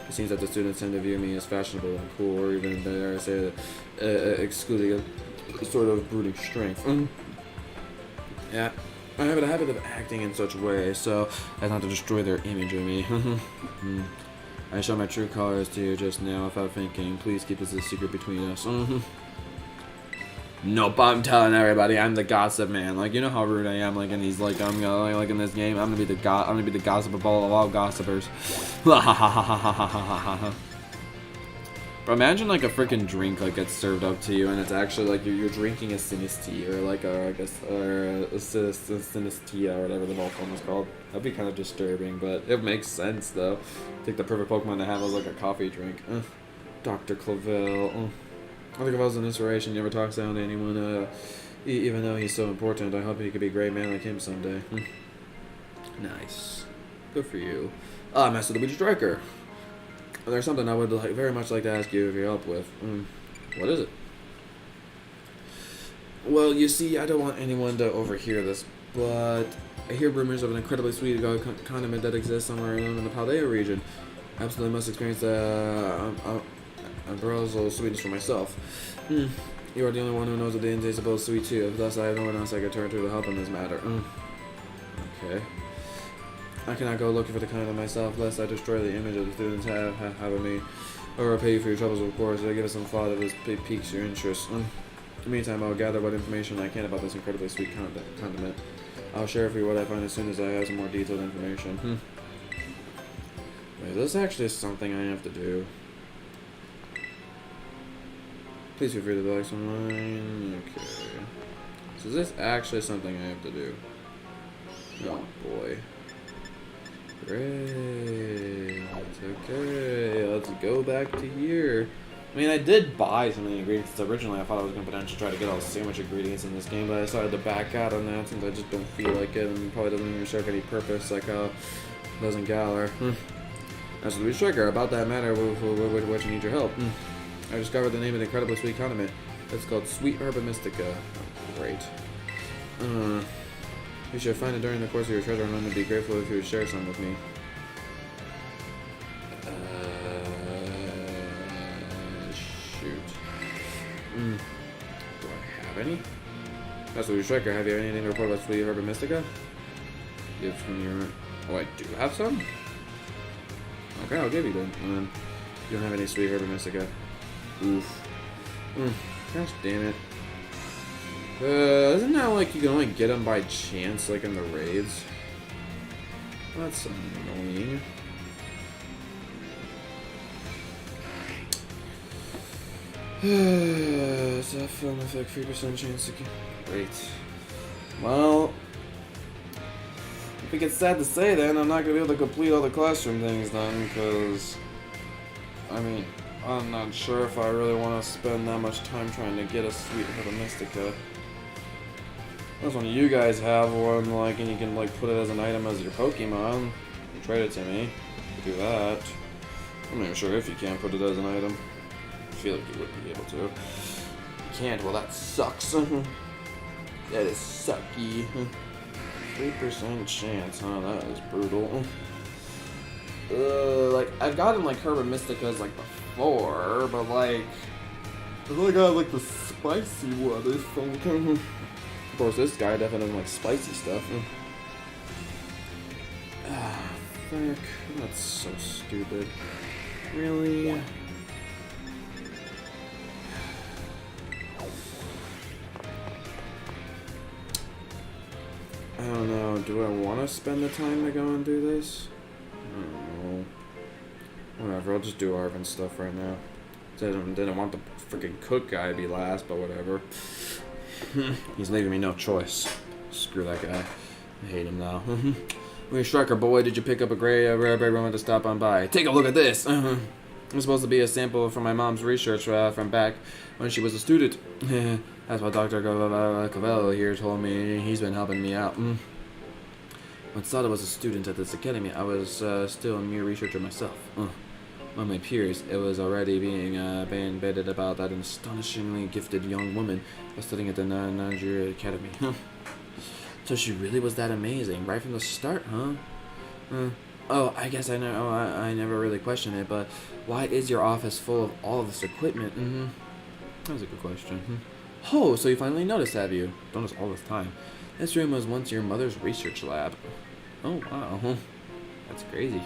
It seems that the students tend to view me as fashionable and cool, or even, dare I say, excluding a sort of brooding strength. Yeah, I have a habit of acting in such ways, so as not to destroy their image of me. I show my true colors to you just now without thinking. Please keep this a secret between us. Nope, I'm telling everybody I'm the gossip man. Like, you know how rude I am, like in these, like, I'm gonna, like in this game, I'm gonna be the gossip of all gossipers. But imagine like a freaking drink like gets served up to you, and it's actually like you're drinking a Sinistea or like a Sinistea or whatever the Volcom is called. That'd be kind of disturbing, but it makes sense though. I think the perfect Pokemon to have is like a coffee drink. Dr. Clavel. I think if I was an inspiration, he never talks down to anyone. Even though he's so important, I hope he could be a great man like him someday. Nice. Good for you. Master the Luigi Striker. There's something I would very much like to ask you for your help with. What is it? Well, you see, I don't want anyone to overhear this, but I hear rumors of an incredibly sweet condiment that exists somewhere in the PALDEA region. Absolutely must experience unparalleled sweetness for myself. You are the only one who knows of the intasteable sweet too, thus I have no one else I could turn to help in this matter. Okay. I cannot go looking for the kind of myself, lest I destroy the image of the students have of me, or repay you for your troubles, of course. Give it some thought if this piques your interest. In the meantime, I'll gather what information I can about this incredibly sweet condiment. I'll share with you what I find as soon as I have some more detailed information. Wait, is this actually something I have to do? Please feel free to like someone. Okay. So is this actually something I have to do? Oh boy. Great. Okay, let's go back to here. I mean, I did buy some of the ingredients. Originally, I thought I was going to potentially try to get all the sandwich ingredients in this game, but I decided to back out on that since I just don't feel like it, and it probably doesn't even serve any purpose, like how it does in Galar. That's the Striker. About that matter, what you need your help. I discovered the name of the incredibly sweet condiment. It's called Sweet Herba Mystica. Oh, great. You should find it during the course of your treasure hunt, and be grateful if you would share some with me. Shoot. Do I have any? That's what Striker. Have you anything to report about Sweet Herba Mystica? Give from your... Oh, I do have some? Okay, I'll give you them. You don't have any Sweet Herba Mystica. Oof. Gosh damn it. Isn't that like you can only get them by chance, like in the raids? That's annoying. Is that film with like 3% chance to get... Great. Well, I think it's sad to say then I'm not going to be able to complete all the classroom things then, because... I mean, I'm not sure if I really want to spend that much time trying to get a Sweet Herba Mystica. Unless one of you guys have one, like, and you can, like, put it as an item as your Pokemon, and trade it to me. Do that. I'm not even sure if you can put it as an item. I feel like you wouldn't be able to. You can't, well that sucks. That is sucky. 3% chance, huh? That is brutal. Like, I've gotten, like, Herba Mysticas, like, before, but, like, I really got, like, the spicy one or something. Of course, this guy definitely doesn't like spicy stuff. Ah, fuck. That's so stupid. Really? I don't know. Do I want to spend the time to go and do this? I don't know. Whatever. I'll just do Arvin's stuff right now. Didn't want the freaking cook guy to be last, but whatever. He's leaving me no choice. Screw that guy. I hate him now. Hey, Striker boy, did you pick up a rare one to stop on by? Take a look at this! It's supposed to be a sample from my mom's research from back when she was a student. That's what Dr. Cavello here told me. He's been helping me out. Once thought I was a student at this academy, I was still a mere researcher myself. Among my peers, it was already being bandied about that an astonishingly gifted young woman was studying at the Nigeria Academy. So she really was that amazing, right from the start, huh? Oh, I guess I know. I never really questioned it, but why is your office full of all of this equipment? That was a good question. Oh, so you finally noticed, have you? Done this all this time. This room was once your mother's research lab. Oh, wow. That's crazy.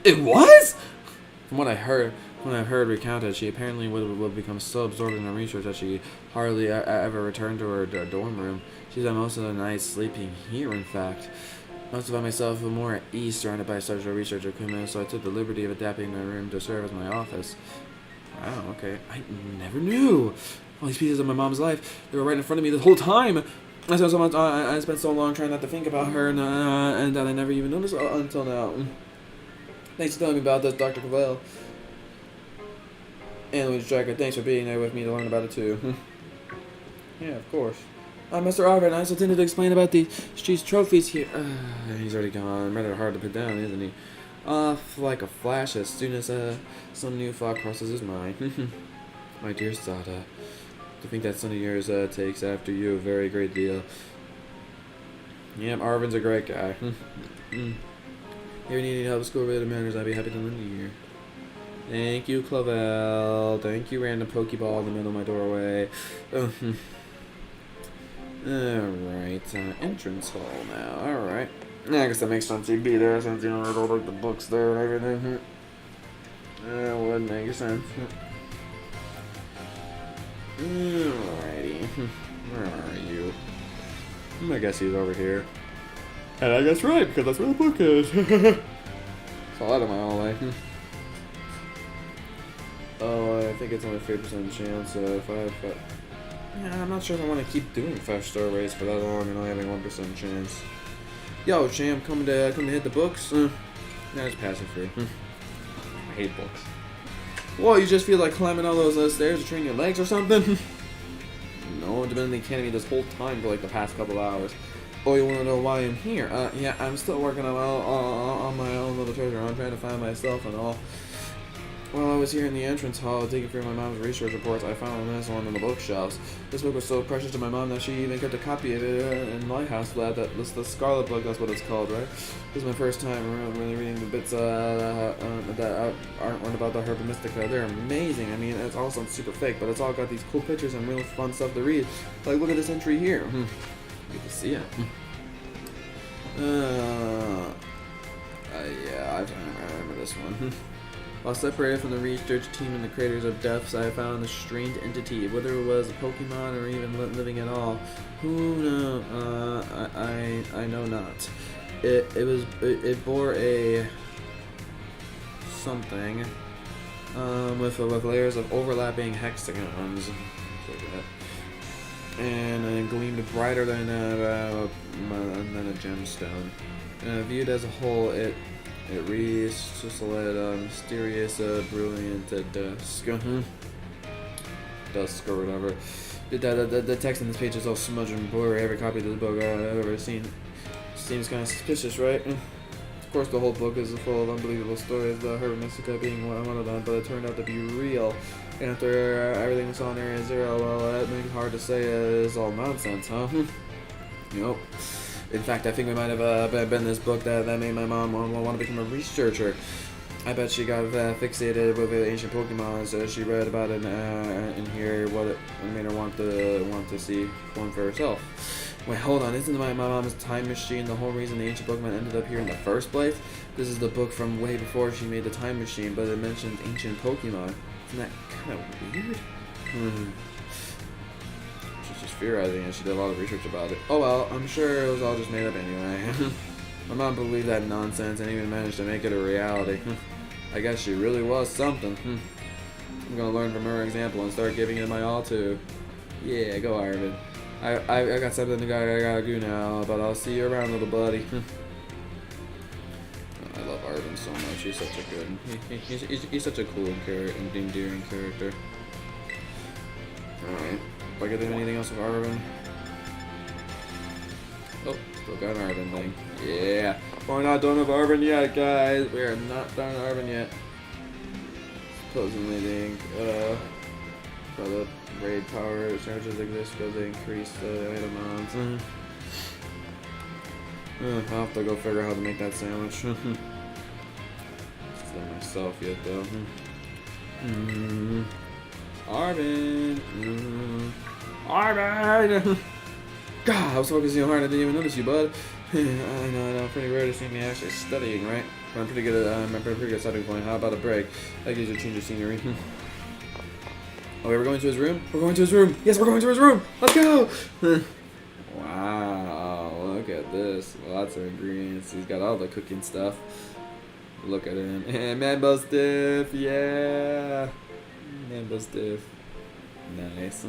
It was? From what I heard, recounted, she apparently would become so absorbed in her research that she hardly ever returned to her dorm room. She spent most of the night sleeping here, in fact. Most of myself were more at ease surrounded by such research equipment, so I took the liberty of adapting my room to serve as my office. Wow, okay. I never knew. All these pieces of my mom's life, they were right in front of me the whole time. I spent so long trying not to think about her, and that I never even noticed until now. Thanks for telling me about this, Dr. Cavell. And Louis Tracker, thanks for being there with me to learn about it too. Yeah, of course. Mr. Arvin, I also intended to explain about the street's trophies here. He's already gone. Rather hard to put down, isn't he? Off like a flash as soon as some new thought crosses his mind. My dear Sada, to think that son of yours takes after you a very great deal. Yep, Arvin's a great guy. If you need any help with school-related matters, I'd be happy to lend you here. Thank you, Clavel. Thank you, random Pokeball in the middle of my doorway. Alright, entrance hall now. Alright. I guess that makes sense he'd be there since, you know, there's all like the books there and everything. That would make sense. Alrighty. Where are you? I guess he's over here. And I guess right, because that's where the book is. Fall out of my hallway. Oh, I think it's only 3% chance if I have... Yeah, I'm not sure if I want to keep doing 5-star race for that long and only having 1% chance. Yo, champ, come to hit the books? Nah, it's passive free. I hate books. Whoa, you just feel like climbing all those stairs to train your legs or something? No, I've been in the academy this whole time for like the past couple hours. Oh, you want to know why I'm here? Yeah, I'm still working on my own little treasure. I'm trying to find myself and all. While I was here in the entrance hall digging through my mom's research reports, I found this one on the bookshelves. This book was so precious to my mom that she even kept a copy of it in Lighthouse Lab. That's the Scarlet book, that's what it's called, right? This is my first time really reading the bits that aren't about the Herba Mystica. They're amazing. I mean, it's all sounds super fake, but it's all got these cool pictures and really fun stuff to read. Like, look at this entry here. You can see it. Yeah, I remember this one. While separated from the research team and the creators of Deaths, I found a strange entity. Whether it was a Pokemon or even living at all, who knows? I know not. It bore a something with layers of overlapping hexagons, and it gleamed brighter than a gemstone. Viewed as a whole, it reads just like a mysterious, brilliant dusk. Dusk or whatever. The text on this page is all smudged and blurry. Every copy of this book I've ever seen seems kind of suspicious, right? Of course, the whole book is full of unbelievable stories, the Herba Mystica being one of them, but it turned out to be real. And after everything that's on there is zero, well, that makes it hard to say it's all nonsense, huh? Nope. In fact, I think it might have been this book that made my mom want to become a researcher. I bet she got fixated with the ancient Pokemon, so she read about it in here, what it made her want to see one for herself. Wait, hold on, isn't my mom's time machine the whole reason the ancient Pokemon ended up here in the first place? This is the book from way before she made the time machine, but it mentions ancient Pokemon. Isn't that kind of weird? She's just theorizing, and she did a lot of research about it. Oh well, I'm sure it was all just made up anyway. My mom believed that nonsense and even managed to make it a reality. I guess she really was something. I'm gonna learn from her example and start giving it my all too. Yeah, go Arvin. I got something I gotta do now, but I'll see you around, little buddy. I love Arvin so much. He's such a good. He's such a cool and endearing character. All right. Do I get to do anything else with Arvin? Oh, still got an Arvin thing. Yeah. We're not done with Arvin yet, guys. We are not done with Arvin yet. Supposedly the raid power charges exist because they increase the item odds. I'll have to go figure out how to make that sandwich. them myself yet, though. Arvin! Arvin! God, I was focusing hard, I didn't even notice you, bud. I know, pretty rare to see me actually studying, right? But I'm pretty good at, I'm a pretty good starting point. How about a break? I could use a change of scenery. Oh, we're going to his room? We're going to his room! Yes, we're going to his room! Let's go! Wow, look at this. Lots of ingredients. He's got all the cooking stuff. Look at him. And Mambo Stiff, yeah! Mambo Stiff. Nice.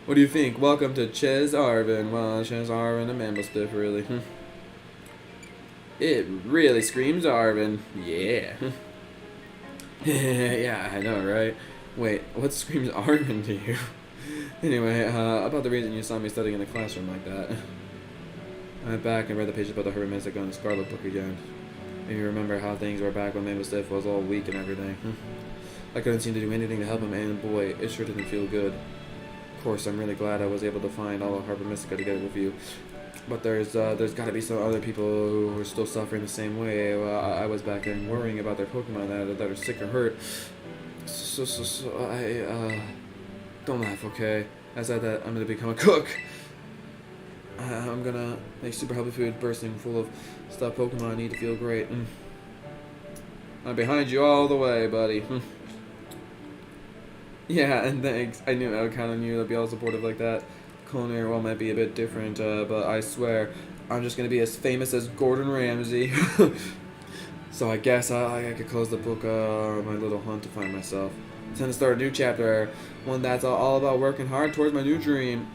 What do you think? Welcome to Ches Arvin. Well, Ches Arvin and Mambo Stiff, really. It really screams Arvin. Yeah. Yeah, I know, right? Wait, what screams Arvin to you? Anyway, about the reason you saw me studying in the classroom like that. I went back and read the pages about the Hermit Mystic on the Scarlet book again. Maybe you remember how things were back when Mambo Stiff was all weak and everything. I couldn't seem to do anything to help him, and boy, it sure didn't feel good. Of course, I'm really glad I was able to find all of Harbor Mystica together with you. But there's got to be some other people who are still suffering the same way. Well, I was back then worrying about their Pokemon that are sick or hurt. So I don't laugh, okay? I said that I'm gonna become a cook. I'm gonna make super healthy food bursting full of stuff Pokemon need to feel great. I'm behind you all the way, buddy. Yeah, and thanks. I knew I would count on you to be all supportive like that. Culinary world might be a bit different, but I swear, I'm just gonna be as famous as Gordon Ramsay. So I guess I could close the book on my little hunt to find myself. It's time to start a new chapter, one that's all about working hard towards my new dream.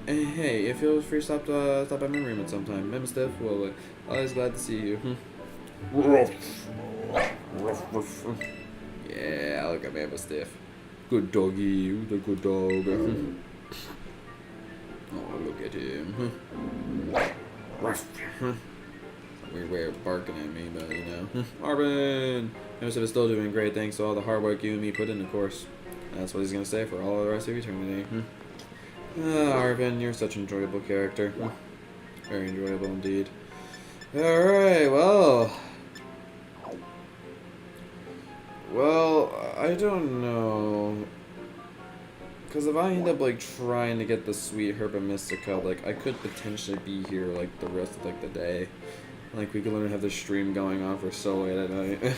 And hey, if you're free, stop by my room at some time. Remember, Steph? Well, always glad to see you. Yeah, look at Mambo Stiff. Good doggy, the good dog. Oh, look at him. Weird way of barking at me, but you know. Arvin! Mambo Stiff is still doing great thanks to all the hard work you and me put in, of course. That's what he's gonna say for all the rest of eternity. Arvin, you're such an enjoyable character. Very enjoyable indeed. Alright, well, I don't know. Because if I end up, like, trying to get the sweet Herba Mystica, like, I could potentially be here, like, the rest of, like, the day. Like, we could literally have the stream going on for so late at night.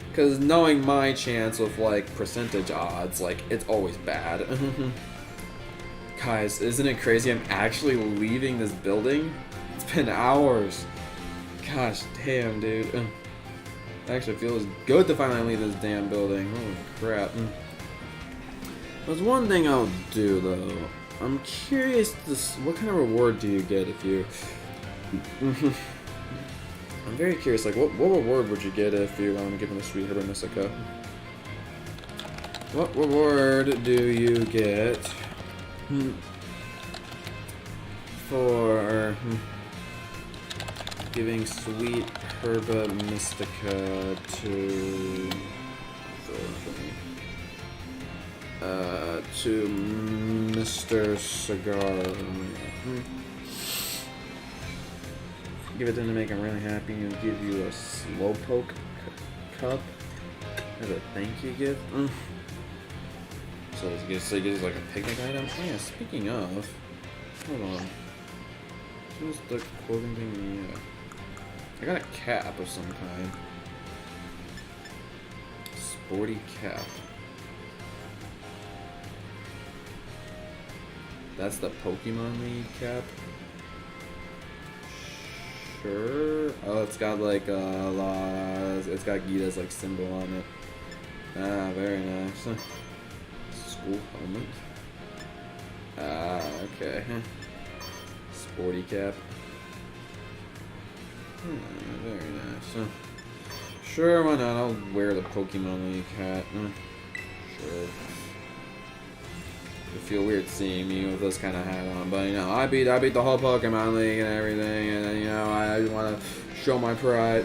Because knowing my chance with, like, percentage odds, like, it's always bad. Guys, isn't it crazy I'm actually leaving this building? It's been hours. Gosh damn, dude. It actually feels good to finally leave this damn building. Holy crap. There's one thing I'll do, though. I'm curious, what kind of reward do you get if you... I'm very curious, like, what reward would you get if you want to give him a sweet Herba Mystica? What reward do you get for giving sweet Herba Mystica to Mr. Cigar? Give it to him to make him really happy and give you a Slowpoke cup as a thank you gift. So he gives like a picnic item. Oh yeah, speaking of, hold on. What's the clothing thing? Yeah. I got a cap of some kind. Sporty cap. That's the Pokemon League cap. Sure. Oh, it's got like it's got Gita's like symbol on it. Ah, very nice. School helmet. Ah, okay. Sporty cap. Very nice. Sure, why not? I'll wear the Pokemon League hat. Sure. I feel weird seeing me with this kind of hat on, but you know, I beat the whole Pokemon League and everything, and you know, I want to show my pride.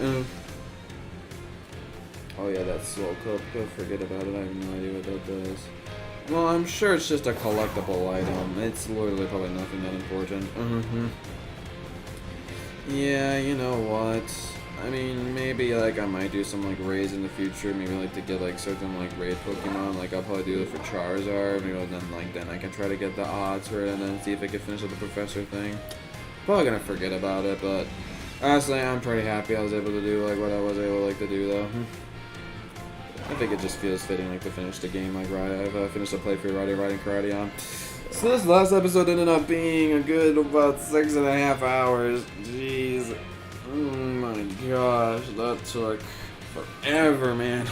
Oh yeah, that's Slowpoke. Forget about it. I have no idea what that does. Well, I'm sure it's just a collectible item. It's literally probably nothing that important. Yeah, you know what? I mean, maybe like I might do some like raids in the future. Maybe like to get like certain like raid Pokemon. Like I'll probably do it for Charizard. Maybe then I can try to get the odds for it and then see if I can finish up the Professor thing. Probably gonna forget about it, but honestly, I'm pretty happy I was able to do like what I was able like to do though. I think it just feels fitting like to finish the game like right. I've finished the playthrough riding karate on. So this last episode ended up being a good about 6.5 hours. Jeez. Oh my gosh, that took forever, man.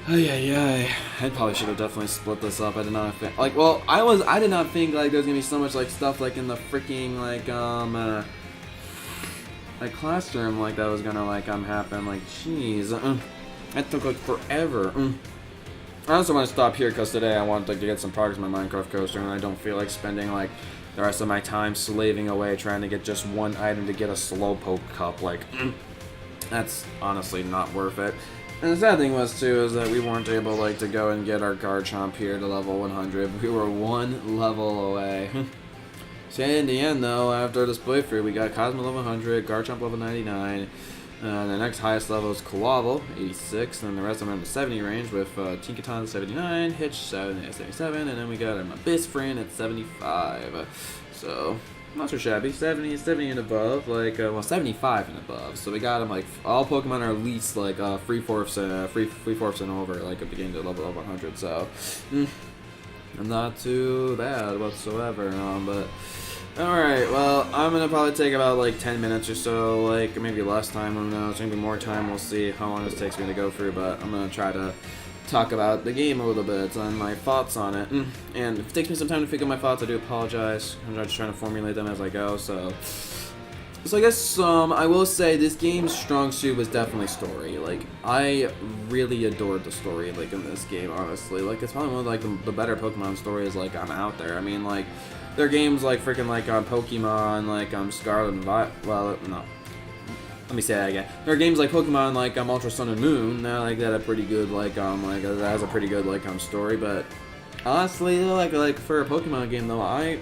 Ay. I probably should have definitely split this up. I did not think like I did not think like there's gonna be so much like stuff like in the freaking like classroom like that was gonna like happen. Like jeez. That took like forever. I also want to stop here because today I want like to get some progress on my Minecraft coaster and I don't feel like spending like the rest of my time slaving away trying to get just one item to get a Slowpoke cup. Like that's honestly not worth it. And the sad thing was too is that we weren't able like to go and get our Garchomp here to level 100. We were one level away. So in the end though, after this playthrough, we got Cosmo level 100, Garchomp level 99. The next highest level is Clawvel, 86, and then the rest of them are in the 70 range with Tinkaton 79, Hitch 77, and then we got my best friend at 75. So, not so shabby, 70 and above, like, 75 and above. So we got him, like, all Pokemon are at least, like, 3/4 and over, like, at the beginning of level 100, so, not too bad whatsoever, but... Alright, well, I'm gonna probably take about like 10 minutes or so, like maybe less time, who knows, maybe more time, we'll see how long this takes me to go through, but I'm gonna try to talk about the game a little bit and my thoughts on it, and if it takes me some time to figure my thoughts, I do apologize, I'm just trying to formulate them as I go, so I guess, I will say this game's strong suit was definitely story, like, I really adored the story, like, in this game, honestly, like, it's probably one of, like, the better Pokemon stories, like, I'm out there, I mean, like, there are games like freaking like Pokemon like Scarlet and Violet. Well, no. Let me say that again. There are games like Pokemon like Ultra Sun and Moon. Now like that a pretty good like that has a pretty good like story. But honestly, like for a Pokemon game though, I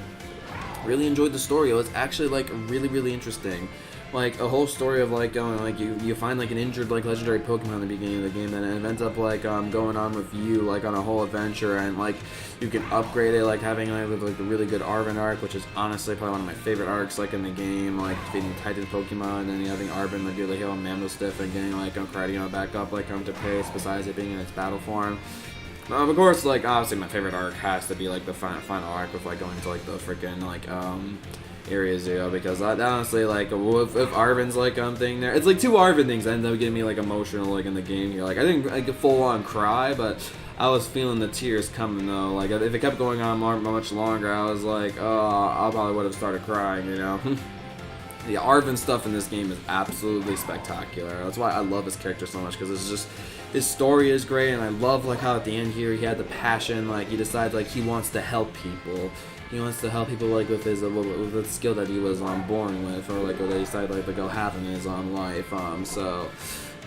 really enjoyed the story. It was actually like really interesting. Like a whole story of like you find like an injured like legendary Pokemon in the beginning of the game, and it ends up like going on with you like on a whole adventure, and like you can upgrade it, like having like a really good Arven arc, which is honestly probably one of my favorite arcs like in the game, like defeating Titan Pokemon, and then having Arven like do the heal on Mammostiff and getting like Cardion back up like to pace, besides it being in its battle form. Of course, like obviously my favorite arc has to be like the final arc with like going to like the freaking like Area 0, because that honestly, like, if Arven's, like, thing there, it's, like, 2 Arven things that end up getting me, like, emotional, like, in the game here, like, I didn't, like, full-on cry, but I was feeling the tears coming, though, like, if it kept going on much longer, I was like, oh, I probably would have started crying, you know. The Arven stuff in this game is absolutely spectacular. That's why I love his character so much, because it's just, his story is great, and I love, like, how at the end here, he had the passion, like, he decides, like, he wants to help people. He wants to help people like with his with the skill that he was born with, or like what they decided like to go have in his life. So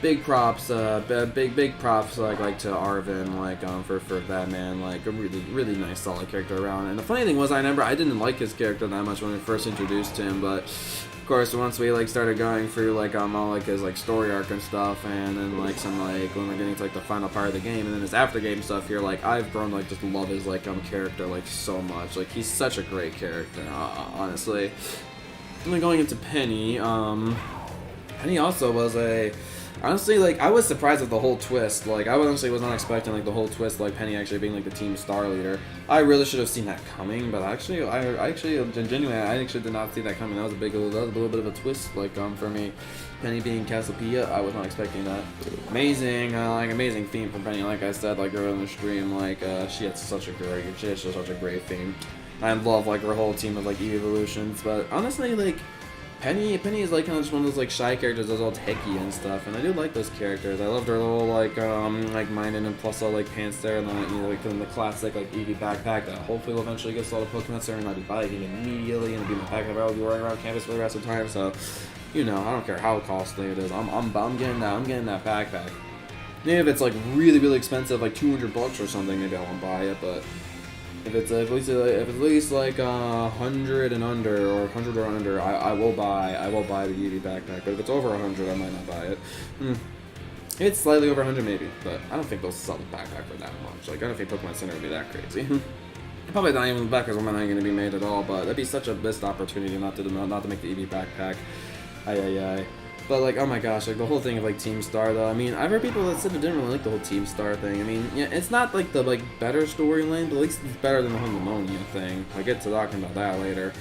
big props, big props like to Arven for that, man, like a really nice solid character around. And the funny thing was, I remember I didn't like his character that much when we first introduced him, but of course once we like started going through like all like his like story arc and stuff, and then like some like when we're getting to like the final part of the game, and then his after game stuff here, like I've grown to like just love his like character like so much. Like he's such a great character, honestly. And then going into Penny, Penny also was honestly, like, I was surprised at the whole twist. Like, I honestly was not expecting, like, the whole twist, like, Penny actually being, like, the team star leader. I really should have seen that coming, but actually, I genuinely did not see that coming. That was a little bit of a twist, like, for me. Penny being Cassiopeia, I was not expecting that. Amazing, amazing theme from Penny. Like I said, like, earlier in the stream, like, she had such a great theme. I love, like, her whole team of, like, evolutions, but honestly, like, Penny is like kind of just one of those like shy characters that's all techie and stuff, and I do like those characters. I loved her little like minded and plus all like pants there, and then like the classic like Eevee backpack that hopefully will eventually get a lot of Pokemon Center, and I'll be buying it immediately and be my backpack. I'll be wearing around campus for the rest of the time. So, you know, I don't care how costly it is. I'm getting that backpack. Maybe if it's like really expensive, like $200 or something, maybe I won't buy it, but If it's at least like 100 and under, or 100 or under, I will buy the Eevee backpack. But if it's over 100, I might not buy it. It's slightly over 100 maybe, but I don't think they'll sell the backpack for that much. Like, I don't think Pokemon Center would be that crazy. Probably not even the backpacks are not going to be made at all, but that'd be such a missed opportunity not to make the Eevee backpack. Aye. But like, oh my gosh, like the whole thing of like Team Star though. I mean, I've heard people that said they didn't really like the whole Team Star thing. I mean, yeah, it's not like the better storyline, but at least it's better than the whole Nemona thing. I'll get to talking about that later.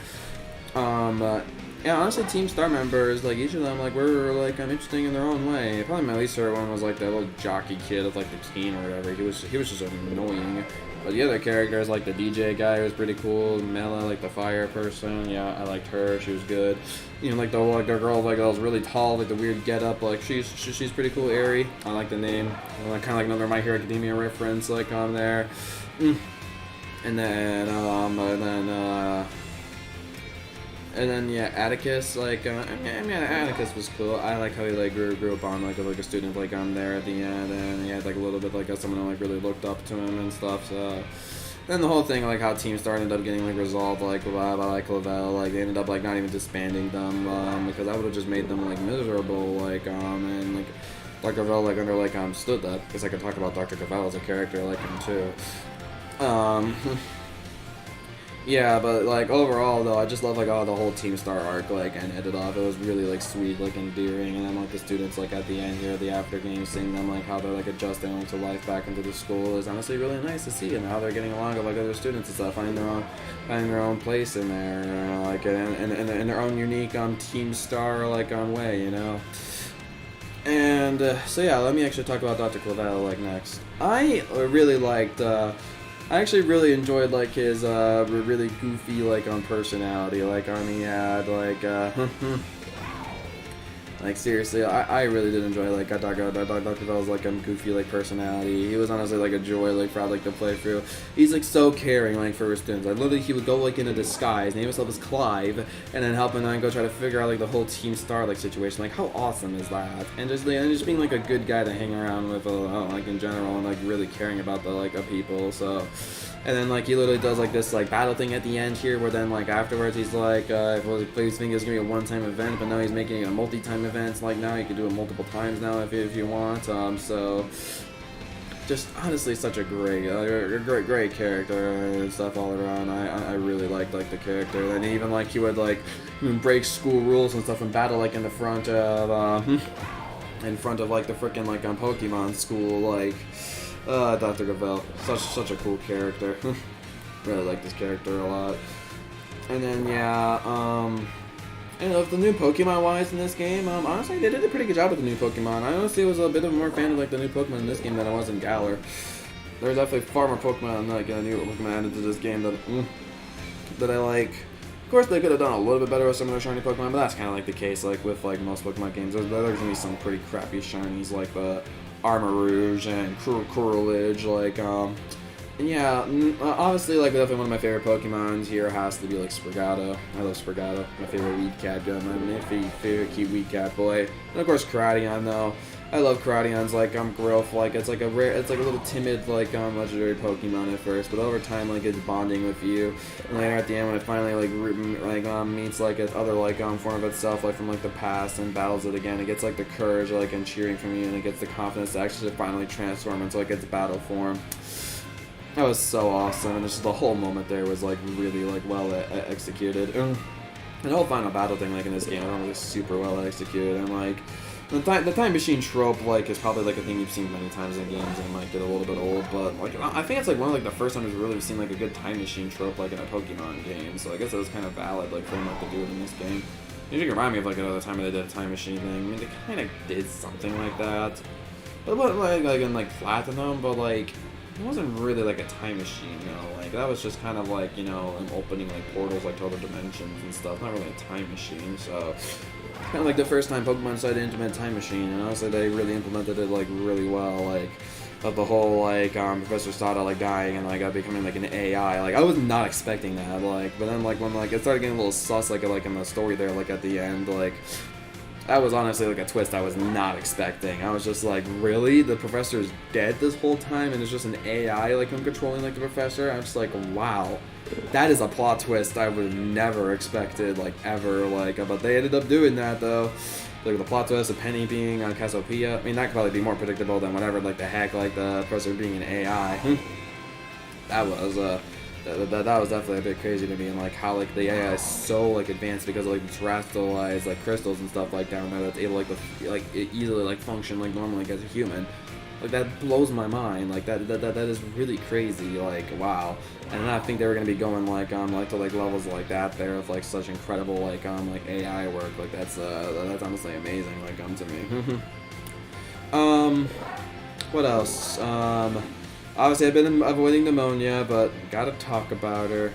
Yeah, honestly, Team Star members, like each of them, like were like interesting in their own way. Probably my least favorite one was like that little jockey kid with like the cane or whatever. He was just annoying. But the other characters, like the DJ guy, was pretty cool. Mela, like the fire person, yeah, I liked her. She was good. You know, like the girl, like that was really tall, like the weird getup. Like she's pretty cool. Aerie, I like the name. Kind of like another My Hero Academia reference, like on there. And then yeah, Atticus, like I mean Atticus was cool. I like how he like grew up on like a student like on there at the end, and he had like a little bit like someone who like really looked up to him and stuff. So then the whole thing like how Team Star ended up getting like resolved like by like Lavelle, like they ended up like not even disbanding them because that would have just made them like miserable, like and like Dr. Lavelle like under like stood that because I could talk about Dr. Cavell as a character like him too. Yeah, but like overall though, I just love like the whole Team Star arc like and ended off. It was really like sweet, like endearing, and then like the students like at the end here, the after game, seeing them like how they're like adjusting like, to life back into the school is honestly really nice to see, and how they're getting along with like other students and stuff, finding their own place in there, like in their own unique Team Star like way, you know. And so yeah, let me actually talk about Dr. Clavel like next. I really liked. I actually really enjoyed like his really goofy like personality. Like he had like seriously, I really did enjoy like Dr. Bell's like goofy like personality. He was honestly like a joy like for like the playthrough. He's like so caring like for his students. Like literally he would go like in a disguise, name himself as Clive, and then help him and go try to figure out like the whole Team Star like situation. Like how awesome is that? And just being like a good guy to hang around with like in general, and like really caring about the like people. So. And then like he literally does like this like battle thing at the end here, where then like afterwards he's like, please think it's gonna be a one-time event, but now he's making it a multi-time event. Like now you can do it multiple times now if you want. So just honestly such a great character and stuff all around. I really liked like the character, and even like he would like break school rules and stuff in battle like in front of like the frickin' like Pokemon school like. Dr. Gavel, such a cool character. Really like this character a lot. And then yeah, and of the new Pokemon wise in this game, honestly they did a pretty good job with the new Pokemon. I honestly was a bit of a more fan of like the new Pokemon in this game than I was in Galar. There's definitely far more Pokemon like new Pokemon added to this game that I like. Of course, they could have done a little bit better with some of their shiny Pokemon, but that's kind of like the case like with like most Pokemon games. There's gonna be some pretty crappy shinies like the Armor Rouge and Courage, like, and yeah, obviously, like, definitely one of my favorite Pokemons here has to be, like, Sprigato. I love Sprigato, my favorite weed cat gun, my favorite cute weed cat boy. And, of course, Karadion, though. I love Karadion's, like, growth, like, it's like a little timid, like, legendary Pokemon at first, but over time, like, it's bonding with you, and later at the end, when it finally, like, meets, like, other, like, form of itself, like, from, like, the past, and battles it again, it gets, like, the courage, like, and cheering from you, and it gets the confidence to actually finally transform into, like, its battle form. That was so awesome, and just the whole moment there was, like, really, like, well executed. And the whole final battle thing, like, in this game, I don't know, was super well executed, and, like, the time machine trope like is probably like a thing you've seen many times in games and might get a little bit old, but like I think it's like one of like the first times we've really seen like a good time machine trope like in a Pokemon game. So I guess it was kind of valid like for them to do it in this game. You can remind me of like another time they did a time machine thing. I mean they kind of did something like that, but like in like Platinum, but like it wasn't really like a time machine, you know. Like that was just kind of like an opening like portals like to other dimensions and stuff. Not really a time machine, so. Kind of like the first time Pokemon decided to implement Time Machine, and honestly they really implemented it like really well, like of the whole like Professor Sada like dying and like becoming like an AI. Like I was not expecting that, like, but then like when like it started getting a little sus like in the story there like at the end, like that was honestly like a twist I was not expecting. I was just like, really? The professor is dead this whole time and it's just an AI like I'm controlling like the professor? I'm just like, wow. That is a plot twist I would have never expected, like, ever, like, but they ended up doing that, though. Like, the plot twist of Penny being on Cassiopeia, I mean, that could probably be more predictable than whatever, like, the heck, like, the professor being an AI. That was, that was definitely a bit crazy to me, and, like, how, like, the AI is so, like, advanced because of, like, the terrestrialized, like, crystals and stuff like down there that's able, like, easily, like, function, like, normally, like, as a human. Like, that blows my mind. Like, that is really crazy. Like, wow. And I think they were gonna be going like to like levels like that there with like such incredible like AI work. Like, that's honestly amazing. Like, to me. What else? Obviously I've been avoiding Nemona, but gotta talk about her.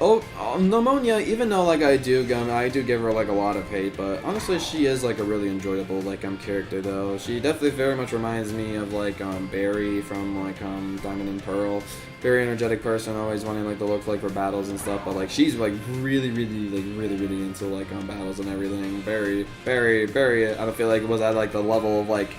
Nemona, even though like I do give her like a lot of hate, but honestly she is like a really enjoyable like character though. She definitely very much reminds me of like Barry from like Diamond and Pearl. Very energetic person, always wanting like to look like for battles and stuff, but like she's like really into like battles and everything. Barry, I don't feel like it was at like the level of like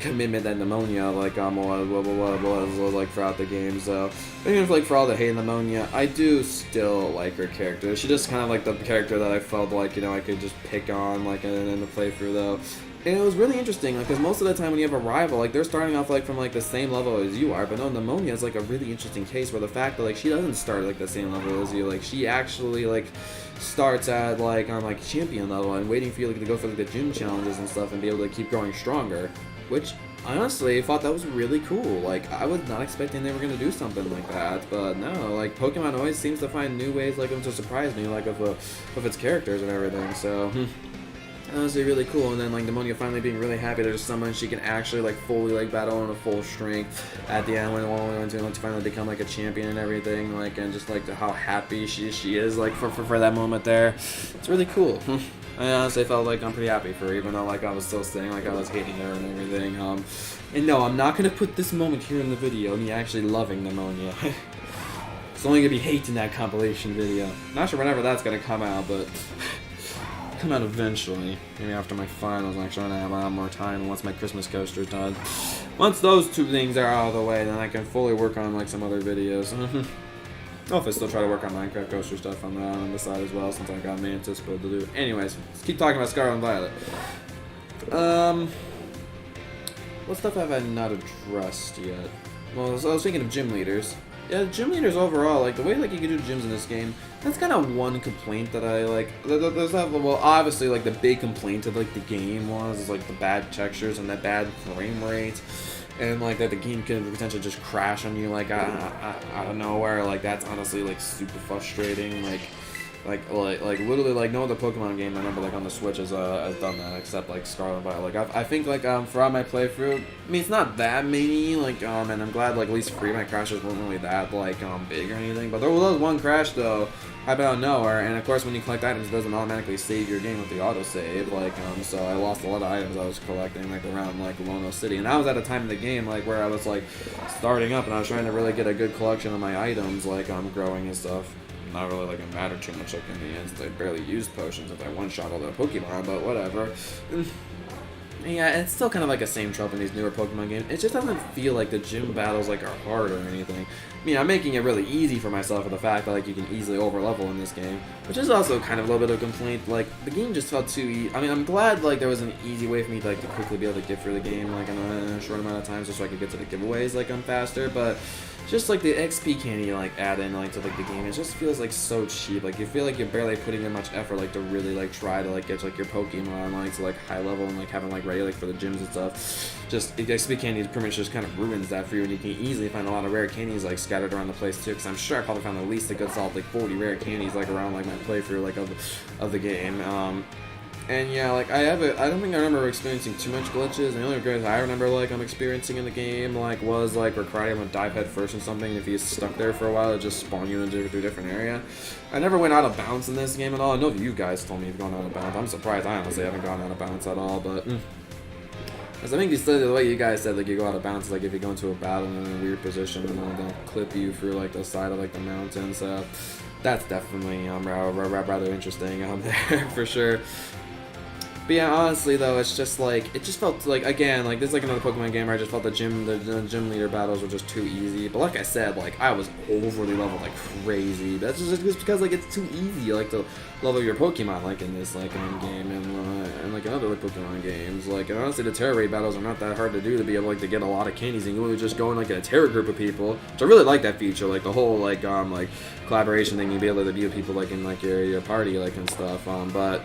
commitment that Nemona like was like throughout the game. So even if like for all the hate Nemona, I do still like her character. She just kind of like the character that I felt like I could just pick on like in the playthrough though. And it was really interesting, like, because most of the time when you have a rival, like, they're starting off, like, from, like, the same level as you are, but no, Nemona is, like, a really interesting case where the fact that, like, she doesn't start, like, the same level as you, like, she actually, like, starts at, like, on, like, champion level and waiting for you, like, to go for, like, the gym challenges and stuff and be able to keep growing stronger, which I honestly thought that was really cool. Like, I was not expecting they were going to do something like that, but no, like, Pokemon always seems to find new ways, like, to surprise me, like, of its characters and everything, so honestly really cool. And then like Nemona finally being really happy there's someone she can actually like fully like battle on a full strength at the end when to finally become like a champion and everything, like, and just like how happy she is like for that moment there. It's really cool. I honestly felt like I'm pretty happy for her, even though like I was still saying like I was hating her and everything. And no, I'm not gonna put this moment here in the video me actually loving Nemona. It's only gonna be hate in that compilation video. Not sure whenever that's gonna come out, but come out eventually. Maybe after my finals, actually, when I have a lot more time, and once my Christmas coaster's done. Once those two things are out of the way, then I can fully work on like some other videos. I'll still try to work on Minecraft coaster stuff on the side as well, since I got Mantis build to do. Anyways, let's keep talking about Scarlet and Violet. What stuff have I not addressed yet? Well, I was thinking of gym leaders. Yeah, gym leaders overall, like, the way, like, you can do gyms in this game, that's kind of one complaint that I, like, there's that, well, obviously, like, the big complaint of, like, the game is, like, the bad textures and the bad frame rate, and, like, that the game can potentially just crash on you, like, out of nowhere, like, that's honestly, like, super frustrating, like literally, like, no other Pokemon game I remember, like, on the Switch has done that, except, like, Scarlet and Violet. Like, I think, like, throughout my playthrough, I mean, it's not that many, like, and I'm glad, like, at least 3 of my crashes weren't really that, like, big or anything, but there was one crash, though, happened out of nowhere, and, of course, when you collect items, it doesn't automatically save your game with the autosave, like, so I lost a lot of items I was collecting, like, around, like, Lono City, and I was at a time in the game, like, where I was, like, starting up, and I was trying to really get a good collection of my items, like, growing and stuff. Not really like it mattered too much like in the end, since I barely used potions if I one-shot all the Pokemon, but whatever. Yeah, it's still kind of like a same trope in these newer Pokemon games. It just doesn't feel like the gym battles like are hard or anything. I mean, I'm making it really easy for myself for the fact that like you can easily over-level in this game, which is also kind of a little bit of a complaint. Like, the game just felt too easy. I mean, I'm glad like there was an easy way for me to, like, to quickly be able to get through the game like in a short amount of time, just so I could get to the giveaways like faster, but just like the XP candy like add in like to like the game, it just feels like so cheap. Like, you feel like you're barely putting in much effort like to really like try to like get like your Pokemon like to like high level and like having like ready like for the gyms and stuff. Just the XP candy pretty much just kind of ruins that for you, and you can easily find a lot of rare candies like scattered around the place too. Because I'm sure I probably found at least a good solid like 40 rare candies like around like my playthrough like of the game. And yeah, like I don't think I remember experiencing too much glitches. The only glitches I remember like I'm experiencing in the game like was like requiring to dive head first or something. If you stuck there for a while, it just spawn you into a different area. I never went out of bounds in this game at all. I know you guys told me you've gone out of bounds. I'm surprised I honestly haven't gone out of bounds at all, but Because I think the way you guys said, like, you go out of bounds, like, if you go into a battle in a weird position and then they'll clip you through, like, the side of, like, the mountain, so that's definitely rather interesting there, for sure. But yeah, honestly though, it's just like, it just felt like, again, like this is like another Pokemon game where I just felt the gym leader battles were just too easy. But like I said, like I was overly leveled like crazy. That's just because like it's too easy, like to level your Pokemon like in this like game and like in other like Pokemon games. Like, and honestly, the Terra raid battles are not that hard to do to be able like to get a lot of candies and you really just go in like in a Terra group of people. So I really like that feature, like the whole like collaboration thing. You'd be able to be with people like in like your party like and stuff. But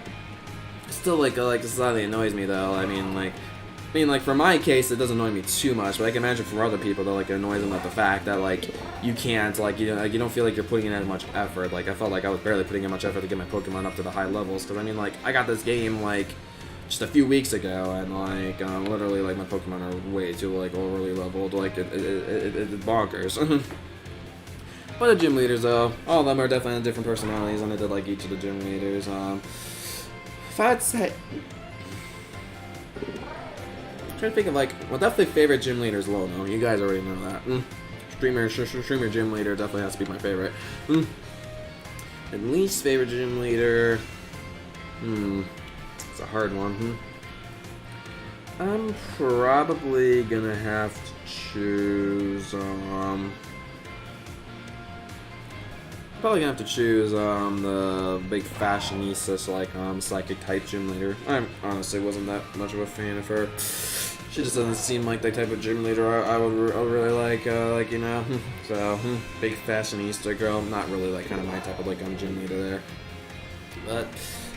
still, like this slightly annoys me though. I mean, like for my case, it doesn't annoy me too much, but I can imagine for other people that like it annoys them at the fact that like you can't like you don't feel like you're putting in as much effort. Like I felt like I was barely putting in much effort to get my Pokemon up to the high levels. Because I mean, like I got this game like just a few weeks ago, and like literally like my Pokemon are way too like overly leveled. Like it's bonkers. But the gym leaders though, all of them are definitely different personalities, and I did like each of the gym leaders. If I had to say, I'm trying to think of like, well, definitely favorite gym leader is Lono. You guys already know that. Streamer gym leader definitely has to be my favorite. And least favorite gym leader, it's a hard one. I'm probably gonna have to choose. Probably gonna have to choose the big fashionista like psychic type gym leader. I honestly wasn't that much of a fan of her. She just doesn't seem like the type of gym leader I would really like you know. So big fashionista girl, not really like kind of my type of like gym leader there. But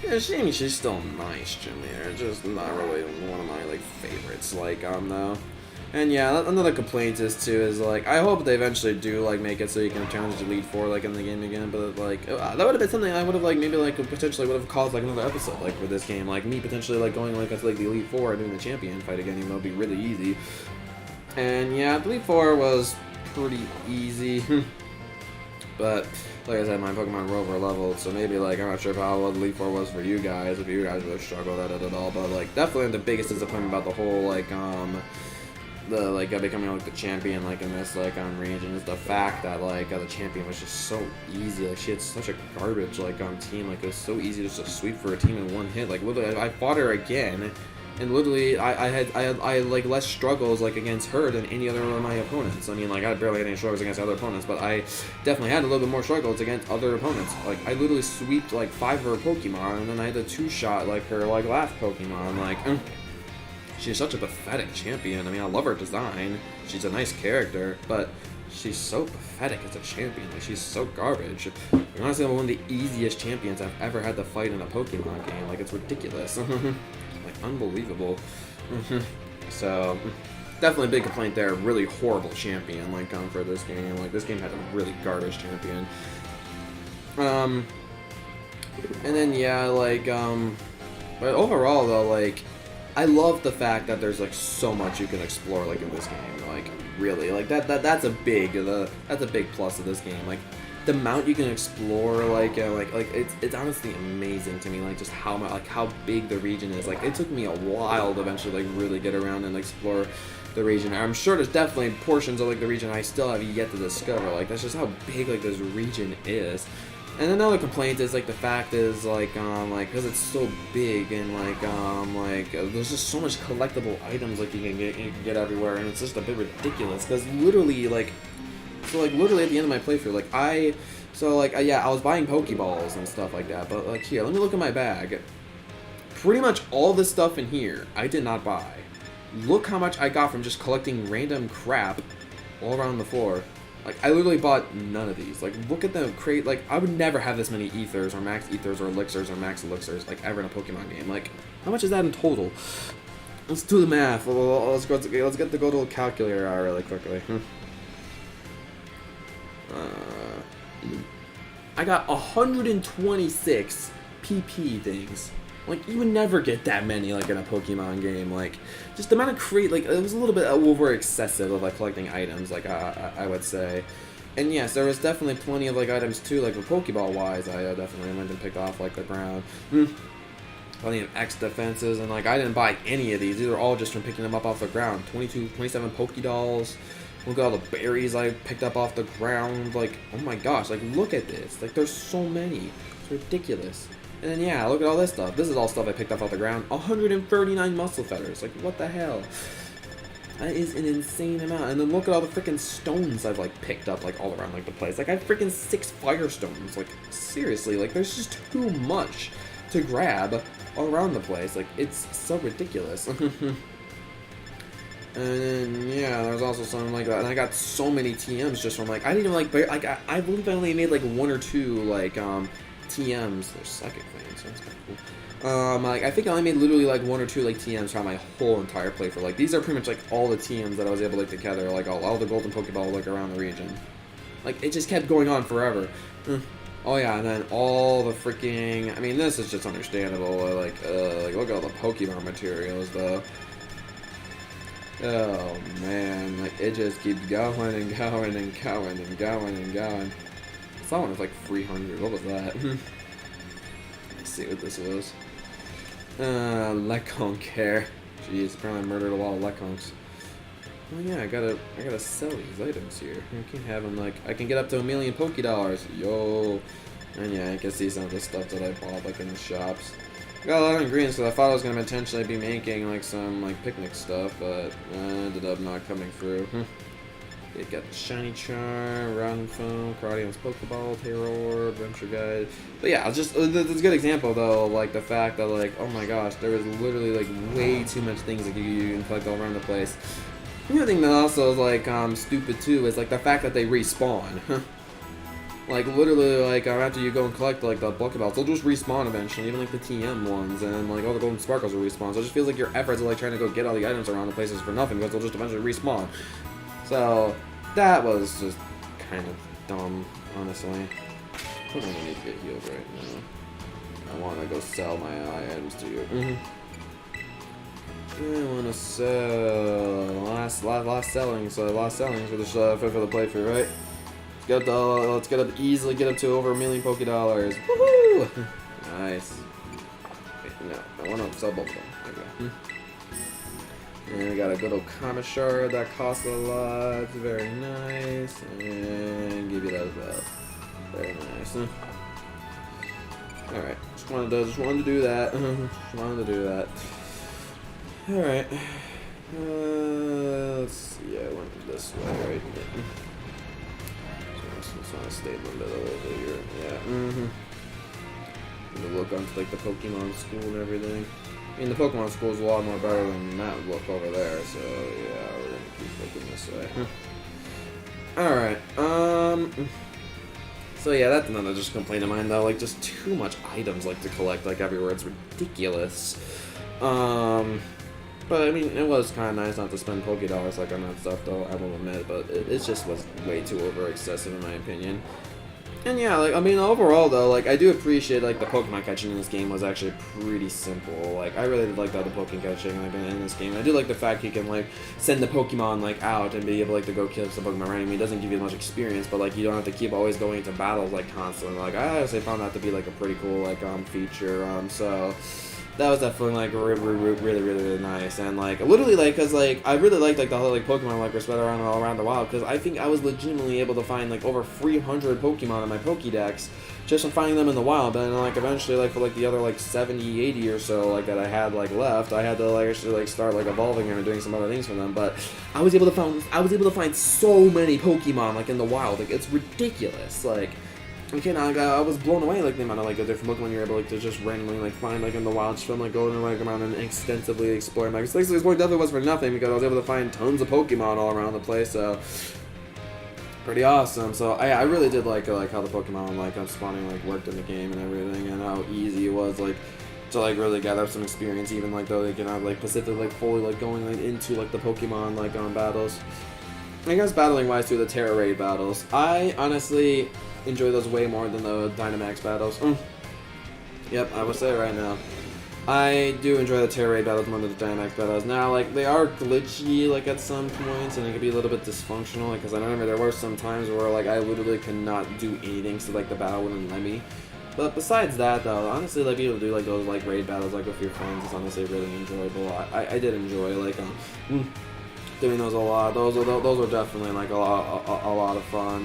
yeah, she's still a nice gym leader, just not really one of my like favorites like though. And yeah, another complaint is like I hope they eventually do like make it so you can challenge Elite Four like in the game again. But like that would have been something I would have like maybe like potentially would have caused like another episode like for this game, like me potentially like going like as like the Elite Four and doing the champion fight again, even though it'd be really easy. And yeah, the Elite Four was pretty easy. But like I said, my Pokemon were over leveled, so maybe like I'm not sure how well the Elite Four was for you guys, if you guys really struggled at it at all. But like definitely the biggest disappointment about the whole like the like becoming like the champion like in this like region is the fact that like the champion was just so easy. Like she had such a garbage like team. Like it was so easy just to sweep for a team in one hit. Like literally I fought her again, and literally I had like less struggles like against her than any other of my opponents. I mean, like I barely had any struggles against other opponents, but I definitely had a little bit more struggles against other opponents. Like I literally sweeped like 5 of her Pokemon, and then I had to 2-shot like her like last Pokemon. Like she's such a pathetic champion. I mean, I love her design. She's a nice character, but she's so pathetic as a champion. Like, she's so garbage. Honestly, I'm one of the easiest champions I've ever had to fight in a Pokemon game. Like, it's ridiculous. Like, unbelievable. So, definitely a big complaint there. Really horrible champion, like, for this game. Like, this game had a really garbage champion. And then, yeah, like, but overall, though, like, I love the fact that there's like so much you can explore like in this game. Like really, like that's a big plus of this game. Like the amount you can explore, like it's honestly amazing to me. Like just how big the region is. Like it took me a while to eventually like really get around and explore the region. I'm sure there's definitely portions of like the region I still have yet to discover. Like that's just how big like this region is. And another complaint is like the fact is like because it's so big and like there's just so much collectible items like you can get everywhere, and it's just a bit ridiculous because literally like literally at the end of my playthrough like I was buying Pokeballs and stuff like that, but like here, let me look at my bag. Pretty much all this stuff in here I did not buy. Look how much I got from just collecting random crap all around the floor. Like, I literally bought none of these. Like, look at the crate. Like, I would never have this many ethers or max ethers or elixirs or max elixirs, like, ever in a Pokemon game. Like, how much is that in total? Let's do the math. Let's get the go to the calculator out really quickly. I got 126 PP things. Like, you would never get that many, like, in a Pokemon game. Like, just the amount of like, it was a little bit over excessive of, like, collecting items, like, I would say. And yes, there was definitely plenty of, like, items, too, like, for Pokeball-wise, I definitely went and picked off, like, the ground. plenty of X defenses, and like I didn't buy any of these. These are all just from picking them up off the ground. 27 Pokédolls. Look at all the berries I picked up off the ground. Like, oh my gosh, like look at this. Like there's so many. It's ridiculous. And then yeah, look at all this stuff. This is all stuff I picked up off the ground. 139 muscle feathers. Like what the hell? That is an insane amount. And then look at all the freaking stones I've like picked up like all around like the place. Like I have freaking 6 firestones. Like seriously, like there's just too much to grab all around the place. Like it's so ridiculous. And then, yeah, there's also something like that. And I got so many TMs just from like I didn't even like I believe I only made like 1 or 2 like TMs. They're psychic fans, so that's kind of cool. Like I think I only made literally like 1 or 2 like TMs throughout my whole entire playthrough. Like these are pretty much like all the TMs that I was able to like, to gather, like all the golden Pokeball like around the region. Like it just kept going on forever. Oh yeah, and then all the freaking, I mean this is just understandable. Like look at all the Pokemon materials though. Oh man, like it just keeps going and going and going and going and going. That one was like 300. What was that? Let's see what this was. Lekkonk hair. Jeez, apparently I murdered a lot of Lekkonks. Oh yeah, I gotta sell these items here. I can have them like I can get up to $1 million Pokédollars. Yo. And yeah, I can see some of the stuff that I bought like in the shops. Got a lot of ingredients because I thought I was gonna potentially be making like some like picnic stuff, but ended up not coming through. They got the Shiny Charm, Rotten Foam, Cardion's Pokeball, Terror Orb, Adventure Guide. But yeah, it's just it's a good example though, like the fact that like oh my gosh, there was literally like way too much things that you can collect all around the place. The other thing that also is like stupid too is like the fact that they respawn. Like literally, like after you go and collect like the Pokeballs, they'll just respawn eventually. Even like the TM ones, and like all the Golden Sparkles will respawn. So it just feels like your efforts of like trying to go get all the items around the places for nothing because they'll just eventually respawn. So that was just kind of dumb, honestly. I don't need to get healed right now. I want to go sell my items to you. I want to sell last selling. So last selling for the playthrough, right? Let's easily get up to over $1 million Pokédollars. Woohoo! Nice. Wait, no, I want to sell both of them. There we go. And we got a good old Karma Shard that costs a lot. Very nice. And give you that as well. Very nice. Alright. Just wanted to do that. Just wanted to do that. Alright. Let's see. I went this way right here. Just want to stay in the middle over here. Yeah. To look onto like the Pokemon school and everything. I mean, the Pokemon school is a lot more better than that look over there. So yeah, we're gonna keep looking this way. Alright. So yeah, that's another just complaint of mine though. Like just too much items like to collect like everywhere. It's ridiculous. But I mean, it was kind of nice not to spend Pokédollars like on that stuff, though. I will admit, but it just was way too over excessive in my opinion. And yeah, like I mean, overall though, like I do appreciate like the Pokemon catching in this game was actually pretty simple. Like I really did like the Pokemon catching like in this game. I do like the fact you can like send the Pokemon like out and be able like to go kill some Pokemon randomly. It doesn't give you much experience, but like you don't have to keep always going into battles like constantly. Like I honestly found that to be like a pretty cool like feature. So. That was definitely like really nice, and like literally like because like I really liked like the whole like Pokemon like were spread around all around the wild because I think I was legitimately able to find like over 300 Pokemon in my Pokédex just from finding them in the wild. But then like eventually like for like the other like 70, 80 or so like that I had like left, I had to like actually like start like evolving them and doing some other things for them. But I was able to find so many Pokemon like in the wild, like it's ridiculous, like. Okay, now like, I was blown away like the amount of like the different Pokemon you're able like to just randomly like find like in the wild, just from like going like around and extensively exploring. Like this exploring definitely was for nothing because I was able to find tons of Pokemon all around the place. So pretty awesome. So I really did like how the Pokemon like spawning like worked in the game and everything, and how easy it was like to like really gather some experience, even like though they can have like specifically like fully like going like into like the Pokemon like battles. I guess battling wise through the Terra Raid battles, I honestly enjoy those way more than the Dynamax battles. Yep, I will say it right now. I do enjoy the Terra Raid battles more than the Dynamax battles. Now, like, they are glitchy, like, at some points, and it can be a little bit dysfunctional, because I remember there were some times where, like, I literally could not do anything, so, like, the battle wouldn't let me. But besides that, though, honestly, like being able to do like those like raid battles like with your friends is honestly really enjoyable. I did enjoy like doing those a lot. Those were definitely like a lot of fun.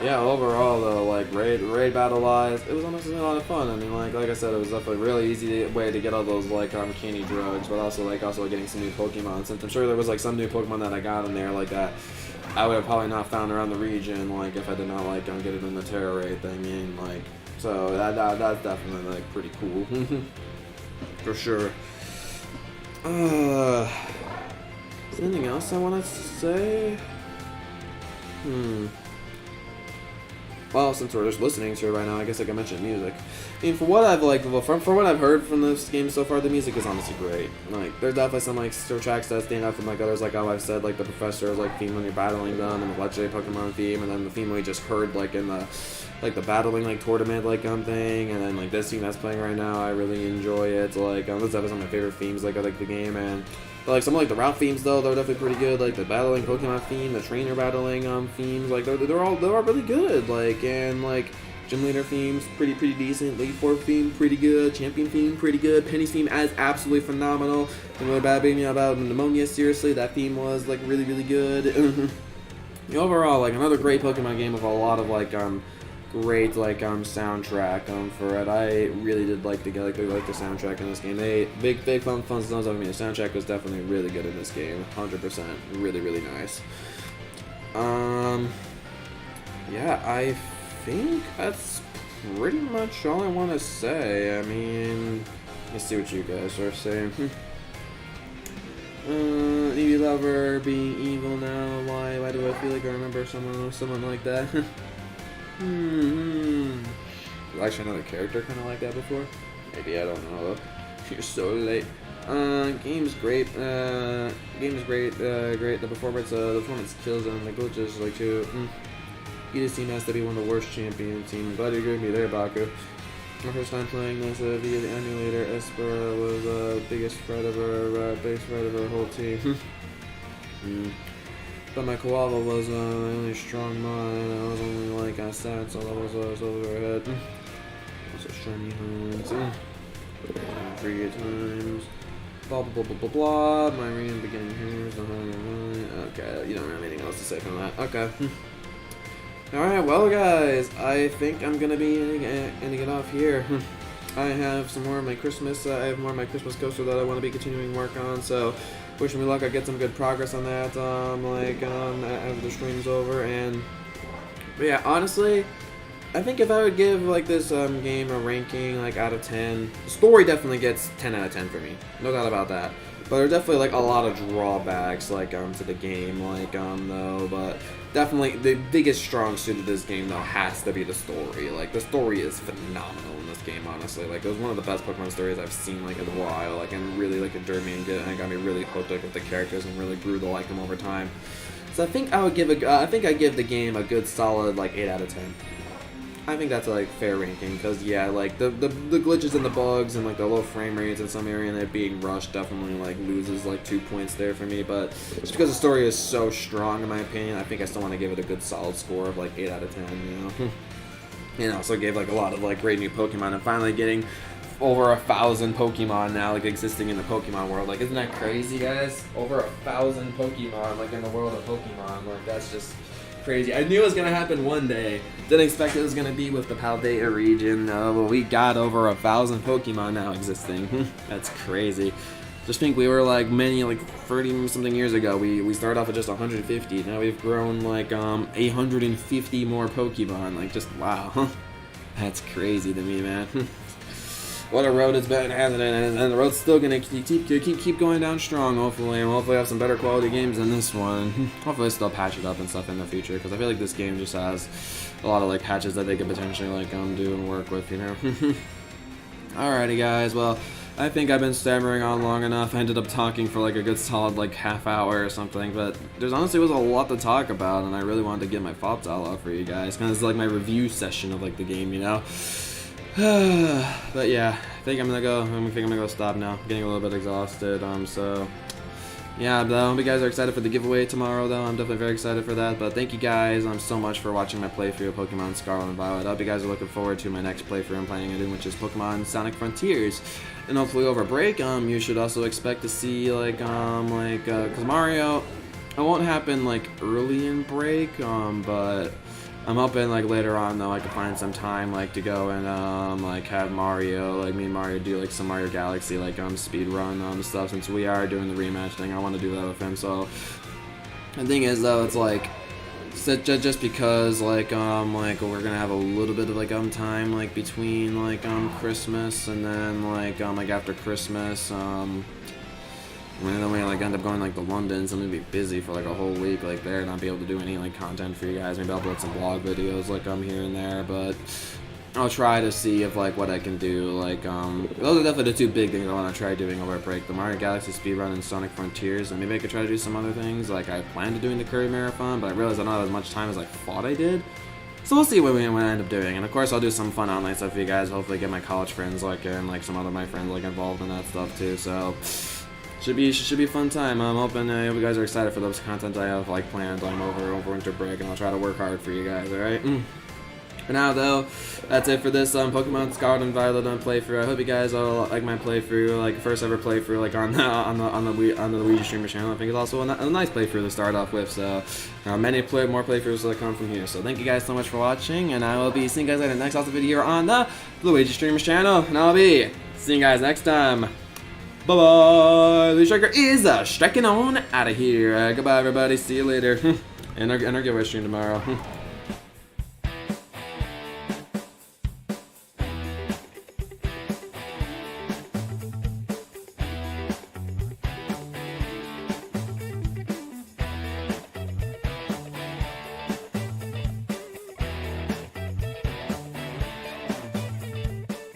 Yeah, overall though, like raid battle wise, it was honestly a lot of fun. I mean, like I said, it was definitely a really easy way to get all those like candy drugs, but also getting some new Pokemon. Since I'm sure there was like some new Pokemon that I got in there like that I would have probably not found around the region, like if I did not like get it in the Terra raid thing. And like, so that's definitely like pretty cool for sure. Is there anything else I want to say? Well, since we're just listening to it right now, I guess I can mention music. I mean, for what I've from what I've heard from this game so far, the music is honestly great. Like, there's definitely some like tracks that stand out from like others, like how I've said, like the Professor's like theme when you're battling them, and the Legendary Pokemon theme, and then the theme we just heard like in the battling like tournament like thing, and then like this theme that's playing right now, I really enjoy it. Like, that's definitely some of my favorite themes like I like the game. And but like some of like the route themes though, they're definitely pretty good. Like the battling Pokemon theme, the trainer battling themes, like they're all really good. Like, and like gym leader themes pretty decent. League 4 theme pretty good. Champion theme pretty good. Penny's theme as absolutely phenomenal. And what about Nemona, seriously, that theme was like really good. Overall, like another great Pokemon game with a lot of like great like soundtrack for it. I really did like the soundtrack in this game. Big fun zones. I mean, the soundtrack was definitely really good in this game. 100%, really nice. Yeah, I think that's pretty much all I want to say. I mean, let's see what you guys are saying. Eevee lover being evil now. Why do I feel like I remember someone like that? Actually, another character kind of like that before. Maybe, I don't know. You're so late. Game's great. Great. The performance kills and the glitches like too. This team has to be one of the worst champion teams. Glad you agree with me there, Baku. My first time playing this via the emulator, Espera was the biggest threat of our whole team. But my Koala was my only strong mind. I was only like I said, so I was over her head. Also shiny hunts. 3 times. Blah blah blah. My reading beginning here. Okay, you don't have anything else to say from that. Okay. Alright, well guys, I think I'm gonna be ending it off here. I have some more of my Christmas, coaster that I want to be continuing work on, so wish me luck. I get some good progress on that, after the stream's over. And but yeah, honestly, I think if I would give like this game a ranking like out of 10, the story definitely gets 10 out of 10 for me, no doubt about that. But there are definitely like a lot of drawbacks like to the game, like though. But definitely the biggest strong suit of this game though has to be the story. Like the story is phenomenal in this game, honestly. Like it was one of the best Pokemon stories I've seen like in a while. Like, and really like endeared me and got me really hooked up with the characters and really grew to like them over time. So I think I give the game a good solid like 8 out of 10. I think that's a like fair ranking, because yeah, like the glitches and the bugs and like the low frame rates in some area and it being rushed definitely like loses like 2 points there for me. But just because the story is so strong in my opinion, I think I still want to give it a good solid score of like 8 out of 10. You know, so gave like a lot of like great new Pokemon, and finally getting over 1,000 Pokemon now like existing in the Pokemon world. Like, isn't that crazy, guys? Over 1,000 Pokemon like in the world of Pokemon. Like, that's just crazy. I knew it was gonna happen one day. Didn't expect it was gonna be with the PALDEA region. But we got over 1,000 Pokemon now existing. That's crazy. Just think we were like 30 something years ago. We started off at just 150. Now we've grown like 850 more Pokemon. Like, just wow. That's crazy to me, man. What a road it's been, hasn't it? And the road's still gonna keep going down strong, hopefully, and hopefully have some better quality games than this one. Hopefully they'll patch it up and stuff in the future, because I feel like this game just has a lot of like patches that they could potentially like do and work with, you know. Alrighty, guys. Well, I think I've been stammering on long enough. I ended up talking for like a good solid like half hour or something, but there's honestly was a lot to talk about, and I really wanted to get my thoughts all out for you guys. Kind of like my review session of like the game, you know. But yeah, I think I'm gonna go stop now. I'm getting a little bit exhausted. So yeah, but I hope you guys are excited for the giveaway tomorrow, though. I'm definitely very excited for that. But thank you guys so much for watching my playthrough of Pokemon Scarlet and Violet. I hope you guys are looking forward to my next playthrough I'm planning on doing, which is Pokemon Sonic Frontiers. And hopefully over break, you should also expect to see, because Mario, it won't happen, early in break, but I'm hoping, later on, though, I can find some time, to go and, have Mario, me and Mario do, some Mario Galaxy, speed run, stuff, since we are doing the rematch thing. I want to do that with him, so the thing is, though, it's, just because, we're gonna have a little bit of, time, between, Christmas and then, after Christmas, and then we end up going to London, so I'm gonna be busy for a whole week there, not be able to do any content for you guys. Maybe I'll upload some vlog videos here and there, but I'll try to see if what I can do. Those are definitely the two big things I want to try doing over break: the Mario Galaxy speedrun and Sonic Frontiers. And maybe I could try to do some other things. I planned to doing the Curry Marathon, but I realized I don't have as much time as I thought I did. So we'll see what I end up doing. And of course, I'll do some fun online stuff for you guys. Hopefully, get my college friends and some other of my friends involved in that stuff too. So. Should be a fun time. I'm hoping you guys are excited for those content I have planned over winter break, and I'll try to work hard for you guys. All right. For now, though, that's it for this Pokemon Scarlet and Violet playthrough. I hope you guys all like my playthrough, first ever playthrough, on the Luigi Streamer channel. I think it's also a nice playthrough to start off with. So, many more playthroughs will come from here. So, thank you guys so much for watching, and I will be seeing you guys in the next awesome video here on the Luigi Streamer channel, and I'll be seeing you guys next time. Bye-bye! The Striker is striking on out of here. Goodbye, everybody. See you later. and our giveaway stream tomorrow.